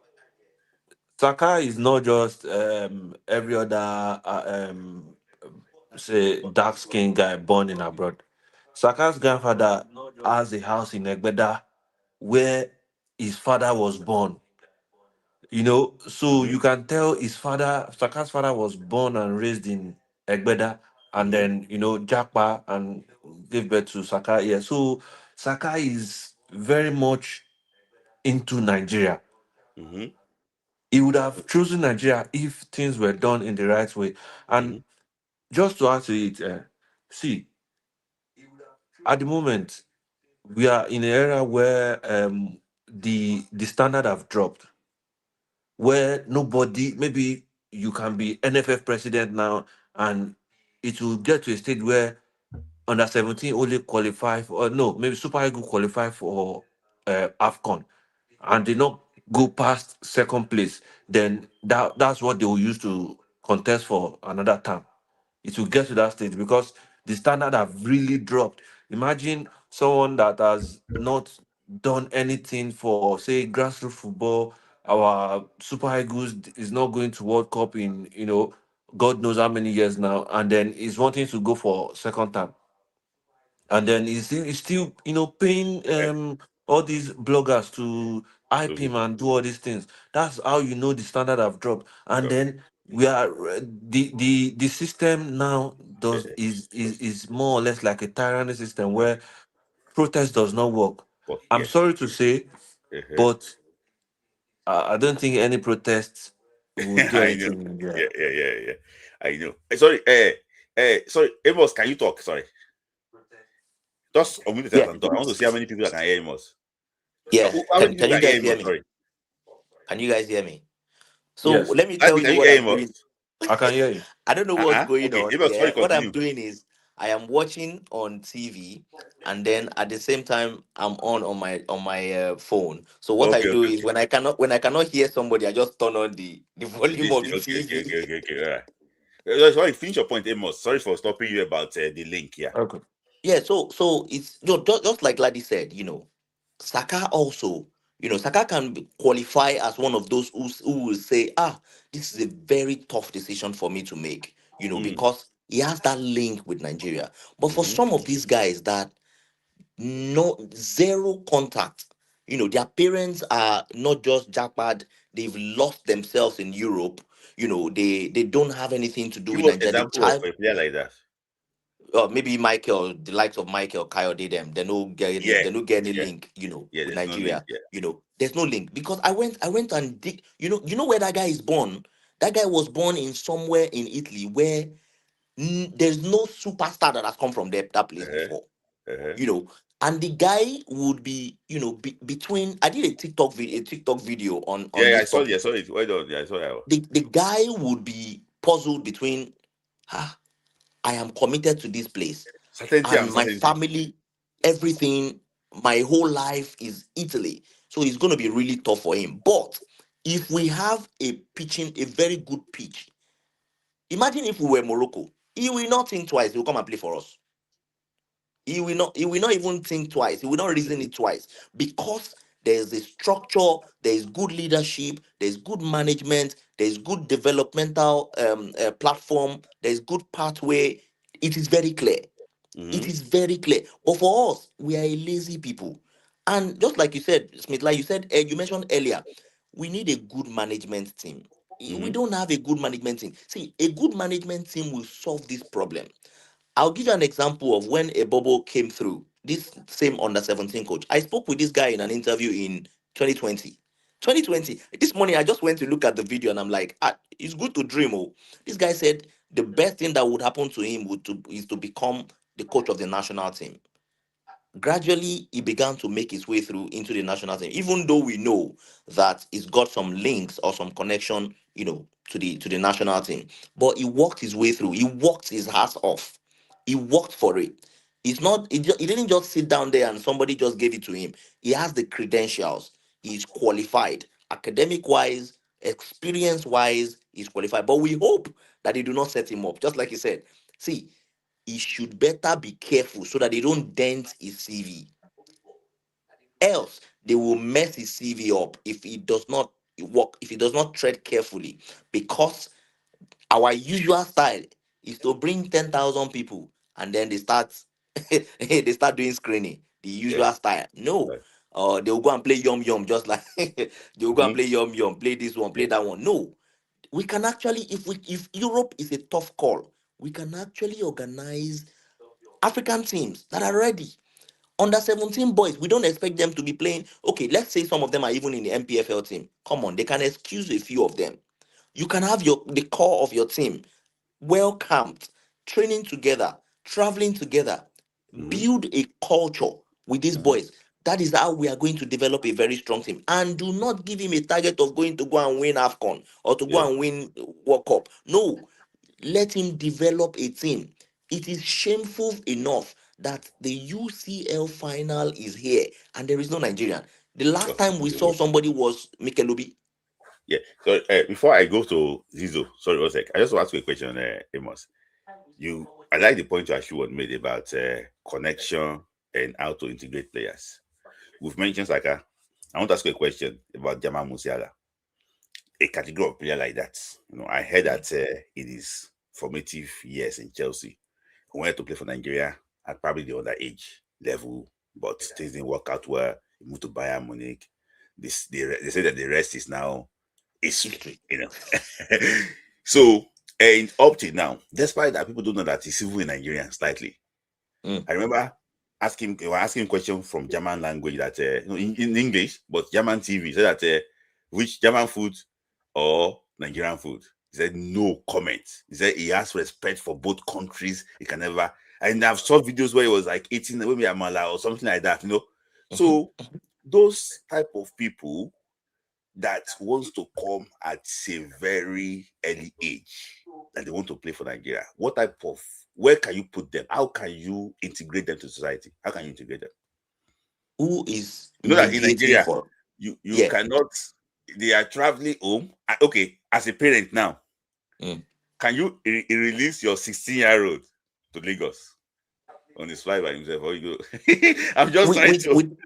Saka is not just every other say dark skinned guy born in abroad. Saka's grandfather has a house in Egbeda where his father was born. So you can tell Saka's father was born and raised in Egbeda, and then Japa, and gave birth to Saka. Yeah, so Saka is very much into Nigeria. He would have chosen Nigeria if things were done in the right way. And just to add to it, see, at the moment we are in an era where the standard have dropped, where nobody, maybe you can be NFF president now, and it will get to a stage where under 17 only qualify for, or no, maybe Super Eagles qualify for AFCON, and they not go past second place, then that's what they will use to contest for another term. It will get to that stage because the standard have really dropped. Imagine someone that has not done anything for, say, grassroots football. Our Super Eagles is not going to World Cup in, God knows how many years now, and then is wanting to go for second time. And then he's still paying all these bloggers to hype him and do all these things. That's how you know the standard have dropped. And then we are the system now is more or less like a tyranny system where protest does not work. I'm sorry to say, but I don't think any protest would do anything. Yeah. I know. Sorry, sorry, Amos, can you talk? Sorry. Just a minute and talk. I want to see how many people can hear Amos. Yeah. How many Can you guys hear me? Sorry. Can you guys hear me? So let me tell you what I'm doing. I can hear you. I don't know what's going on. Amos, sorry, What I'm doing is I am watching on TV, and then at the same time I'm on my phone. So what I Okay, do okay, is okay. when I cannot hear somebody, I just turn on the volume of the Okay, okay, TV. okay, okay, okay. All right. Sorry, finish your point, Amos. Sorry for stopping you about the link. Yeah. Okay. Yeah, so it's just like Ladi said, Saka also, Saka can qualify as one of those who will say, this is a very tough decision for me to make, Mm. because he has that link with Nigeria. But for Mm-hmm. some of these guys that no zero contact, their parents are not just jackpot, they've lost themselves in Europe, they don't have anything to do Give with us Nigeria. The example of child a player like that. maybe Michael, the likes of Michael, Kyle did them. Yeah, They don't get any yeah, link, yeah. with There's no link. Nigeria. Yeah. There's no link because I went and dig. You know where that guy is born. That guy was born in somewhere in Italy where there's no superstar that has come from that place Uh-huh. before. Uh-huh. You know, and the guy would be, between. I did a TikTok video on Yeah, I this saw it. I topic. saw it. Well done. Yeah, I saw that. The guy would be puzzled between, I am committed to this place Certainty and and my uncertainty. family, everything, my whole life is Italy. So it's going to be really tough for him. But if we have a very good pitch, imagine if we were Morocco, he will not think twice. He will come and play for us. He will not even think twice. He will not reason Mm-hmm. it twice because there's a structure, there's good leadership, there's good management, there's good developmental platform, there's good pathway. It is very clear. It Mm-hmm. is very clear. But for us, we are a lazy people. And just like you said, Smith, like you said, you mentioned earlier, we need a good management team. We Mm-hmm. don't have a good management team. See, a good management team will solve this problem. I'll give you an example of when a bubble came through. This same under 17 coach. I spoke with this guy in an interview in 2020. 2020. This morning, I just went to look at the video and I'm like, it's good to dream. Oh, this guy said the best thing that would happen to him is to become the coach of the national team. Gradually he began to make his way through into the national team, even though we know that he's got some links or some connection, to the national team. But he worked his way through. He worked his ass off. He worked for it. He didn't just sit down there and somebody just gave it to him. He has the credentials. He's qualified, academic wise, experience wise. He's qualified. But we hope that they do not set him up, just like you said. See, he should better be careful so that they don't dent his CV. Else, they will mess his CV up if he does not work, if he does not tread carefully. Because our usual style is to bring 10,000 people and then they start they start doing screening. The Yeah. usual style. No. Right. They'll go and play yum yum just like they'll go and Mm-hmm. play yum yum, play this one, play Yeah. that one. No, we can actually, if Europe is a tough call, we can actually organize African teams that are ready. Under 17 boys, we don't expect them to be playing. Okay, let's say some of them are even in the NPFL team. Come on, they can excuse a few of them. You can have the core of your team well camped, training together, traveling together, Mm-hmm. build a culture with these Mm-hmm. boys. That is how we are going to develop a very strong team. And do not give him a target of going to go and win AFCON or to Yeah. go and win World Cup. No, let him develop a team. It is shameful enough that the UCL final is here and there is no Nigerian. The last time we saw somebody was Mikelubi. Yeah. So before I go to Zizo, sorry, one sec. I just want to ask you a question, Amos. I like the point you actually made about connection and how to integrate players. We've mentioned Saka. I want to ask you a question about Jamal Musiala, a category of player like that. I heard that in his formative years in Chelsea, he wanted to play for Nigeria at probably the underage level, but things didn't work out well. He moved to Bayern Munich. They say that the rest is now history. So, and up to now, despite that people don't know that he's even in Nigerian slightly. I remember asking question from German language that in English, but German TV said that which German food or Nigerian food. He said no comment. He said he has respect for both countries. He can never. And I've saw videos where he was like eating maybe amala or something like that. So those type of people that wants to come at a very early age that they want to play for Nigeria, what type of where can you put them? How can you integrate them to society? How can you integrate them? Who is That in Nigeria, for? you cannot. They are traveling home. Okay, as a parent now, can you release your 16-year-old to Lagos on his fly by himself? Or you go? I'm just trying to.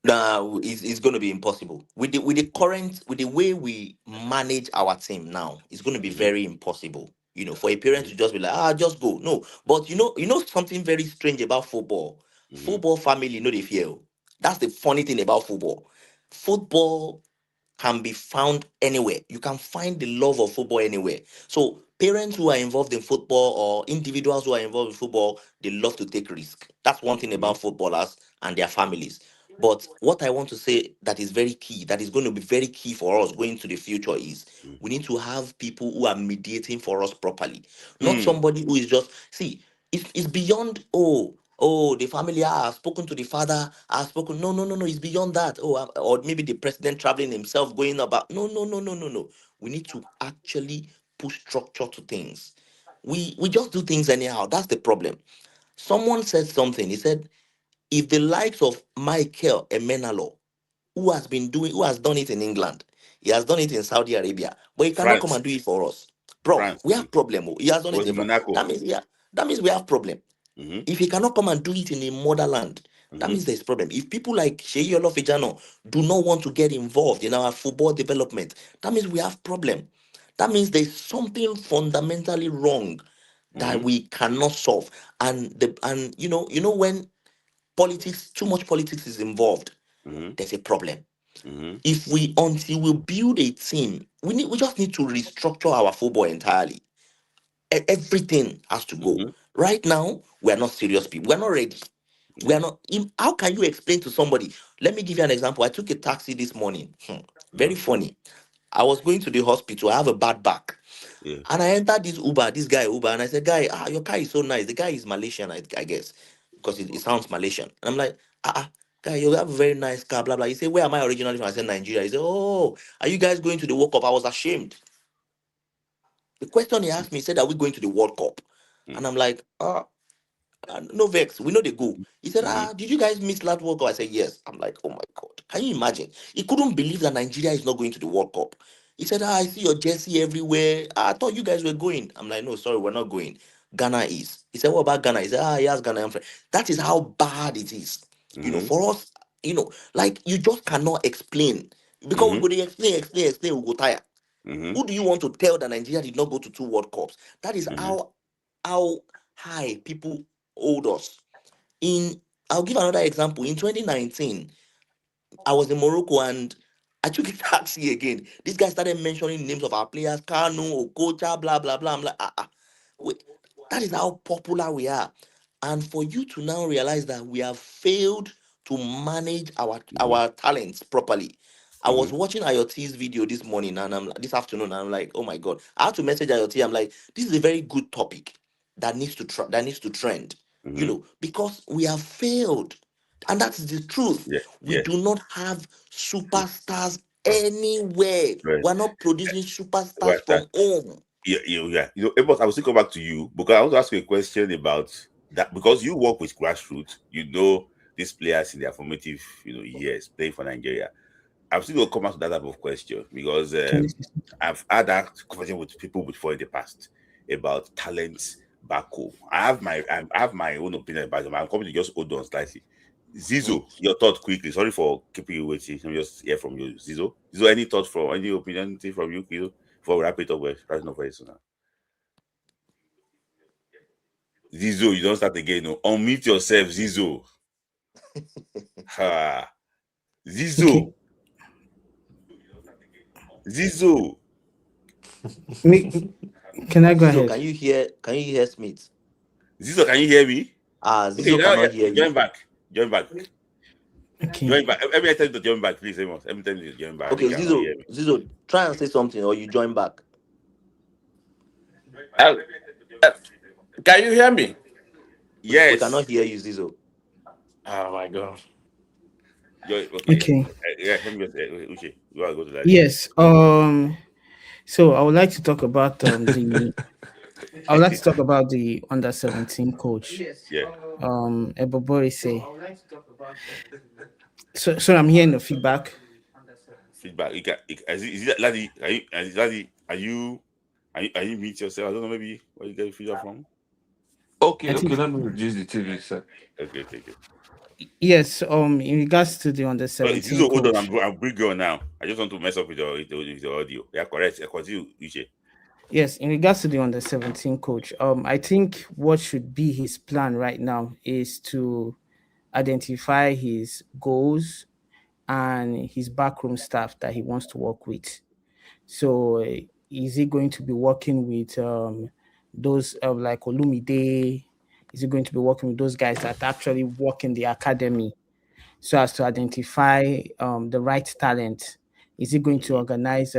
No, it's going to be impossible with the way we manage our team now. It's going to be very impossible. For a parent to just be like, just go. No, but you know something very strange about football. Football family, they fear. That's the funny thing about football. Football can be found anywhere. You can find the love of football anywhere. So parents who are involved in football or individuals who are involved in football, they love to take risk. That's one thing about footballers and their families. But what I want to say that is very key, that is going to be very key for us going to the future is we need to have people who are mediating for us properly. Not somebody who is just, see, it's beyond, the family has spoken to the father, has spoken. No, it's beyond that. Or maybe the president traveling himself going about. No. We need to actually put structure to things. We just do things anyhow. That's the problem. Someone said something. He said, if the likes of Michael Emenalo, who has done it in England, he has done it in Saudi Arabia, but he cannot come and do it for us. Bro, we have problem. He has done it in France. That means we have problem. If he cannot come and do it in a motherland, that means there's problem. If people like Sheyi Olofejano do not want to get involved in our football development, that means we have problem. That means there's something fundamentally wrong that we cannot solve. And when too much politics is involved, there's a problem. Until we build a team, we just need to restructure our football entirely. Everything has to go. Right now, we are not serious people. We're not ready. We are not. How can you explain to somebody? Let me give you an example. I took a taxi this morning. Very funny. I was going to the hospital. I have a bad back. And I entered this guy Uber, and I said, guy, your car is so nice. The guy is Malaysian, I guess, because it sounds Malaysian. And I'm like, guy, you have a very nice car, blah, blah. He said, where am I originally from? I said, Nigeria. He said, oh, are you guys going to the World Cup? I was ashamed. The question he asked me, he said, are we going to the World Cup? And I'm like, no vex, we know they go. He said, did you guys miss last World Cup? I said, yes. I'm like, oh my God. Can you imagine? He couldn't believe that Nigeria is not going to the World Cup. He said, I see your jersey everywhere. I thought you guys were going. I'm like, no, sorry, we're not going. Ghana is. He said, what about Ghana? He said, yes, Ghana. That is how bad it is. For us, like you just cannot explain. Because we go to explain, we go tire. Who do you want to tell that Nigeria did not go to 2 World Cups? That is how high people hold us. I'll give another example. In 2019, I was in Morocco and I took a taxi again. This guy started mentioning names of our players, Kanu, Okocha, blah, blah, blah. I'm like, wait, that is how popular we are. And for you to now realize that we have failed to manage our talents properly. I was watching IoT's video this morning and this afternoon, and I'm like, oh my God. I had to message IoT. I'm like, this is a very good topic that needs to trend. Because we have failed. And that's the truth. We do not have superstars anywhere. We're not producing superstars from home. Yeah. Amos, I will still come back to you because I want to ask you a question about that because you work with grassroots. These players in their formative, years playing for Nigeria. I'm still going to come out to that type of question because I've had that conversation with people before in the past about talents back home. I have my own opinion about them. I'm coming to just hold on slightly. Zizo, your thought quickly. Sorry for keeping you waiting. Let me just hear from you, Zizo. Zizo, any thoughts any opinion from you, Kizo, before we wrap it up? We're starting off very soon now. Zizo, you don't start again. No. Unmute yourself, Zizo. Zizo. Okay. Zizo. Can I go Zizo, ahead? Can you hear Smith? Zizo, can you hear me? Zizo cannot hear you. Join back. Okay. Join back. Let me tell you to join back, please, Amos. Let me tell you to join back. Okay, Zizo, try and say something or you join back. Can you hear me? Yes. We cannot hear you, Zizo. Oh my God. Okay. Yeah, let me Uche, you want to go to that? Yes. So I would like to talk about the I would like to talk about the under 17 coach. Yeah. Eboborise. So I'm hearing the feedback. Feedback. Is it Ladi? Are you meet yourself? I don't know. Maybe where you get feedback from. Okay, let me reduce the TV, sir. Okay. Yes. In regards to the under 17 hold coach. on. I'm bring on now. I just want to mess up with your audio. Yeah, correct. Continue, Uche. Yes, in regards to the under 17 coach, I think what should be his plan right now is to identify his goals and his backroom staff that he wants to work with. So, is he going to be working with those like Olumide? Is he going to be working with those guys that actually work in the academy so as to identify the right talent? Is he going to organize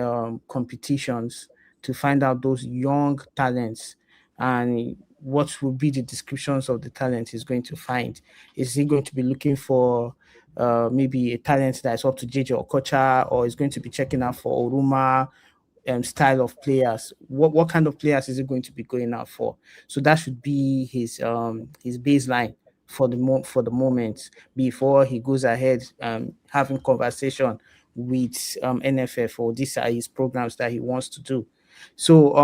competitions to find out those young talents and what will be the descriptions of the talent he's going to find? Is he going to be looking for maybe a talent that is up to JJ Okocha, or is going to be checking out for Oruma style of players? What kind of players is he going to be going out for? So that should be his baseline for the moment before he goes ahead having conversation with NFF, or these are his programs that he wants to do. So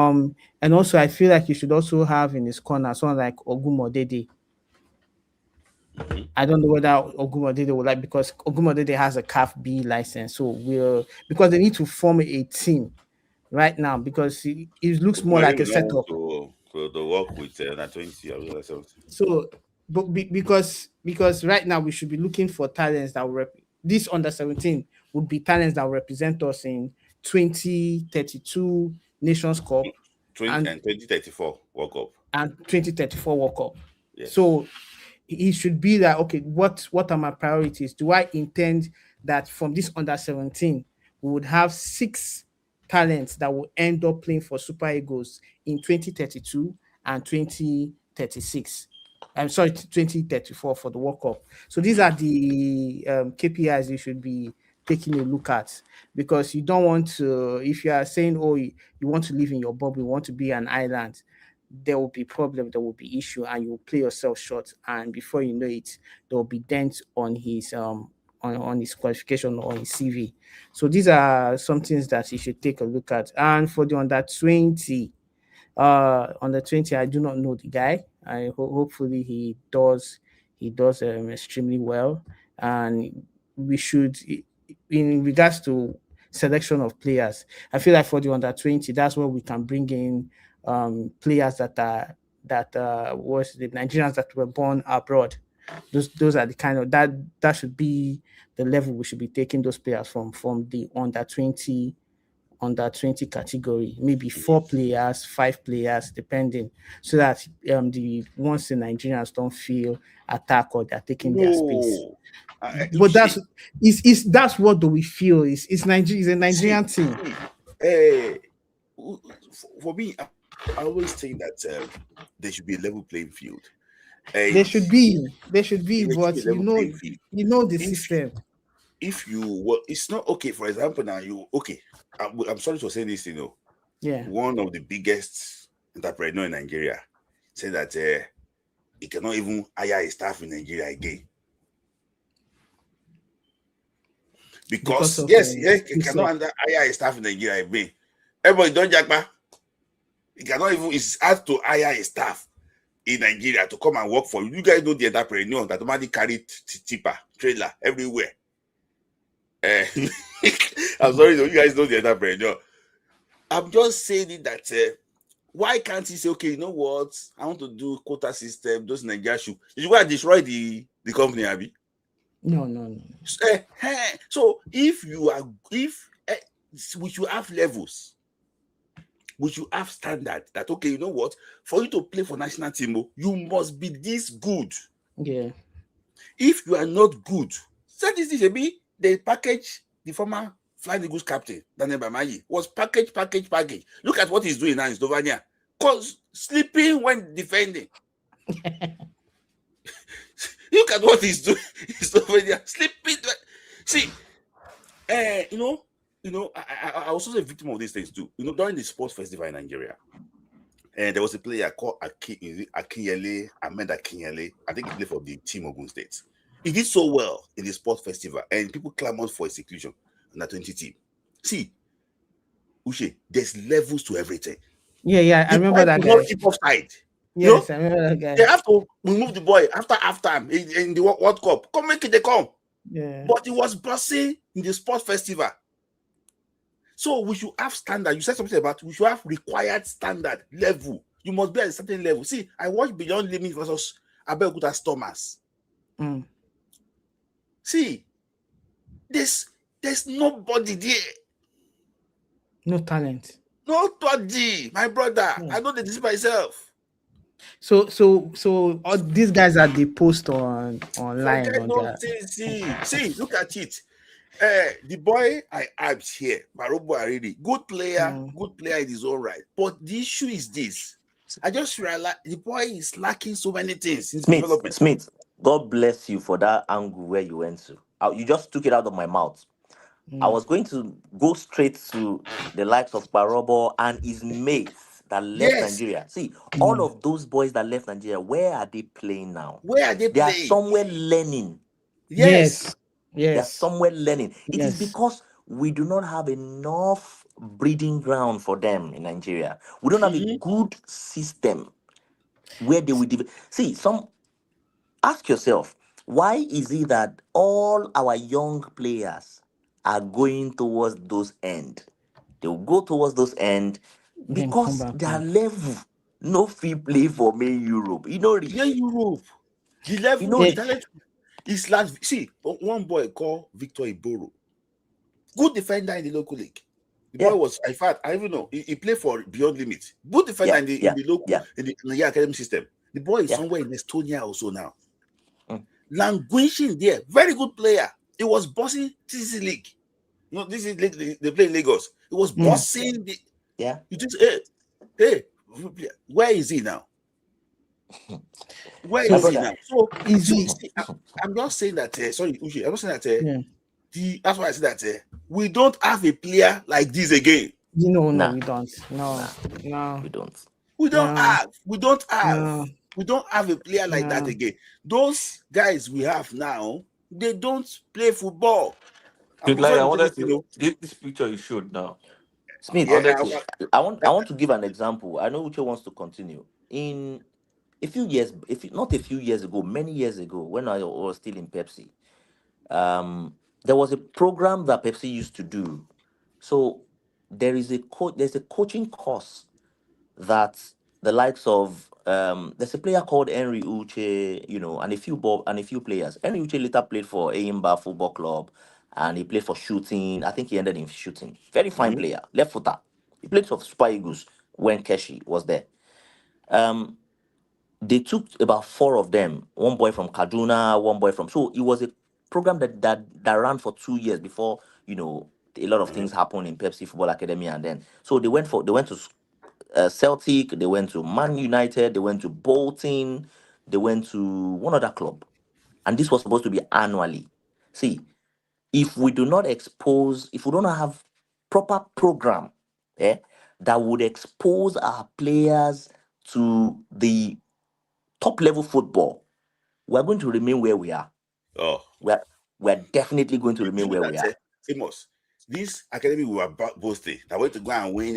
and also I feel like you should also have in his corner someone like Ogumodede. I don't know whether Ogumodede will like, because Ogumodede has a CAF B license, so because they need to form a team right now, because it looks more like a setup. To work with 20 or something. So, but because right now we should be looking for talents that will this under 17 would be talents that will represent us in 2032 Nations Cup and 2034 World Cup and 2034 World Cup. Yes. So he should be that, okay, what are my priorities? Do I intend that from this under 17 we would have 6 talents that will end up playing for Super Eagles in 2032 and 2036? I'm sorry, 2034 for the World Cup. So these are the KPIs you should be taking a look at, because you don't want to, if you are saying, oh, you want to live in your bubble, you want to be an island, there will be problem, there will be issue, and you'll play yourself short. And before you know it, there will be dent on his on his qualification or his CV. So these are some things that you should take a look at. And for the under 20, I do not know the guy. Hopefully he does extremely well, and we should, in regards to selection of players, I feel like for the under 20, that's where we can bring in players that was the Nigerians that were born abroad. Those are the kind of that should be the level we should be taking those players from the under 20 category, maybe 4 players, 5 players, depending, so that the ones the Nigerians don't feel attacked or they're taking their space. But that's what do we feel is Nigeria is a Nigerian team. For me, I always think that there should be a level playing field. There should be, but you know the system. If it's not okay. For example, now I'm sorry to say this, Yeah. One of the biggest entrepreneur in Nigeria said that he cannot even hire a staff in Nigeria again. Because he cannot hire a staff in Nigeria again. Everybody don't jackpot. He cannot even, it's hard to hire a staff in Nigeria to come and work for you. You guys know the entrepreneur that normally carry tipper, trailer everywhere. I'm sorry, you guys know the entrepreneur. I'm just saying that why can't he say, okay, you know what? I want to do quota system, those Nigeria should. You want to destroy the company, Abby? No. So if we should have levels, we should have standard that, okay, you know what? For you to play for national team, you must be this good. Yeah. If you are not good, statistics be they package the former Flying Eagles captain Daniel Bamayi was package. Look at what he's doing now in Slovenia. Cause sleeping when defending. Look at what he's doing in Slovenia. Sleeping. See, I was also a victim of these things too. During the sports festival in Nigeria, And there was a player called Akinyele, Ahmed Akinyele. I think he played for the team Ogun State. He did so well in the sports festival, and people clamored for his inclusion in the 20 team. See, Uche, there's levels to everything. Yeah, I The remember boy that could guy. not keep offside. Yes, I remember that guy. They have to remove the boy after halftime in the World Cup. Come make it, they come. Yeah. But he was bossing in the sports festival. So we should have standard. You said something about we should have required standard level. You must be at a certain level. See, I watched Beyond Limit versus Abeokuta Stormers. See, there's nobody there. No talent. Nobody, my brother. I know this myself. So all these guys that they post online Forget on those their things. See, look at it. The boy I have here, Barobo Aridi, good player in his own right. But the issue is this. I just realized the boy is lacking so many things in development. Smith, God bless you for that angle where you went to. You just took it out of my mouth. I was going to go straight to the likes of Barobo and his mates that left Nigeria. See, all of those boys that left Nigeria, where are they playing now? Where are they They are playing? somewhere learning. Yes. They are somewhere learning. It is because we do not have enough breeding ground for them in Nigeria. We don't have a good system where they will see. Ask yourself, why is it that all our young players are going towards those end? They will go towards those end because their level no fee play for me Europe. You know, Europe. The level, the talent is last. See, one boy called Victor Iboro, good defender in the local league. The boy was, in fact, I even know he played for Beyond Limit. Good defender in the local in the Nigerian academy system. The boy is somewhere in Estonia also now. Languishing there, very good player. He was bossing TCC League. You know, this is league they play in Lagos. He was bossing the. You just hey, where is he now? Where is he now? So I'm just saying that. Sorry, Uche, I'm not saying that. That's why I said that we don't have a player like this again. No, we don't. No, we don't. We don't have a player like that again. Those guys we have now, they don't play football. I wanted to give this picture you showed now. Smith, I want to give an example. I know Uche wants to continue. In a few years, not a few years ago, many years ago, when I was still in Pepsi, there was a program that Pepsi used to do. So there's a coaching course that the likes of there's a player called Henry Uche, and a few players. Henry Uche later played for Aimba Football Club, and he played for shooting. I think he ended in shooting. Very fine player, left footer. He played for Super Eagles when Keshi was there. They took about 4 of them. One boy from Kaduna, one boy from. So it was a program that ran for 2 years before a lot of things happened in Pepsi Football Academy, and then so they went to Celtic, they went to Man United, they went to Bolton, they went to one other club, and this was supposed to be annually. See, if we don't have proper program, that would expose our players to the top level football, we're going to remain where we are. We're definitely going to remain where we are. Famous. This academy we were boasting. I went to go and win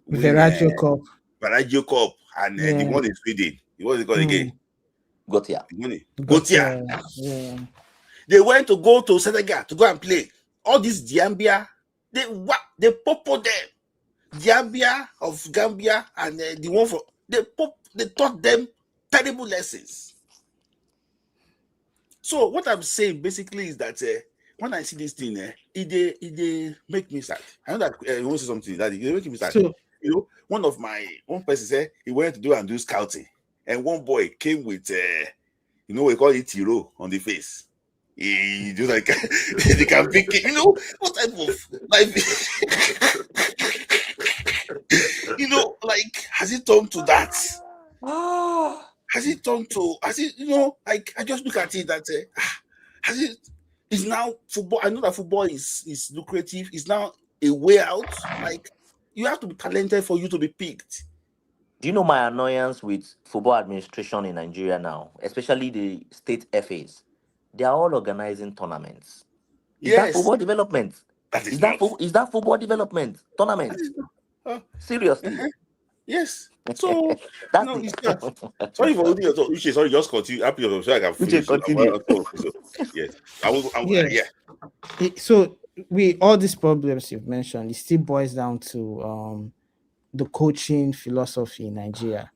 Veraggio Cup. Veraggio Cup, and the one in Sweden. What was it called again? Gotia. Yeah. They went to go to Senegal to go and play. All this Gambia, they popo them. Gambia of Gambia and the one for they taught them terrible lessons. So what I'm saying basically is that when I see this thing, it make me sad. I know that you want to say something that it make me sad. So, one person said he went to do scouting, and one boy came with we call it Tiro on the face. He just like they can pick it, what type of like has it turned to that? Has it I just look at it that has it is now football. I know that football is lucrative, it's now a way out. Like you have to be talented for you to be picked. Do you know my annoyance with football administration in Nigeria now, especially the state FAs? They are all organizing tournaments. Is that Yes, football development? that is Is that not. is that football development? That Tournaments? is not. Seriously. Uh-huh. Yes. So That's no, the it's not. Sorry for holding your thought. Uche, sorry, just continue. Happy so I can Uche, finish. continue. So, yes. Yeah. Yes. So we all these problems you've mentioned, it still boils down to the coaching philosophy in Nigeria.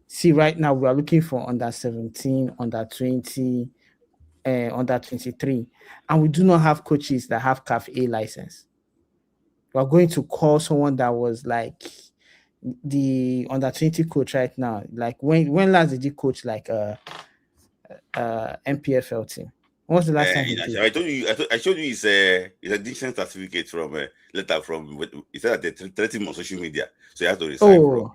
See, right now we are looking for under 17, under 20, under 23, and we do not have coaches that have CAF A license. We are going to call someone that was like the under 20 coach right now. Like when last did he coach like NPFL team? When was the last time he did? I told you. I showed you his addiction certificate from letter from. He said that they threatened him on social media, so he has to resign from.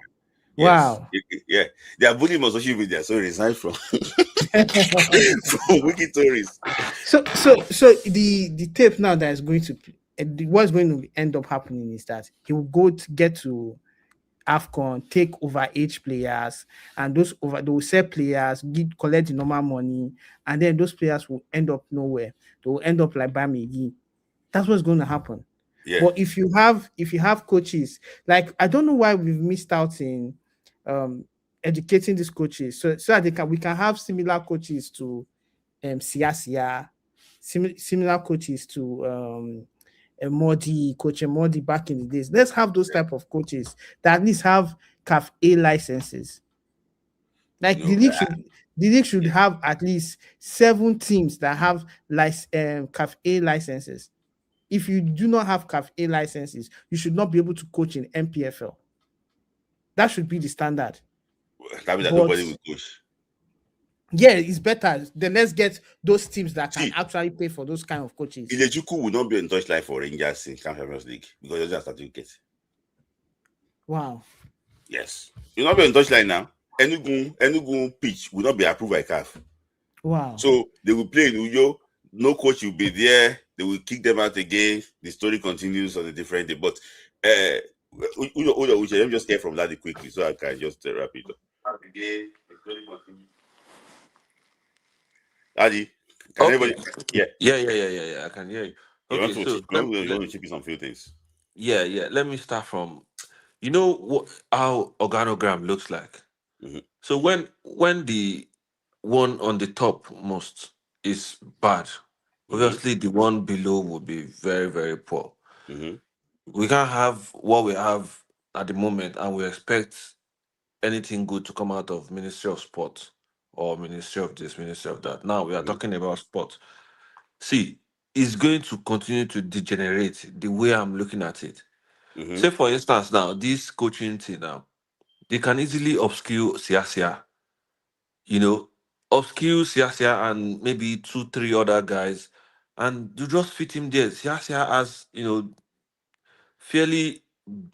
Yes. Wow. Yeah, they are bullying him on social media, so he resigned from from wicked tourists. So the tape now that is going to what's going to end up happening is that he will go to get to AFCON, take over age players, and they will sell players, collect the normal money, and then those players will end up nowhere. They will end up like Bamigi. That's what's going to happen. Yeah. But if you have coaches, like I don't know why we've missed out in educating these coaches so that we can have similar coaches to Siasia, similar coaches to Coach Modi back in the days. Let's have those type of coaches that at least have CAF A licenses. Like the league should have at least 7 teams that have CAF A licenses. If you do not have CAF A licenses, you should not be able to coach in NPFL. That should be the standard. That means that nobody will coach. Yeah, it's better. Then let's get those teams that can actually pay for those kind of coaches. Ilejuku will not be in touchline for Rangers in Champions League because he doesn't have certificate. Wow. Yes. You'll not be in touchline now. Enugu pitch will not be approved by CAF. Wow. So they will play in Uyo. No coach will be there. They will kick them out again. The story continues on a different day. But Uyo, let me just hear from that quickly so I can just wrap it up. The story continues. Adi, can anybody? Yeah. I can hear you. Okay, You want to chip in some few things. Yeah. Let me start from, how organogram looks like. Mm-hmm. So when the one on the top most is bad, obviously the one below will be very, very poor. Mm-hmm. We can't have what we have at the moment, and we expect anything good to come out of Ministry of Sport or Ministry of this, Ministry of that. Now we are talking about sport. See, it's going to continue to degenerate the way I'm looking at it. Say, for instance, now, this coaching thing now, they can easily upskill Siasia, upskill Siasia and maybe 2, 3 other guys, and you just fit him there. Siasia has, fairly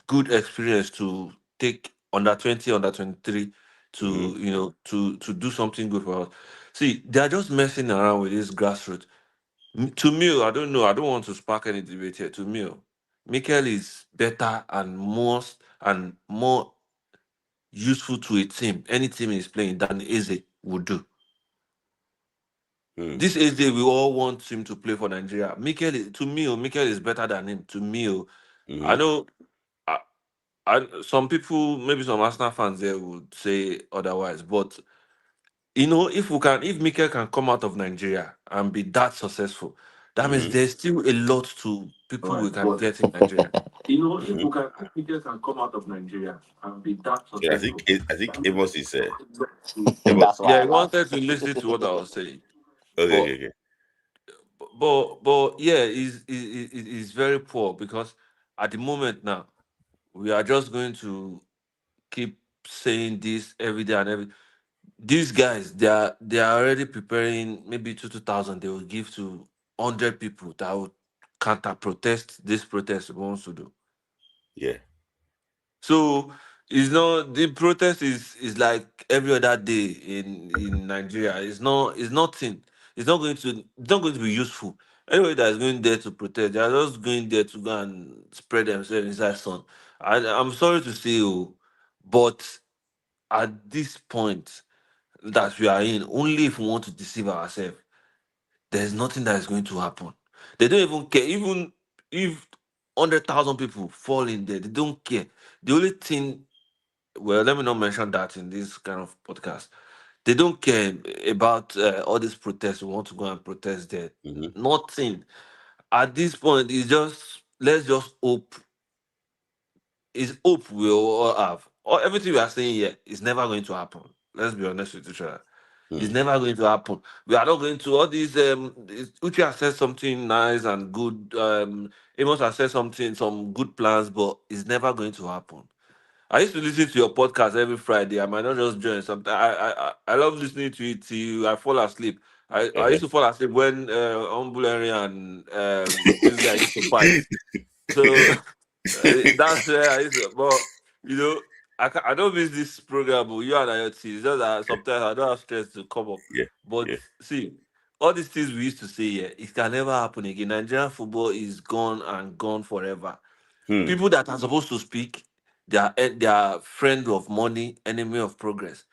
good experience to take under 20, under 23 to, to do something good for us. See, they are just messing around with this grassroots. To me, I don't know. I don't want to spark any debate here. To me, Mikel is better and more useful to a team, any team is playing, than Eze would do. This Eze, we all want him to play for Nigeria. Mikel is better than him. To me, I know. Some people, maybe some Arsenal fans there would say otherwise, but if Mikel can come out of Nigeria and be that successful, that means there's still a lot to people we can get in Nigeria. If Mikel can come out of Nigeria and be that successful. I think Amos is That's he wanted to listen to what I was saying. Okay. But yeah, it's very poor because at the moment now, we are just going to keep saying this every day and every. These guys, they are already preparing maybe 2,000 they will give to 100 people that will counter protest this protest we wants to do. Yeah. So it's not the protest is like every other day in Nigeria. It's nothing. It's not going to be useful. Anybody that is going there to protest, they are just going there to go and spread themselves inside sun. I'm sorry to say, but at this point that we are in, only if we want to deceive ourselves, there's nothing that is going to happen. They don't even care. Even if 100,000 people fall in there, they don't care. The only thing, well, let me not mention that in this kind of podcast. They don't care about all these protests. We want to go and protest there. Nothing. At this point, it's just, let's just hope. It's hope we all have. Or everything we are saying here is never going to happen. Let's be honest with each other. It's never going to happen. We are not going to all these. Uche has said something nice and good. Amos has said some good plans, but it's never going to happen. I used to listen to your podcast every Friday. I might not just join. Sometimes I love listening to it till I fall asleep. I used to fall asleep when Humble Henry and this guy used to fight. So that's where I used to. But you know, I don't miss this program. But you and I, it's just that sometimes I don't have stress to come up. But see, all these things we used to say here, it can never happen again. Nigerian football is gone and gone forever. People that are supposed to speak, they are friend of money, enemy of progress.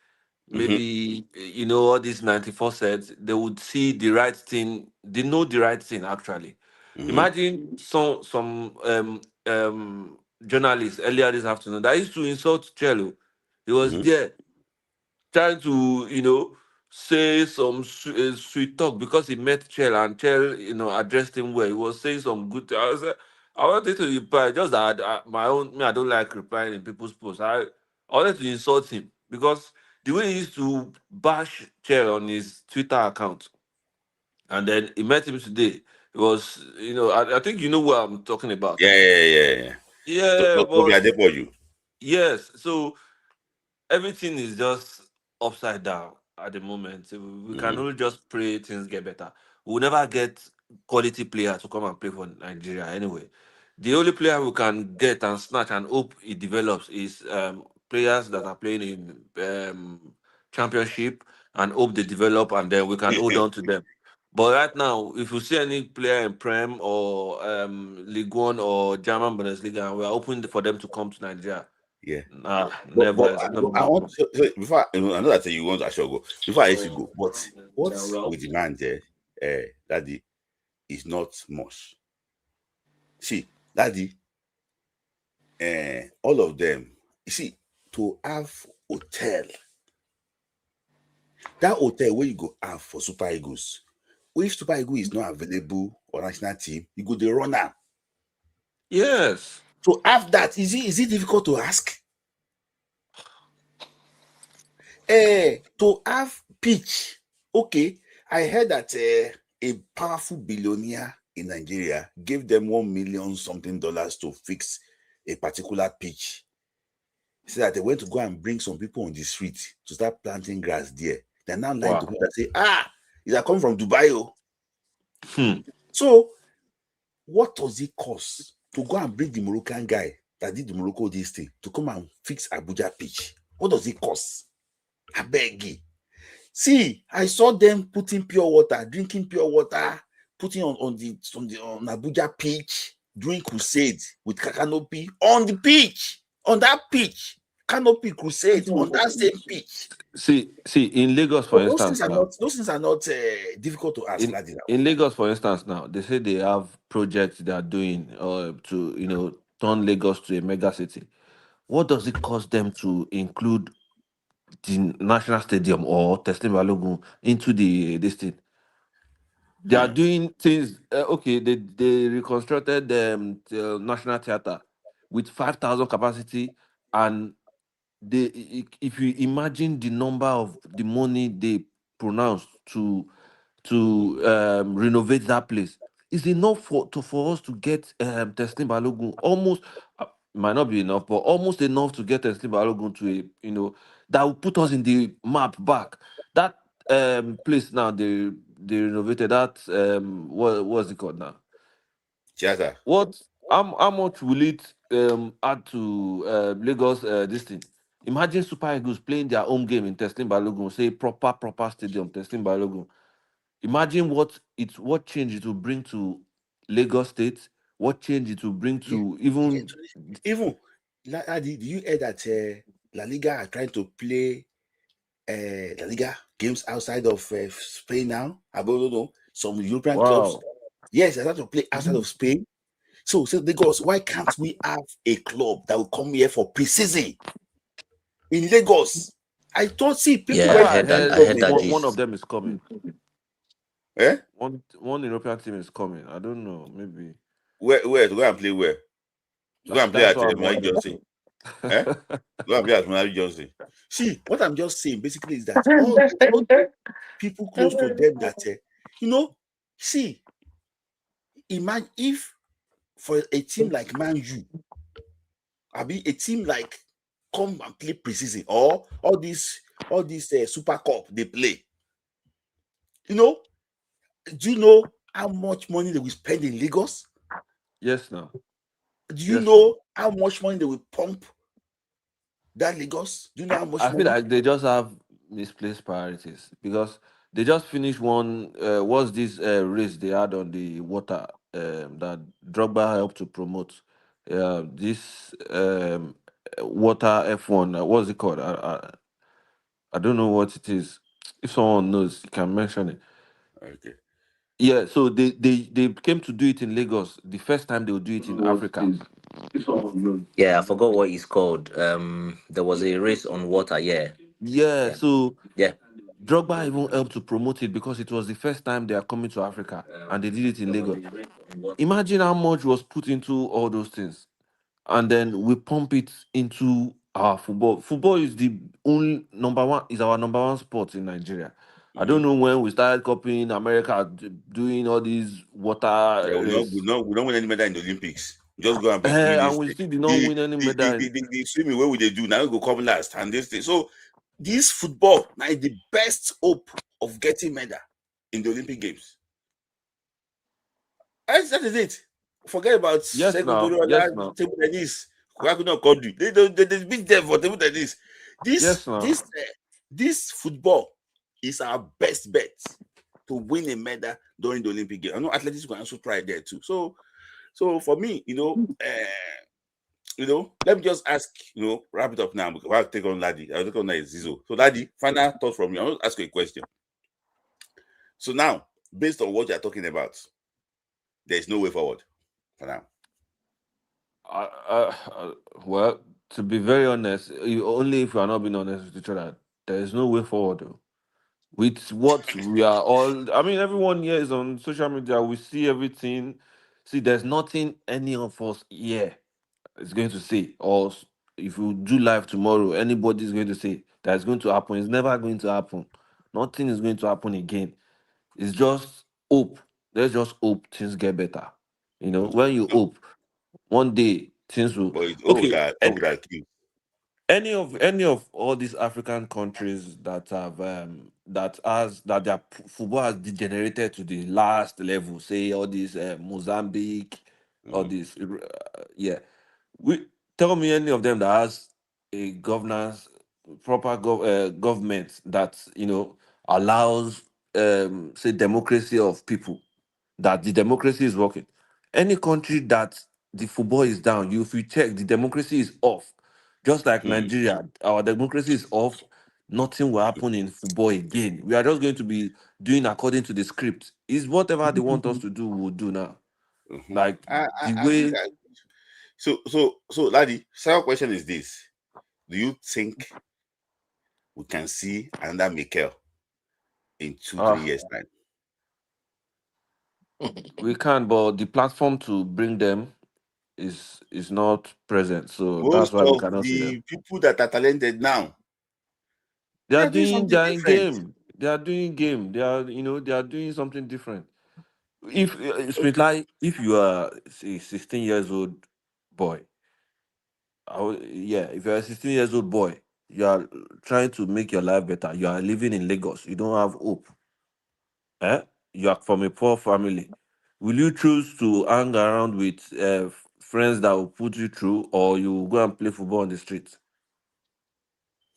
Maybe all these 94 sets, they would see the right thing, they know the right thing actually. Imagine some journalists earlier this afternoon that used to insult Cello. He was there trying to, say some sweet talk because he met Chell and Chell, addressed him well. He was saying some good things. I wanted to reply, just that my own, me, I don't like replying in people's posts. I wanted to insult him because the way he used to bash Chell on his Twitter account, and then he met him today. It was, I think you know what I'm talking about. Yeah. Yeah, I did for you. Yes, so everything is just upside down at the moment. So we can only just pray things get better. We'll never get quality players to come and play for Nigeria anyway. The only player we can get and snatch and hope it develops is players that are playing in championship, and hope they develop and then we can hold on to them. But right now, if you see any player in Prem or League One or German Bundesliga, we are open for them to come to Nigeria. Yeah. Never. But I want so before I know that you want I shall go. Before I let you go, but what we demand there, Daddy, is not much. See, Daddy, all of them, you see, to have hotel, that hotel where you go have for Super Eagles. If Super Eagles is not available or national team, you go the runner. Yes. To have that, is it difficult to ask? To have pitch. Okay, I heard that a powerful billionaire in Nigeria gave them $1 million something to fix a particular pitch. So that they went to go and bring some people on the street to start planting grass there. They're now lying to people that say, it has come from Dubai. So, what does it cost to go and bring the Moroccan guy that did the Morocco this thing to come and fix Abuja pitch? What does it cost? I beg you. See, I saw them putting pure water, drinking pure water, putting on Abuja pitch, doing crusade with canopy on the pitch, on that pitch, canopy crusade on that same pitch. See, in Lagos, for instance, those things are not difficult to ask. In Lagos, for instance, now they say they have projects they are doing to turn Lagos to a mega city. What does it cost them to include the National Stadium or Teslim Balogun into this thing? They are doing things. Okay, they reconstructed the National Theatre with 5,000 capacity, and if you imagine the number of the money they pronounced to renovate that place, it's enough for us to get Teslim Balogun almost. Might not be enough, but almost enough to get Teslim Balogun to that will put us in the map back. That place now they renovated that what's it called now? Theater. What how much will it add to Lagos this thing? Imagine Super Eagles playing their home game in Teslim Balogun, say proper stadium, Teslim Balogun. Imagine what change it will bring to Lagos State, what change it will bring to even Daddy, do you hear that La Liga are trying to play La Liga games outside of Spain now. I don't know. Some European clubs. Yes, they're trying to play outside of Spain. So Lagos, why can't we have a club that will come here for pre-season in Lagos? I thought, see, people Yeah, went I to heard that. this I heard that Lagos. One of gist. them is coming. Eh? One European team is coming. I don't know. Maybe. Where to go and play where? To go and play That's at what I'm Mike wondering. Johnson. Eh? Go and play at Mike Johnson. See, what I'm just saying basically is that all people close to them that see, imagine if for a team like Man U, I mean a team like come and play preseason or all this Super Cup they play. Do you know how much money they will spend in Lagos? Yes, now. Do you know how much money they will pump that Lagos? Do you know how much I feel money? like they just have misplaced priorities because they just finished one. What's this race they had on the water that Drogba helped to promote? This water F1. What's it called? I don't know what it is. If someone knows, you can mention it. Okay. Yeah, so they came to do it in Lagos. The first time they would do it in Africa. Yeah, I forgot what it's called. There was a race on water. Yeah, Yeah, yeah, so yeah. Drogba even helped to promote it because it was the first time they are coming to Africa and they did it in Lagos. Imagine how much was put into all those things. And then we pump it into our football. Football is the only our number one sport in Nigeria. I don't know when we started copying America doing all these water Yeah, race. we don't win any medal in the Olympics. Just go and be doing And this. we still did not win any medal. The swimming, what would they do? Now we go come last and this thing. So this football now is the best hope of getting medal in the Olympic Games. That is it. Forget about Yes, now. table tennis. Why could not call you? They beat them for table tennis. Yes, now. This football is our best bet to win a medal during the Olympic Games. I know athletics can also try there too. So for me, let me just ask, wrap it up now because I'll take on Ladi. I'll take on Zizo. So Ladi, final thoughts from you. I want to ask you a question. So now, based on what you're talking about, there's no way forward for now. Well, to be very honest, only if we are not being honest with each other, there is no way forward. Though. With what we are all, I mean, everyone here is on social media. We see everything. See, there's nothing any of us here is going to say, or if you do live tomorrow, anybody is going to say that it's going to happen. It's never going to happen. Nothing is going to happen again. It's just hope. Let's just hope things get better. When you hope, one day things will. But it's Okay, that key. any of all these African countries that have that their football has degenerated to the last level, say all these Mozambique, all these yeah. We tell me any of them that has a governance, proper government that allows say democracy of people, that the democracy is working. Any country that the football is down, if you check, the democracy is off. Just like Nigeria, our democracy is off. Nothing will happen in football again. We are just going to be doing according to the script. Is whatever they want us to do, we'll do now. Like the I think way. so Laddie, second question is this. Do you think we can see another Mikel in 2-3 years time? We can, but the platform to bring them is not present. So that's Most why we of cannot see them. the people that are talented now, They they are are doing doing. something They are in different. game. They are doing game. They are. They are doing something different. If Smith, like, if you are a 16 years old boy, if you're a 16 years old boy, you are trying to make your life better. You are living in Lagos. You don't have hope. Eh? You are from a poor family. Will you choose to hang around with friends that will put you through, or you will go and play football on the street?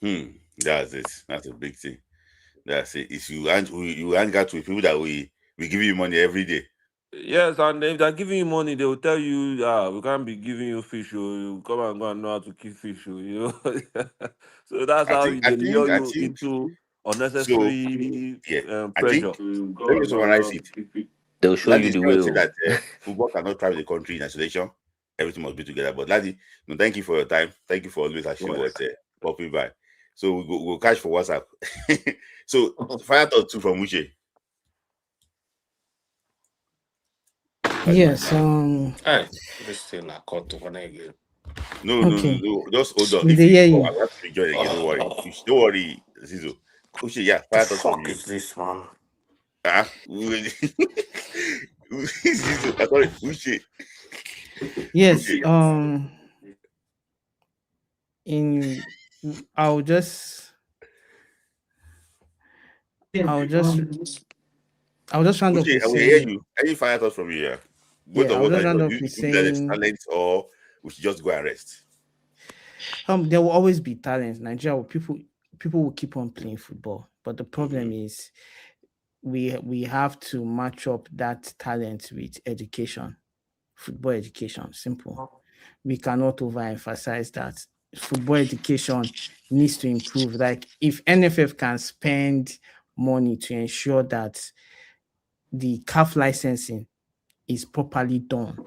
That's it. That's a big thing. That's it. If you hang out with people that we give you money every day. Yes, and if they're giving you money, they will tell you, we can't be giving you fish, you come and go and know how to keep fish, So that's I how think, I they lure think, I you think. into So unnecessary yeah, I think. pressure. Let me summarize it. They'll show Ladi you is the trying way. to say that football cannot travel the country in isolation. Everything must be together. But Ladi, no, thank you for your time. Thank you for always actually popping by. So we'll catch for WhatsApp. So fire thought two from Uche. Yes. Hey, this thing I caught to one again. No. Just hold on. We If dey you hear call, you. I have to join again. Don't worry. Don't worry, Zizo. Uche, yeah, The fire thought from fuck you. is this, man? Zizo, I thought Uche. Yes. Uche. I'll just round up Uche, with I will hear saying, you. Any fire thoughts from you? Yeah. Both of I'll us just are round do up you with think that there's saying, talent or we should just go and rest? there will always be talent. Nigeria, people will keep on playing football, but the problem is we have to match up that talent with education, football education. Simple. We cannot overemphasize that. Football education needs to improve. Like if NFF can spend money to ensure that the CAF licensing is properly done,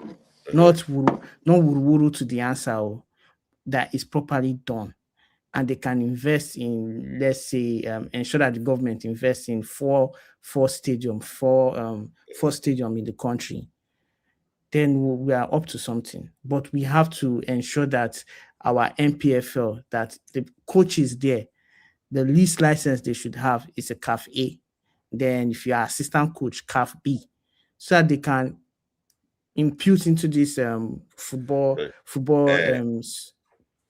not wuru to the answer, that is properly done, and they can invest in, let's say, ensure that the government invests in four stadium in the country, then we are up to something. But we have to ensure that our NPFL, that the coaches there, the least license they should have is a CAF A. Then if you are assistant coach, CAF B, so that they can impute into this football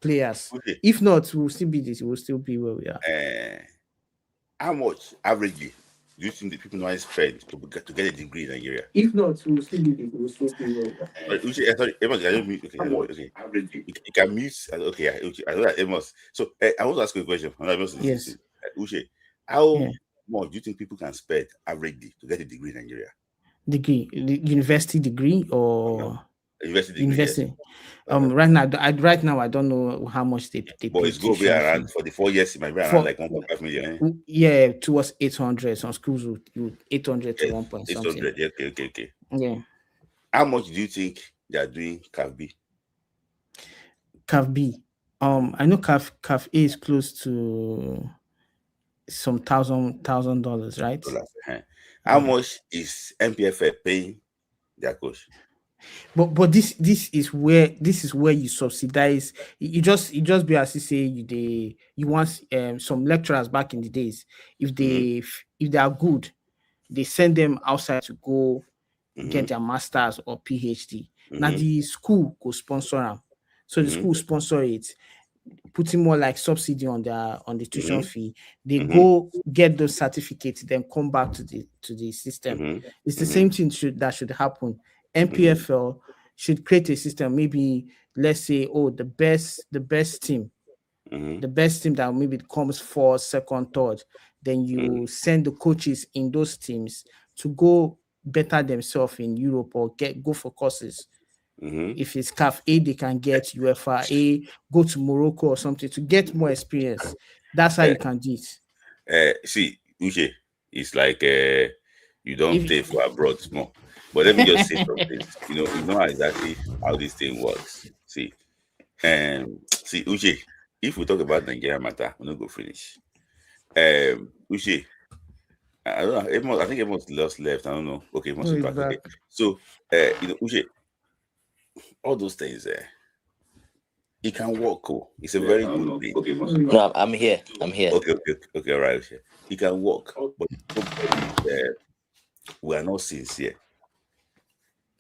players. Okay. If not, we'll still be where we are. How much averagely do you think the people normally spend to get a degree in Nigeria? If not, we'll still be where we are. Sorry, Amos, I don't mean okay. You can mute. Okay, I know that Amos. So I want to ask you a question. Yes. Uche, how much do you think people can spend averagely to get a degree in Nigeria? Degree, university degree or university degree? Yes. Right now, I don't know how much they pay. But it's going to be around for the 4 years. It might be around like 1.5 million. Yeah, towards 800. Some schools will 800 to 1 point 800. something. Okay. Yeah. How much do you think they are doing CAF B? CAF B. I know CAF A is close to some $1,000, right? How much is NPFL paying their coach? But this is where you subsidize. You just be as you say you want some lecturers back in the days. If they are good, they send them outside to go get their masters or PhD. Now the school go sponsor them. So the school sponsor it, putting more like subsidy on the tuition fee. They go get those certificates, then come back to the system. It's the same thing that should happen. NPFL should create a system. Maybe let's say, the best team that maybe comes first, second, third. Then you send the coaches in those teams to go better themselves in Europe or go for courses. If it's CAF A, they can get UEFA A, go to Morocco or something to get more experience. That's how you can do it. See, Uche, it's like you don't play for abroad more. But let me just say something. You know exactly how this thing works. See, Uche, if we talk about Nigeria matter, we're not go finish. Uche, I don't know. I think everyone's lost left. I don't know. Okay, Amos is back. Okay. So, Uche, all those things it can work. It's a very good thing. No, I'm here. Okay, all right. Okay. It can work, but we are not sincere.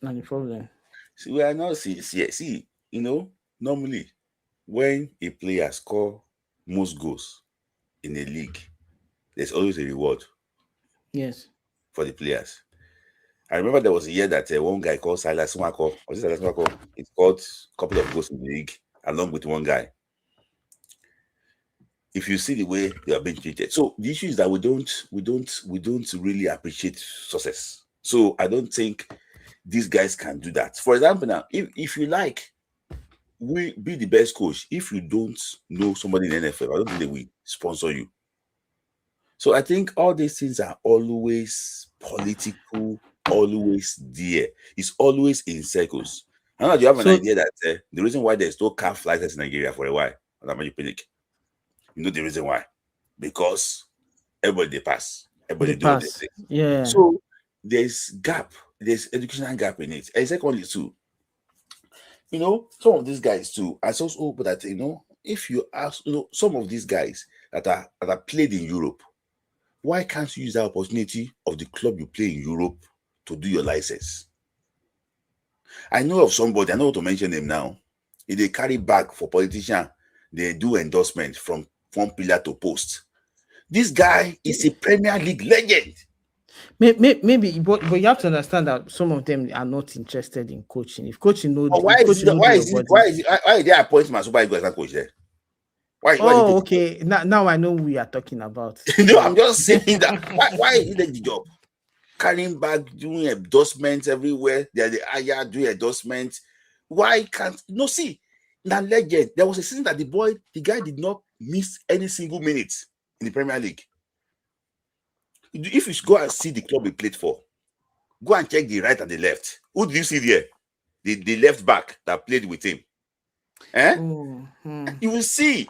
Not the problem. See, we are not sincere. See, normally when a player score most goals in a league, there's always a reward. Yes. For the players. I remember there was a year that one guy called Silas Nwako. Was it Silas Nwako? He scored a couple of goals in the league along with one guy. If you see the way they are being treated, so the issue is that we don't really appreciate success. So I don't think these guys can do that. For example, now, if you like, we be the best coach. If you don't know somebody in the NFL, I don't think they will sponsor you. So I think all these things are always political, always there. It's always in circles. I don't know, do you have an idea that the reason why there's no car flights in Nigeria for a while? You know the reason why? Because everybody they pass. Everybody do what they say. Yeah. So there's gap. There's educational gap in it. And secondly, too, some of these guys too, I also hope that if you ask, some of these guys that are played in Europe, why can't you use that opportunity of the club you play in Europe to do your license? I know of somebody, I know how to mention him now. If they carry bag for politician, they do endorsement from one pillar to post. This guy is a Premier League legend. Maybe, but you have to understand that some of them are not interested in coaching. If coaching knows, why is they appointing my Super Eagles as a coach there? Why okay. Now I know who we are talking about. No, I'm just saying that. Why is it the job? Carrying back, doing endorsements everywhere. They're the Aya doing endorsements. Why can't see? Now legend. There was a season that the guy did not miss any single minute in the Premier League. If you go and see the club he played for, go and check the right and the left. Who do you see there? The left back that played with him. You will see.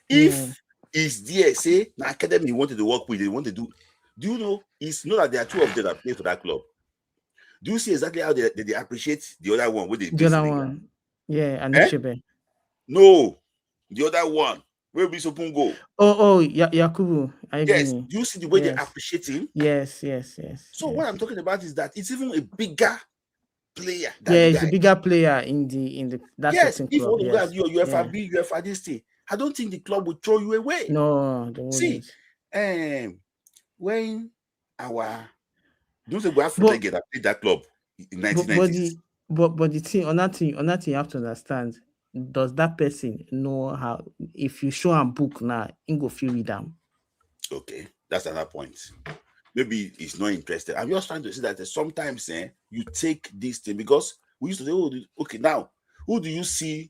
If he's there, say the academy he wanted to work with, they want to do. Do you know? It's not that there are two of them that play for that club. Do you see exactly how they appreciate the other one? The other one, yeah, and no, the other one. Where we supposed to go? Yakubu. Yes. Do you see the way they appreciate him? Yes. So what I'm talking about is that it's even a bigger player. It's a bigger player in the that certain club. Yes. If you UEFA this thing, I don't think the club will throw you away. No, they won't. See, when don't say we have to get that played that club in 1990s. But the thing on that thing you have to understand. Does that person know how? If you show him book now, he go feel with them. Okay, that's another point. Maybe he's not interested. I'm just trying to say that sometimes you take this thing because we used to say, okay, now who do you see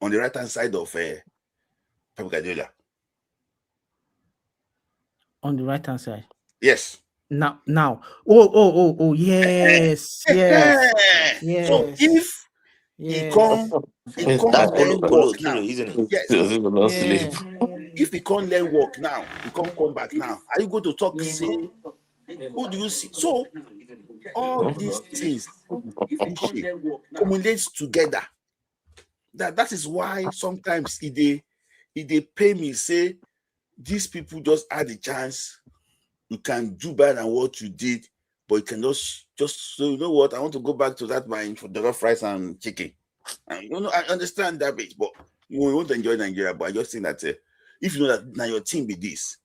on the right hand side of Pep Guardiola? On the right hand side. Yes. Now. Yes. So if he can't learn work now, isn't it? Yes. If he can't learn work now, he can't come back now. Are you going to talk? Say, who do you see? So all these things accumulates together. That is why sometimes they pay me say these people just had the chance. You can do better than what you did, but you can just so you know what, I want to go back to that mine for dollar fries and chicken. And I understand that bit, but you want to enjoy Nigeria. But I just think that if you know that now your team be this,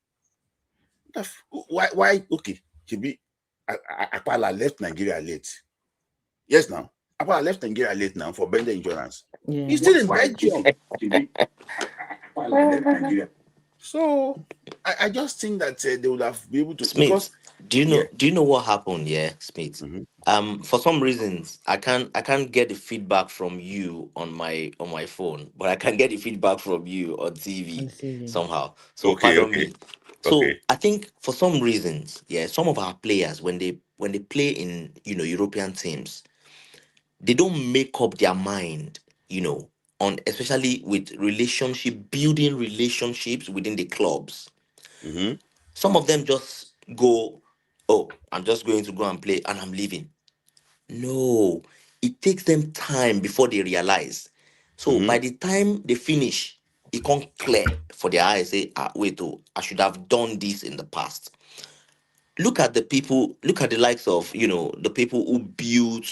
why okay, Akpala left Nigeria late. Yes, now Akpala left Nigeria late now for Bender Insurance. He's still in Belgium. So I just think that they would have been able to. Smith, because, do you know what happened? Yeah, Smith. For some reasons, I can't get the feedback from you on my phone, but I can get the feedback from you on TV somehow. So pardon me. So I think for some reasons, some of our players when they play in European teams, they don't make up their mind, on especially with building relationships within the clubs. Some of them just go, oh, I'm just going to go and play and I'm leaving. No, it takes them time before they realize. So by the time they finish, it can't clear for their eyes. Say, wait, I should have done this in the past. Look at the likes of, the people who build,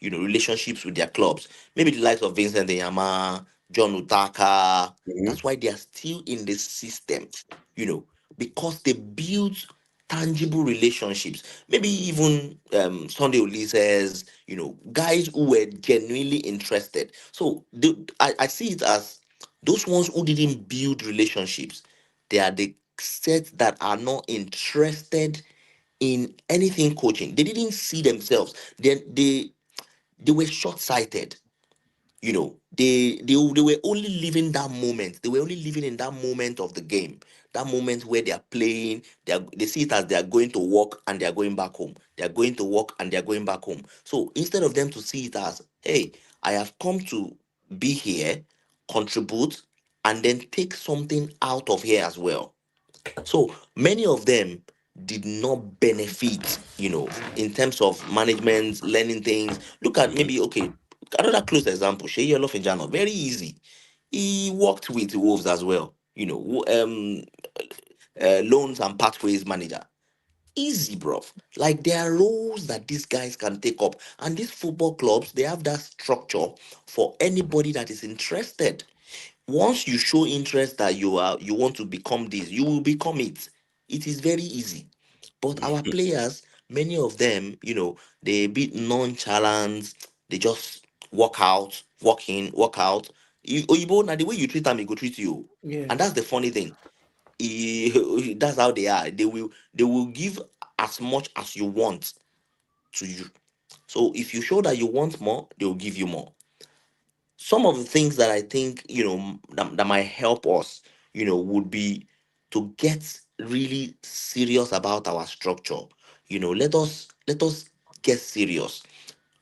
relationships with their clubs. Maybe the likes of Vincent Yama, John Utaka. That's why they are still in the system, because they build tangible relationships. Maybe even Sunday Ulises, guys who were genuinely interested. So I see it as those ones who didn't build relationships. They are the sets that are not interested in anything coaching. They didn't see themselves. They were short-sighted. They were only living that moment. They were only living in that moment of the game. That moment where they are playing, they see it as they are going to work and they are going back home. They are going to work and they are going back home. So instead of them to see it as, hey, I have come to be here, contribute, and then take something out of here as well. So many of them did not benefit, in terms of management, learning things. Look at maybe, okay, another close example, Shey Olofinjano, very easy. He worked with Wolves as well, loans and pathways manager. Easy, bro. Like there are roles that these guys can take up, and these football clubs, they have that structure for anybody that is interested. Once you show interest that you want to become this, you will become it. It is very easy. But our players, many of them, they a bit nonchalant. They just walk out, walk in, walk out. Oyibo, now the way you treat them, he go treat you. And that's Yes. the funny thing. That's how they are. They will give as much as you want to you. So if you show that you want more, they will give you more. Some of the things that I think, that might help us, would be to get really serious about our structure. Let us get serious.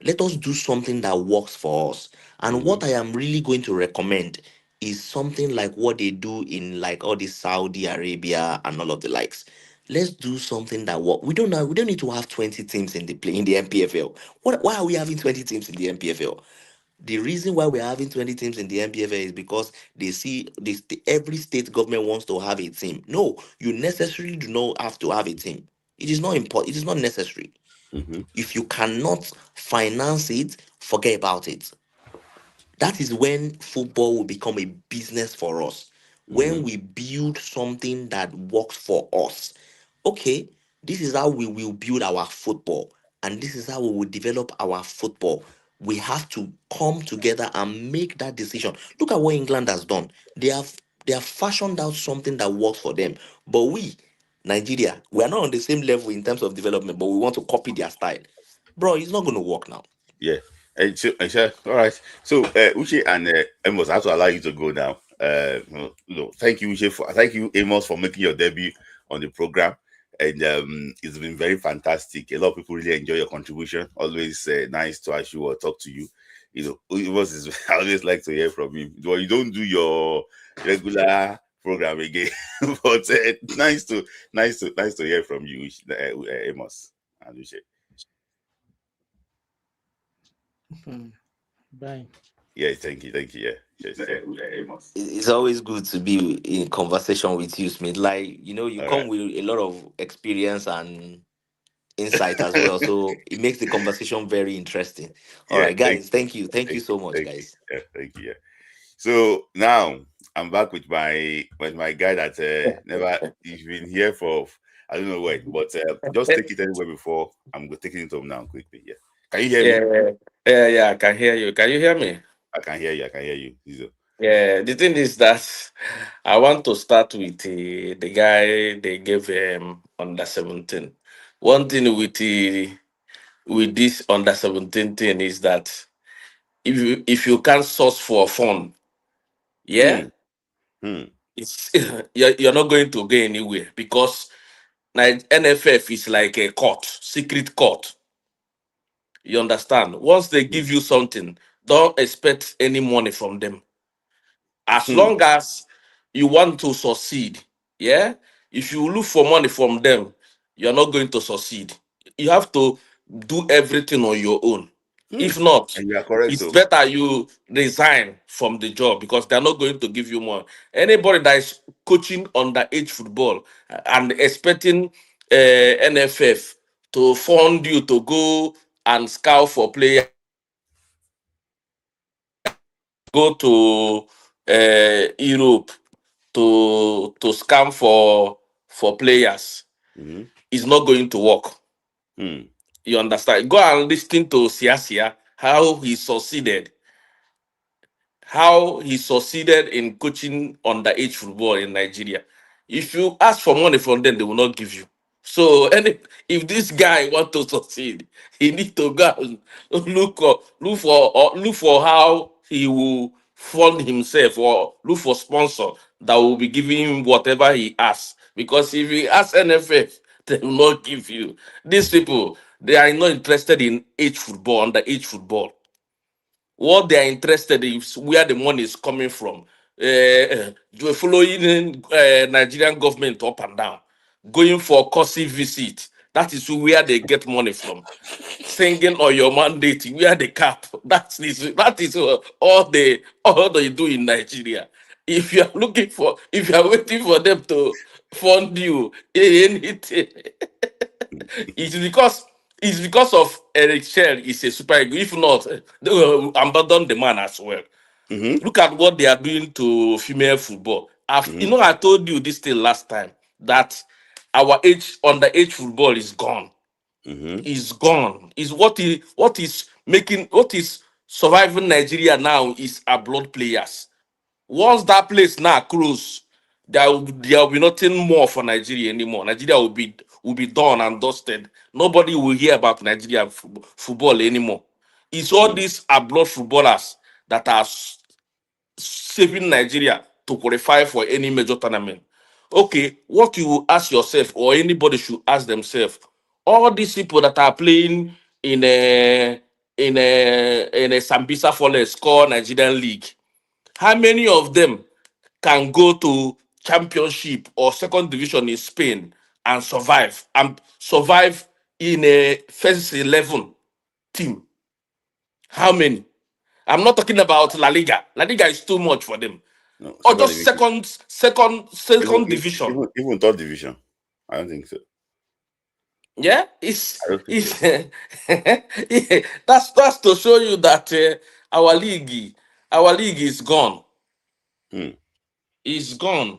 Let us do something that works for us. And what I am really going to recommend is something like what they do in like all this Saudi Arabia and all of the likes. Let's do something that work. We don't need to have 20 teams in the NPFL. Why are we having 20 teams in the NPFL? The reason why we're having 20 teams in the NPFL is because they see this, every state government wants to have a team. No, you necessarily do not have to have a team. It is not important. It is not necessary. If you cannot finance it, forget about it. That is when football will become a business for us. When we build something that works for us. Okay, this is how we will build our football, and this is how we will develop our football. We have to come together and make that decision. Look at what England has done. They have fashioned out something that works for them. But we, Nigeria, we are not on the same level in terms of development, but we want to copy their style. Bro, it's not going to work now. Yeah. All right. So, Uche and Amos, I have to allow you to go now. Thank you, Uche, thank you, Amos, for making your debut on the program. And it's been very fantastic. A lot of people really enjoy your contribution. Always nice to ask you or talk to you. Amos is I always like to hear from him. Well, you don't do your regular program again, but nice to hear from you, Amos and Uche. Bye. Yeah, thank you. Yeah. Yes, It's always good to be in conversation with you, Smith. Like, you all come right. with a lot of experience and insight as well. So it makes the conversation very interesting. All Yeah, right, guys, thank you. Thank you so much, thank you. guys. Yeah, thank you. Yeah. So now I'm back with my guy that never he's been here for I don't know when, but just take it anywhere before I'm taking it home now quickly. Yeah. Can you hear me? Yeah, I can hear you. Can you hear me? I can hear you. I can hear you. Zizo. Yeah, the thing is that I want to start with the guy they gave under 17. One thing with this under 17 thing is that if you can't source for fun, yeah, Hmm. Hmm. it's you're not going to go anywhere because NFF is like a court, secret court. You understand? Once they give you something, don't expect any money from them. As Hmm. long as you want to succeed, yeah. If you look for money from them, you're not going to succeed. You have to do everything on your own. Hmm. If not, And you are correct, it's though. better you resign from the job because they're not going to give you more. Anybody that is coaching underage football and expecting NFF to fund you to go and scout for players, go to Europe to scam for players is not going to work. Hmm. You understand? Go and listen to Siasia, how he succeeded in coaching underage football in Nigeria. If you ask for money from them, they will not give you. So if this guy want to succeed, he need to go and look for how he will fund himself, or look for sponsor that will be giving him whatever he asks. Because if he asks NFF, they will not give you. These people, they are not interested in age football, underage football. What they are interested in is where the money is coming from. Following Nigerian government up and down, going for courtesy visit. That is where they get money from. Singing on your mandate, where the cap. That is all they do in Nigeria. If you are waiting for them to fund you anything, it's because of Eric Shell is a super ego. If not, they will abandon the man as well. Look at what they are doing to female football. I told you this thing last time, that our underage football is gone. Is gone. Is what is surviving Nigeria now is our blood players. Once that place now close, there will be nothing more for Nigeria anymore. Nigeria will be done and dusted. Nobody will hear about Nigeria football anymore. It's all these abroad footballers that are saving Nigeria to qualify for any major tournament. Okay, what you will ask yourself, or anybody should ask themselves, all these people that are playing in a Sambisa Forest called Nigerian League, how many of them can go to championship or second division in Spain and survive in a first 11 team? How many? I'm not talking about La Liga. La Liga is too much for them. No, Or just second division. Even third division. I don't think so. Yeah, that's to show you that our league is gone. It's gone.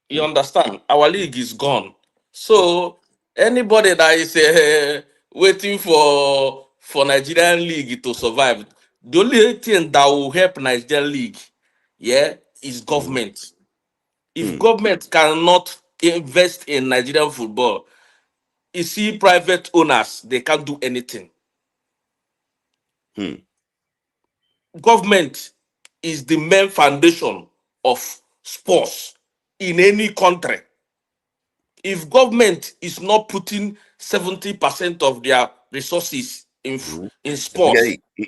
You understand? Our league is gone. So anybody that is waiting for Nigerian league to survive, the only thing that will help Nigerian league, is government. If government cannot invest in Nigerian football, you see private owners, they can't do anything. Government is the main foundation of sports in any country. If government is not putting 70% of their resources in sports,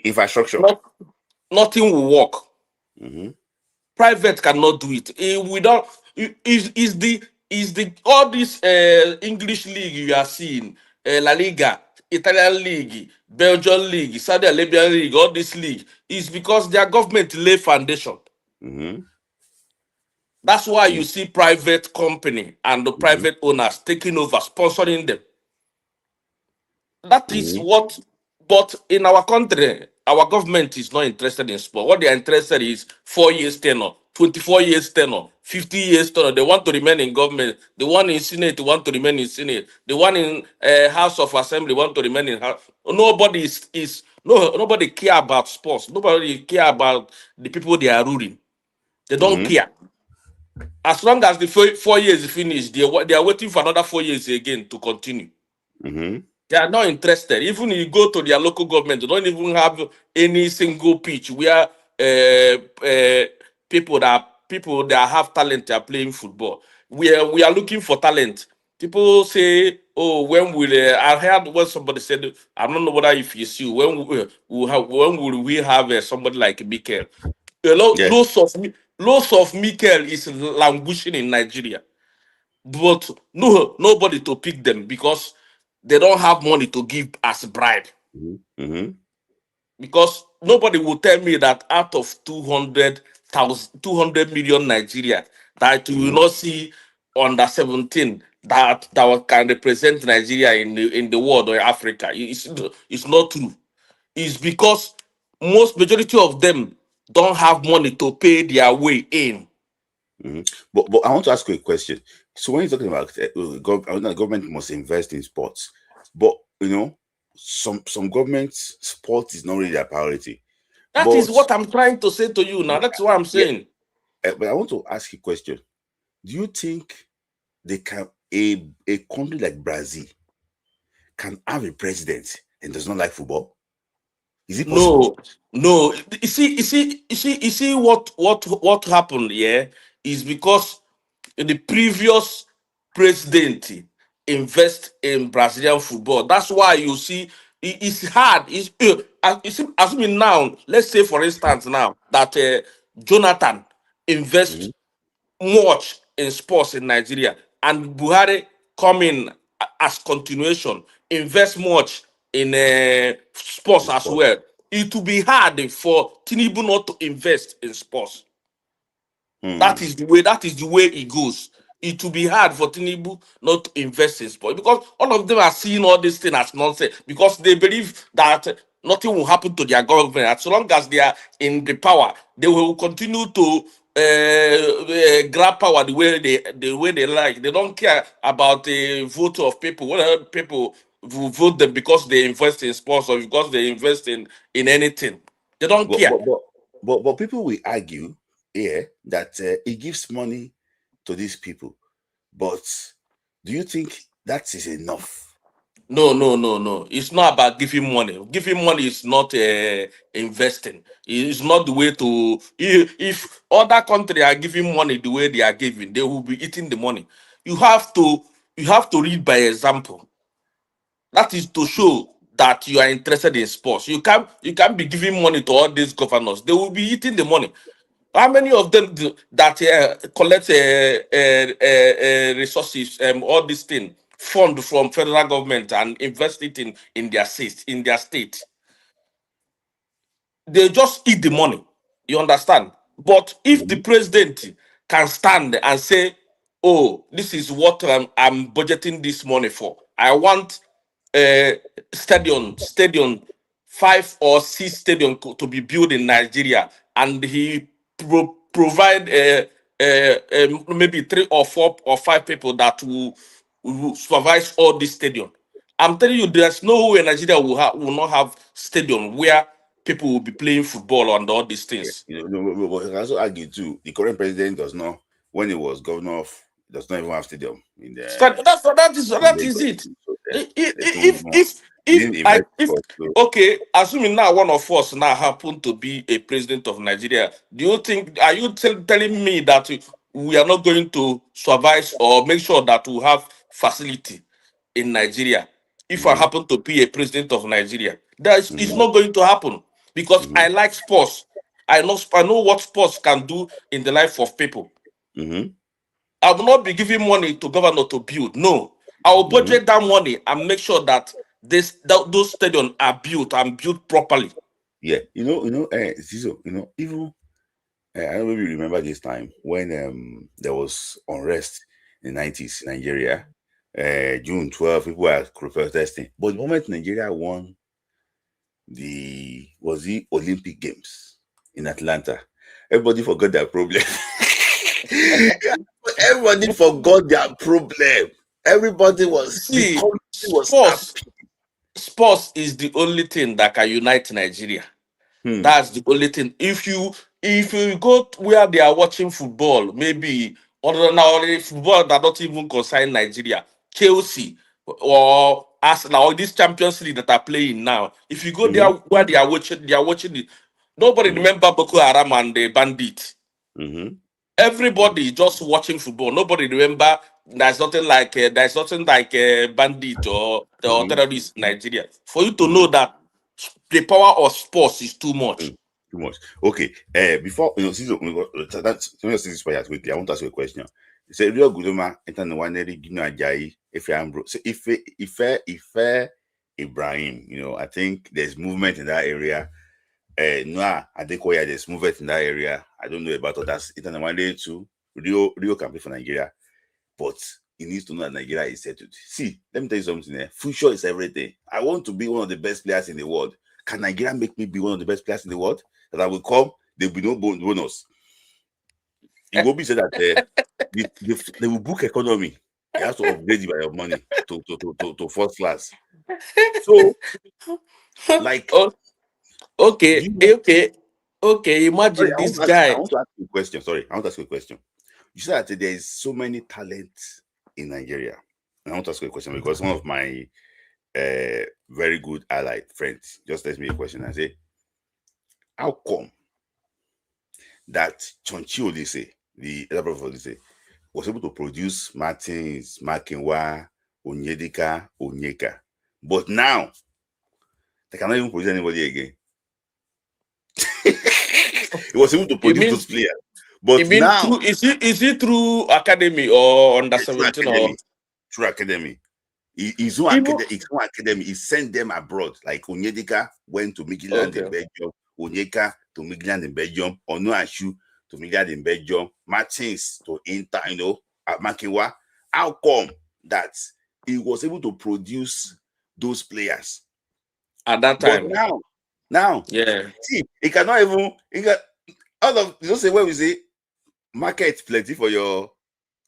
infrastructure, nothing will work. Private cannot do it. Without is the all this English league you are seeing, La Liga, Italian league, Belgian league, Saudi Arabian league, all this league is because their government lay foundation. That's why you see private company and the private owners taking over, sponsoring them. That is what, but in our country, our government is not interested in sport. What they are interested is 4 years tenure, 24 years tenure, 50 years tenure. They want to remain in government. The one in Senate want to remain in Senate. The one in House of Assembly want to remain in House. Nobody nobody care about sports. Nobody care about the people they are ruling. They don't care. As long as the 4 years is finished, they are waiting for another 4 years again to continue. They are not interested. Even you go to their local government, they don't even have any single pitch where people that have talent are playing football. We are looking for talent. People say, "Oh, when will?" I heard when somebody said, "I don't know whether if it's you. When will we have somebody like Mikel?" Lots of Mikel is languishing in Nigeria, but nobody to pick them because they don't have money to give as bribe. Because nobody will tell me that out of 200 million Nigeria, that you will not see under 17 that can represent Nigeria in the world or Africa. It's not true. It's because majority of them don't have money to pay their way in. But I want to ask you a question. So when you're talking about government must invest in sports, but some governments sport is not really their priority. That is what I'm trying to say to you now. That's what I'm saying. But I want to ask you a question. Do you think they can a country like Brazil can have a president and does not like football? Is it possible? No. You see what happened here is because the previous president invest in Brazilian football. That's why you see it's hard. Assuming now, let's say for instance now that Jonathan invest much in sports in Nigeria and Buhari come in as continuation, invest much in sports In as sport. well. It will be hard for Tinubu not to invest in sports. That is the way. That is the way it goes. It will be hard for Tinubu not to invest in sport because all of them are seeing all this thing as nonsense because they believe that nothing will happen to their government. As long as they are in the power, they will continue to grab power the way they like. They don't care about the vote of people. Whether people will vote them because they invest in sports or because they invest in anything, they don't But care. but people will argue here that it gives money to these people. But do you think that is enough? No. It's not about giving money. Giving money is not investing. It's not the way to. If other country are giving money the way they are giving, they will be eating the money. You have to. You have to lead by example. That is to show that you are interested in sports. You can't be giving money to all these governors. They will be eating the money. How many of them that collect resources, all these things, fund from federal government and invest it in their state? They just eat the money. You understand? But if the president can stand and say, "Oh, this is what I'm budgeting this money for. I want uh, stadium, 5 or 6 stadium to be built in Nigeria," and he provide maybe 3 or 4 or 5 people that will supervise all this stadium. I'm telling you, there's no way Nigeria will not have stadium where people will be playing football and all these Yeah, things. but I can also argue too. The current president does not, when he was governor of, does not even have stadium in the in That is Lagos. it. So there's no If more. if He if didn't I invest if for so. okay, assuming now one of us now happen to be a president of Nigeria, do you think are you telling me that we are not going to supervise or make sure that we have facility in Nigeria? If I Mm-hmm, happen to be a president of Nigeria, that is it's mm-hmm, not going to happen because mm-hmm, I like sports. I know what sports can do in the life of people. mm-hmm, I will not be giving money to governor to build. No, I will mm-hmm. budget that money and make sure that those stadiums are built and built properly. Yeah, Zizo, even I don't know if you remember this time when there was unrest in the 90s in Nigeria. June 12th, people were protesting. But the moment Nigeria won the Olympic Games in Atlanta, everybody forgot their problem. Everybody forgot their problem. The See, country was sports happy. sports is the only thing that can unite Nigeria. Hmm. That's the only thing. If you go where they are watching football, maybe other now football that don't even concern Nigeria, Chelsea or Arsenal or this Champions League that are playing now. If you go there Mm-hmm. where they are watching it. Nobody Mm-hmm. remember Boko Haram and the bandit. Mm-hmm. Everybody just watching football. Nobody remember there's nothing like bandit or Mm-hmm. terrorists in Nigeria. For you to Mm-hmm. know that the power of sports is too much. Too much. Okay. Before since that's let me just say this part quickly. I want to ask you a question. Say real Guduma enter the one Ajayi if I'm bro. So if Ibrahim, I think there's movement in that area. Noah Adekoya, there's movement in that area. I don't know about others. It's one day too. Rio can play for Nigeria, but he needs to know that Nigeria is settled. See, let me tell you something. Future is everything. I want to be one of the best players in the world. Can Nigeria make me be one of the best players in the world? That I will come, there will be no bonus. It will be said that they will book economy. You have to upgrade your money to first class. So, like, Oh, do okay, you know? okay. Sorry, Imagine this I guy. want to ask you a question. Sorry, I want to ask you a question. You said that there is so many talents in Nigeria. And I want to ask you a question because one of my very good allied friends just asked me a question and say, how come that Chonchi Olise, the elder brother of Olise, was able to produce Martins, Makinwa, Onyedika, Onyeka, but now they cannot even produce anybody again? He was able to produce those players, but now is it through academy or under 17 or through academy? His own academy, he sent them abroad. Like Onyedika went to Midland in Belgium, Onyeka to Midland in Belgium, Onuachu to Midland in Belgium, Martins to Inter, Makinwa. How come that he was able to produce those players at that time? But now, see, he cannot even, all of, say when we say market plenty for your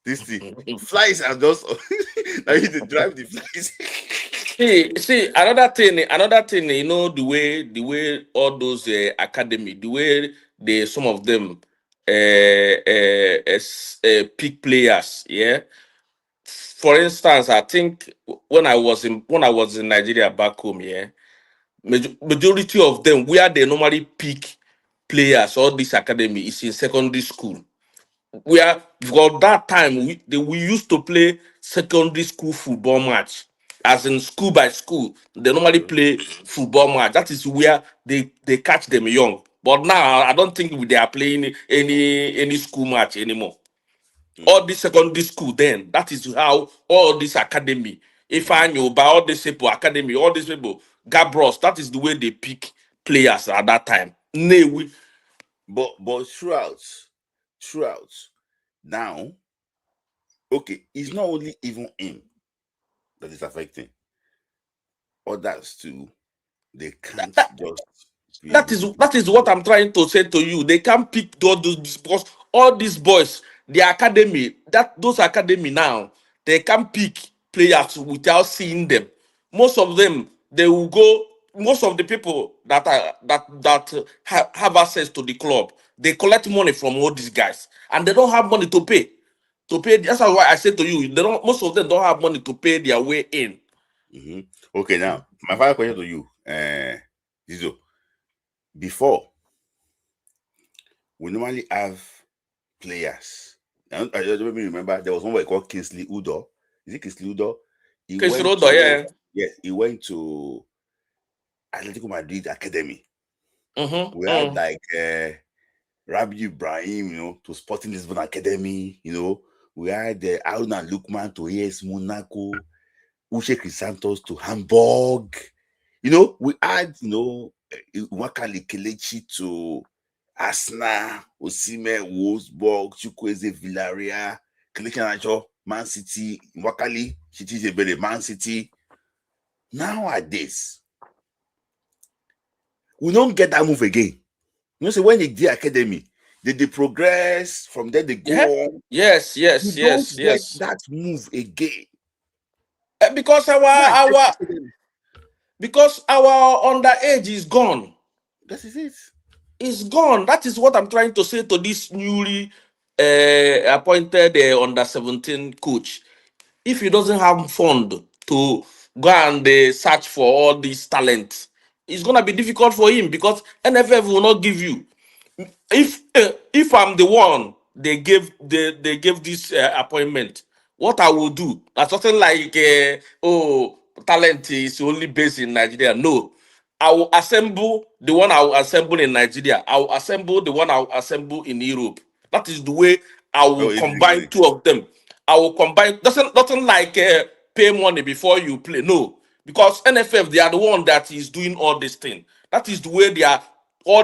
this thing, flies are just now you to drive the flies. see another thing, the way all those academy, the way some of them pick players, for instance, I think when I was in Nigeria back home, majority of them where they normally pick players, all this academy is in secondary school. Where for that time we used to play secondary school football match, as in school by school. They normally play football match. That is where they catch them young. But now I don't think they are playing any school match anymore. All this secondary school, then that is how all this academy, if I knew about all these people academy, all these people Gabros, that is the way they pick players at that time. But throughout now, okay, it's not only even him that is affecting others too. They can't just that is what I'm trying to say to you. They can't pick all those because all these boys, the academy, those academy now, they can pick players without seeing them. Most of them, they will go. Most of the people that have access to the club, they collect money from all these guys, and they don't have money to pay. That's why I said to you, they don't. Most of them don't have money to pay their way in. Okay, now my final question to you, Zizo. Before, we normally have players. I don't remember there was one way called Kingsley Udo. Is it Kingsley Udo? Kingsley Udo, yeah. Yes, he went to Atletico Madrid Academy. We had like Rabi Ibrahim, to Sporting Lisbon Academy. We had Aruna Lukman to AS Monaco, Uche Crisantos to Hamburg. We had Wakali Kelechi to Arsenal, Osime, Wolfsburg, Chukwueze, Villarreal, Kelechi Iheanacho, Man City, Wakali, Chitijebele, Man City. Nowadays, we don't get that move again. So when they did academy, they progress, from there they go on. Yes. We don't get that move again. Because our underage is gone. That is it. It's gone. That is what I'm trying to say to this newly appointed under 17 coach. If he doesn't have fund to go and search for all these talents, it's gonna be difficult for him because NFF will not give you. If I'm the one they gave this appointment, what I will do, that's something like talent is only based in Nigeria. No, I will assemble the one I will assemble in Nigeria. I will assemble the one I will assemble in Europe. That is the way I will combine two of them. I will combine. Nothing like pay money before you play. No, because NFF, they are the one that is doing all this thing. That is the way they are.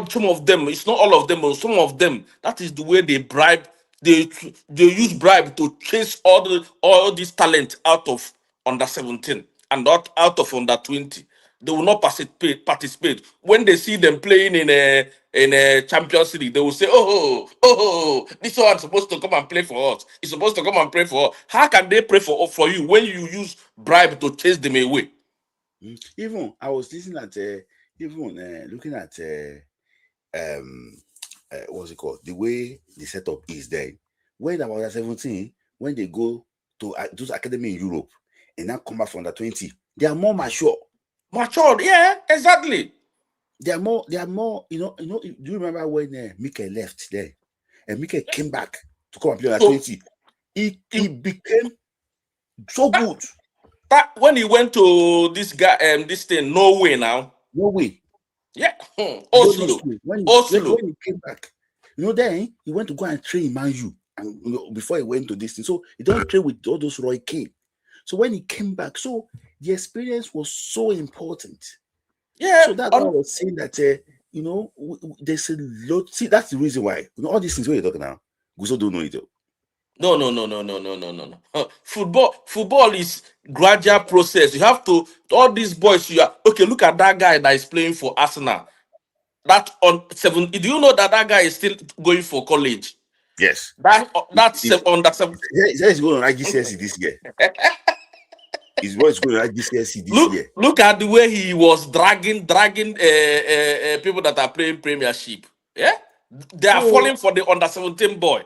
Some of them, it's not all of them, but some of them, that is the way they bribe. They use bribe to chase all this talent out of under 17 and not out of under 20. They will not participate. When they see them playing in a Champions League, they will say, this one's supposed to come and play for us. It's supposed to come and play for us. How can they pray for you when you use bribe to chase them away? Even I was listening at looking at what's it called? The way the setup is there. When about 17, when they go to those academy in Europe and now come back from the 20, they are more mature. Matured, yeah, exactly. They are more, do you remember when Mikel left there? And Mikel came back to come and play on the 20. He became so good. That when he went to this guy, this thing, Norway now. Norway. Yeah. Oslo. When Oslo. he came back, then he went to go and train in Man U. And before he went to this thing. So he don't train with all those Roy Keane. So when he came back, so the experience was so important. Yeah. So that's why I was saying that there's a lot. See, that's the reason why all these things where you're talking now, we also don't know it. No. Football is gradual process. You have to all these boys. You are okay. Look at that guy that is playing for Arsenal. That on 7. Do you know that guy is still going for college? Yes. That's on that 7. He's going on IGCSE this year. His boy is going on IGCSE this year. Look at the way he was dragging people that are playing Premiership. Yeah, they are falling for the under 17 boy.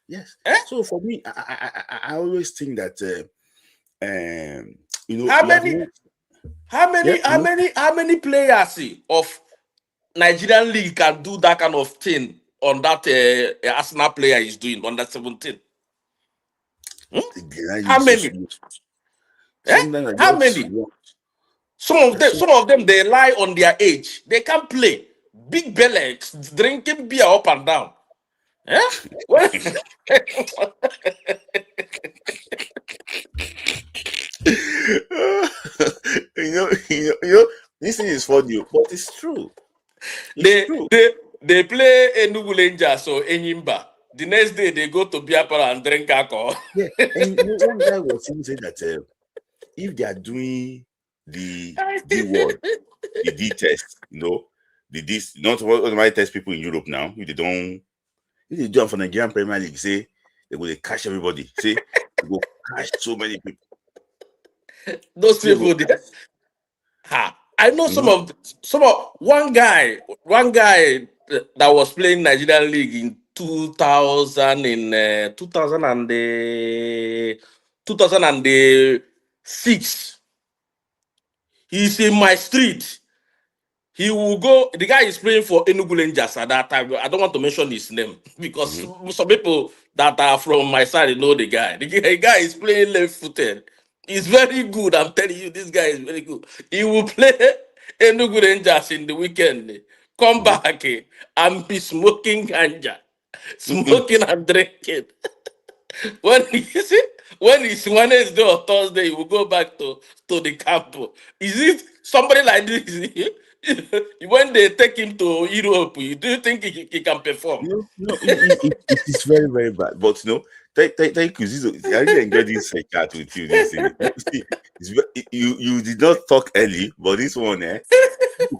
Yes. So for me, I always think that how many players of Nigerian league can do that kind of thing on that Arsenal player is doing under 17? How many? How many? Some of them they lie on their age. They can't play. Big belly drinking beer up and down. Yeah? This thing is funny, but it's true. They play Enugu Rangers or Enyimba. The next day they go to Diaspora and drink alcohol. Yeah, and one guy was saying that if they are doing the D-word, the D test, not what my test people in Europe now. If they do it for Nigerian Premier League, say they will catch everybody. Say they will catch so many people. Those people, I know some of one guy that was playing Nigerian League in 2006. He's in my street. He will go. The guy is playing for Enugu Rangers at that time. I don't want to mention his name because some people that are from my side know the guy. The guy is playing left-footed. He's very good. I'm telling you, this guy is very good. He will play Enugu Rangers in the weekend. Come back and be smoking ganja, smoking and drinking. When it's Wednesday or Thursday, he will go back to the camp. Is it somebody like this? When they take him to Europe, do you think he can perform? It is very, very bad. But thank you, Zizo. I really enjoyed this chat with you. You did not talk early, but this one, you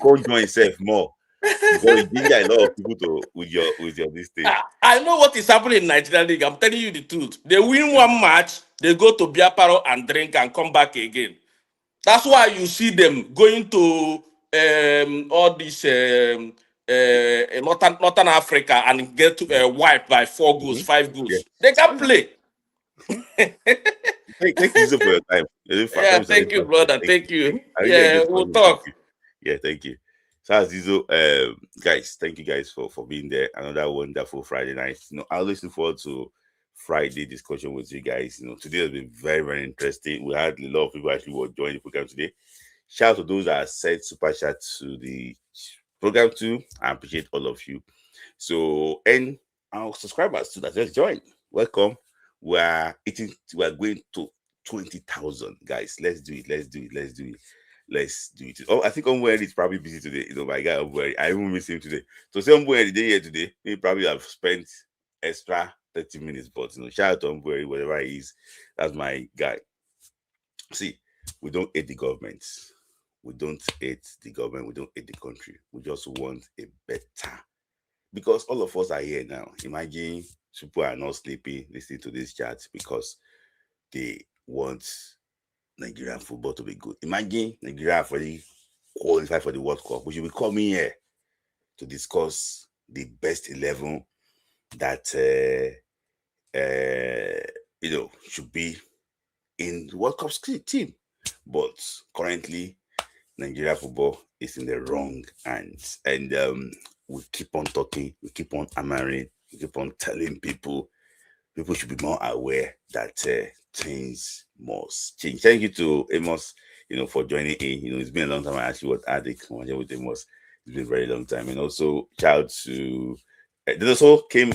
can't join yourself more. Because you did a lot of people with your this thing. I know what is happening in Nigerian League. I'm telling you the truth. They win one match, they go to Biaparo and drink and come back again. That's why you see them going to all this Northern Africa and get wiped by 4 goals, 5 goals. Yeah. They can play. Thank you for your time. Thank you, brother. Thank you. Yeah, we'll talk. Yeah, thank you. So as Zizo, guys, thank you guys for being there. Another wonderful Friday night. I always look forward to Friday discussion with you guys. Today has been very, very interesting. We had a lot of people actually were joining the program today. Shout out to those that sent super chat to the program too. I appreciate all of you. So, and our subscribers too that just joined. Welcome. We're going to 20,000 guys. Let's do it. Oh, I think Omweri is probably busy today. My guy Omweri. I even miss him today. So say Omweri day here today. He probably have spent extra 30 minutes, but shout out to Omweri, whatever he is. That's my guy. See, we don't hate the government. We don't hate the government. We don't hate the country. We just want a better. Because all of us are here now. Imagine people are not sleeping listening to this chat because they want Nigerian football to be good. Imagine Nigeria already qualified for the World Cup. We should be coming here to discuss the best 11 that should be in World Cup team. But currently, Nigeria football is in the wrong hands. And we keep on talking, we keep on hammering, we keep on telling people should be more aware that things must change. Thank you to Amos, for joining in. It's been a long time. I actually was addict with Amos. It's been a very long time. And also, shout out to they also came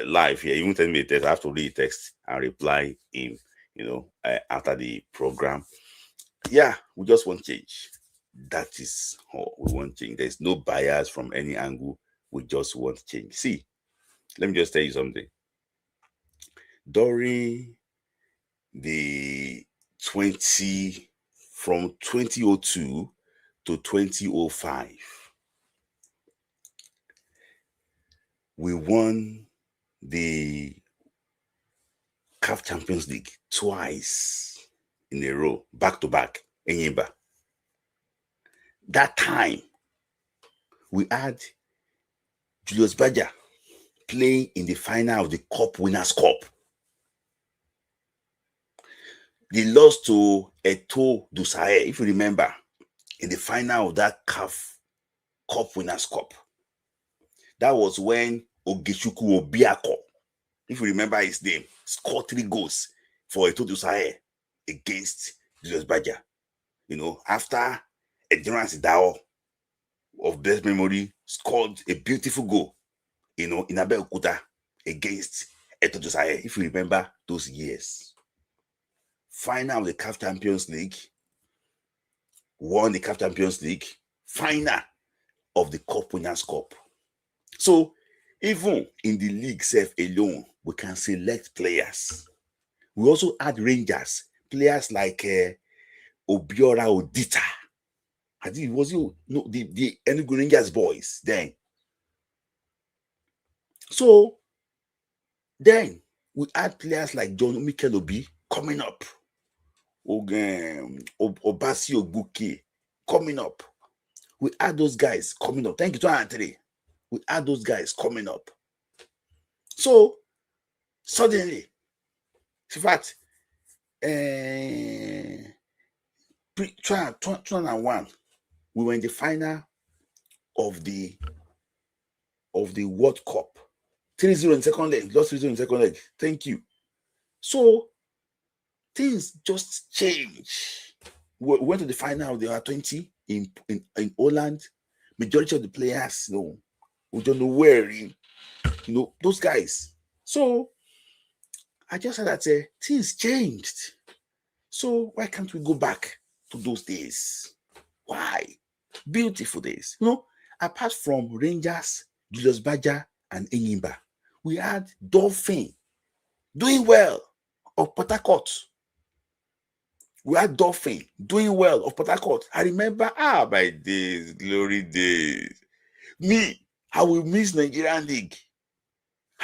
live here. Even send me a text. I have to read text and reply him, after the program. Yeah, we just want change. That is all we want change. There's no bias from any angle. We just want change. See, let me just tell you something. During the from 2002 to 2005, we won the CAF Champions League twice in a row, back to back, Enyimba. That time, we had Julius Baja playing in the final of the Cup Winners' Cup. They lost to Eto Dusae, if you remember, in the final of that CAF Cup Winners' Cup. That was when Ogeshuku Obiako, if you remember his name, scored 3 goals for Eto Dusae against Julius Baja. After Endurance Dao of blessed memory scored a beautiful goal, in Abeokuta against Eto Dusae, if you remember those years. Final of the CAF Champions League, won the CAF Champions League, final of the Cup Winners' Cup. So, even in the league self alone, we can select players. We also add Rangers, players like Obiora Odita. I think it was the Enugu Rangers boys then. So, then we add players like John Mikel Obi coming up. Obasi Ogbuke coming up. We add those guys coming up. Thank you to Anthony. We add those guys coming up. So suddenly, in fact, 2001, we were in the final of the World Cup. 3-0 in second leg, lost 3-0 in second leg. Thank you. So things just change. We went to the final of the R20 in Holland. Majority of the players, we don't know where those guys. So I just said that things changed. So why can't we go back to those days? Why? Beautiful days. Apart from Rangers, Julius Baja, and Enyimba, we had Dolphin doing well of Port Harcourt. We had Dolphin doing well of Port Harcourt. I remember, my days, glory days. Me, I will miss Nigerian League.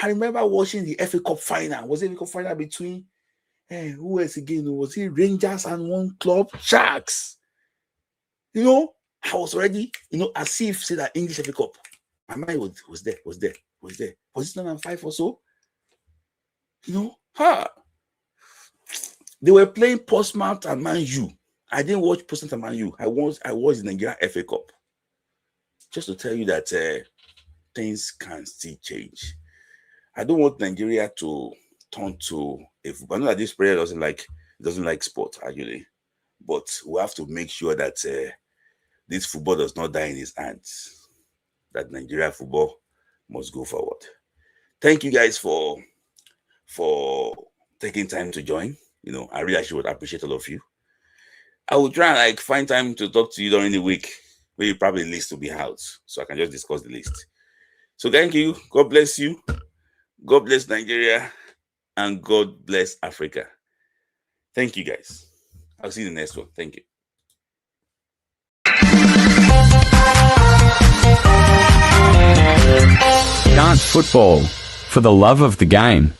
I remember watching the FA Cup final. Was it the FA Cup final between who else again? Was it Rangers and one club? Sharks. I was already, as if say that English FA Cup. My mind was there. Was it 2005 or so? They were playing Portsmouth and Man U. I didn't watch Portsmouth and Man U. I watched the Nigerian FA Cup. Just to tell you that things can still change. I don't want Nigeria to turn to I know that this player doesn't like sport actually, but we have to make sure that this football does not die in his hands. That Nigeria football must go forward. Thank you guys for taking time to join. I really actually would appreciate all of you. I will try and find time to talk to you during the week. Maybe probably the list will be out, so I can just discuss the list. So thank you. God bless you. God bless Nigeria, and God bless Africa. Thank you, guys. I'll see you in the next one. Thank you. GAANT Football, for the love of the game.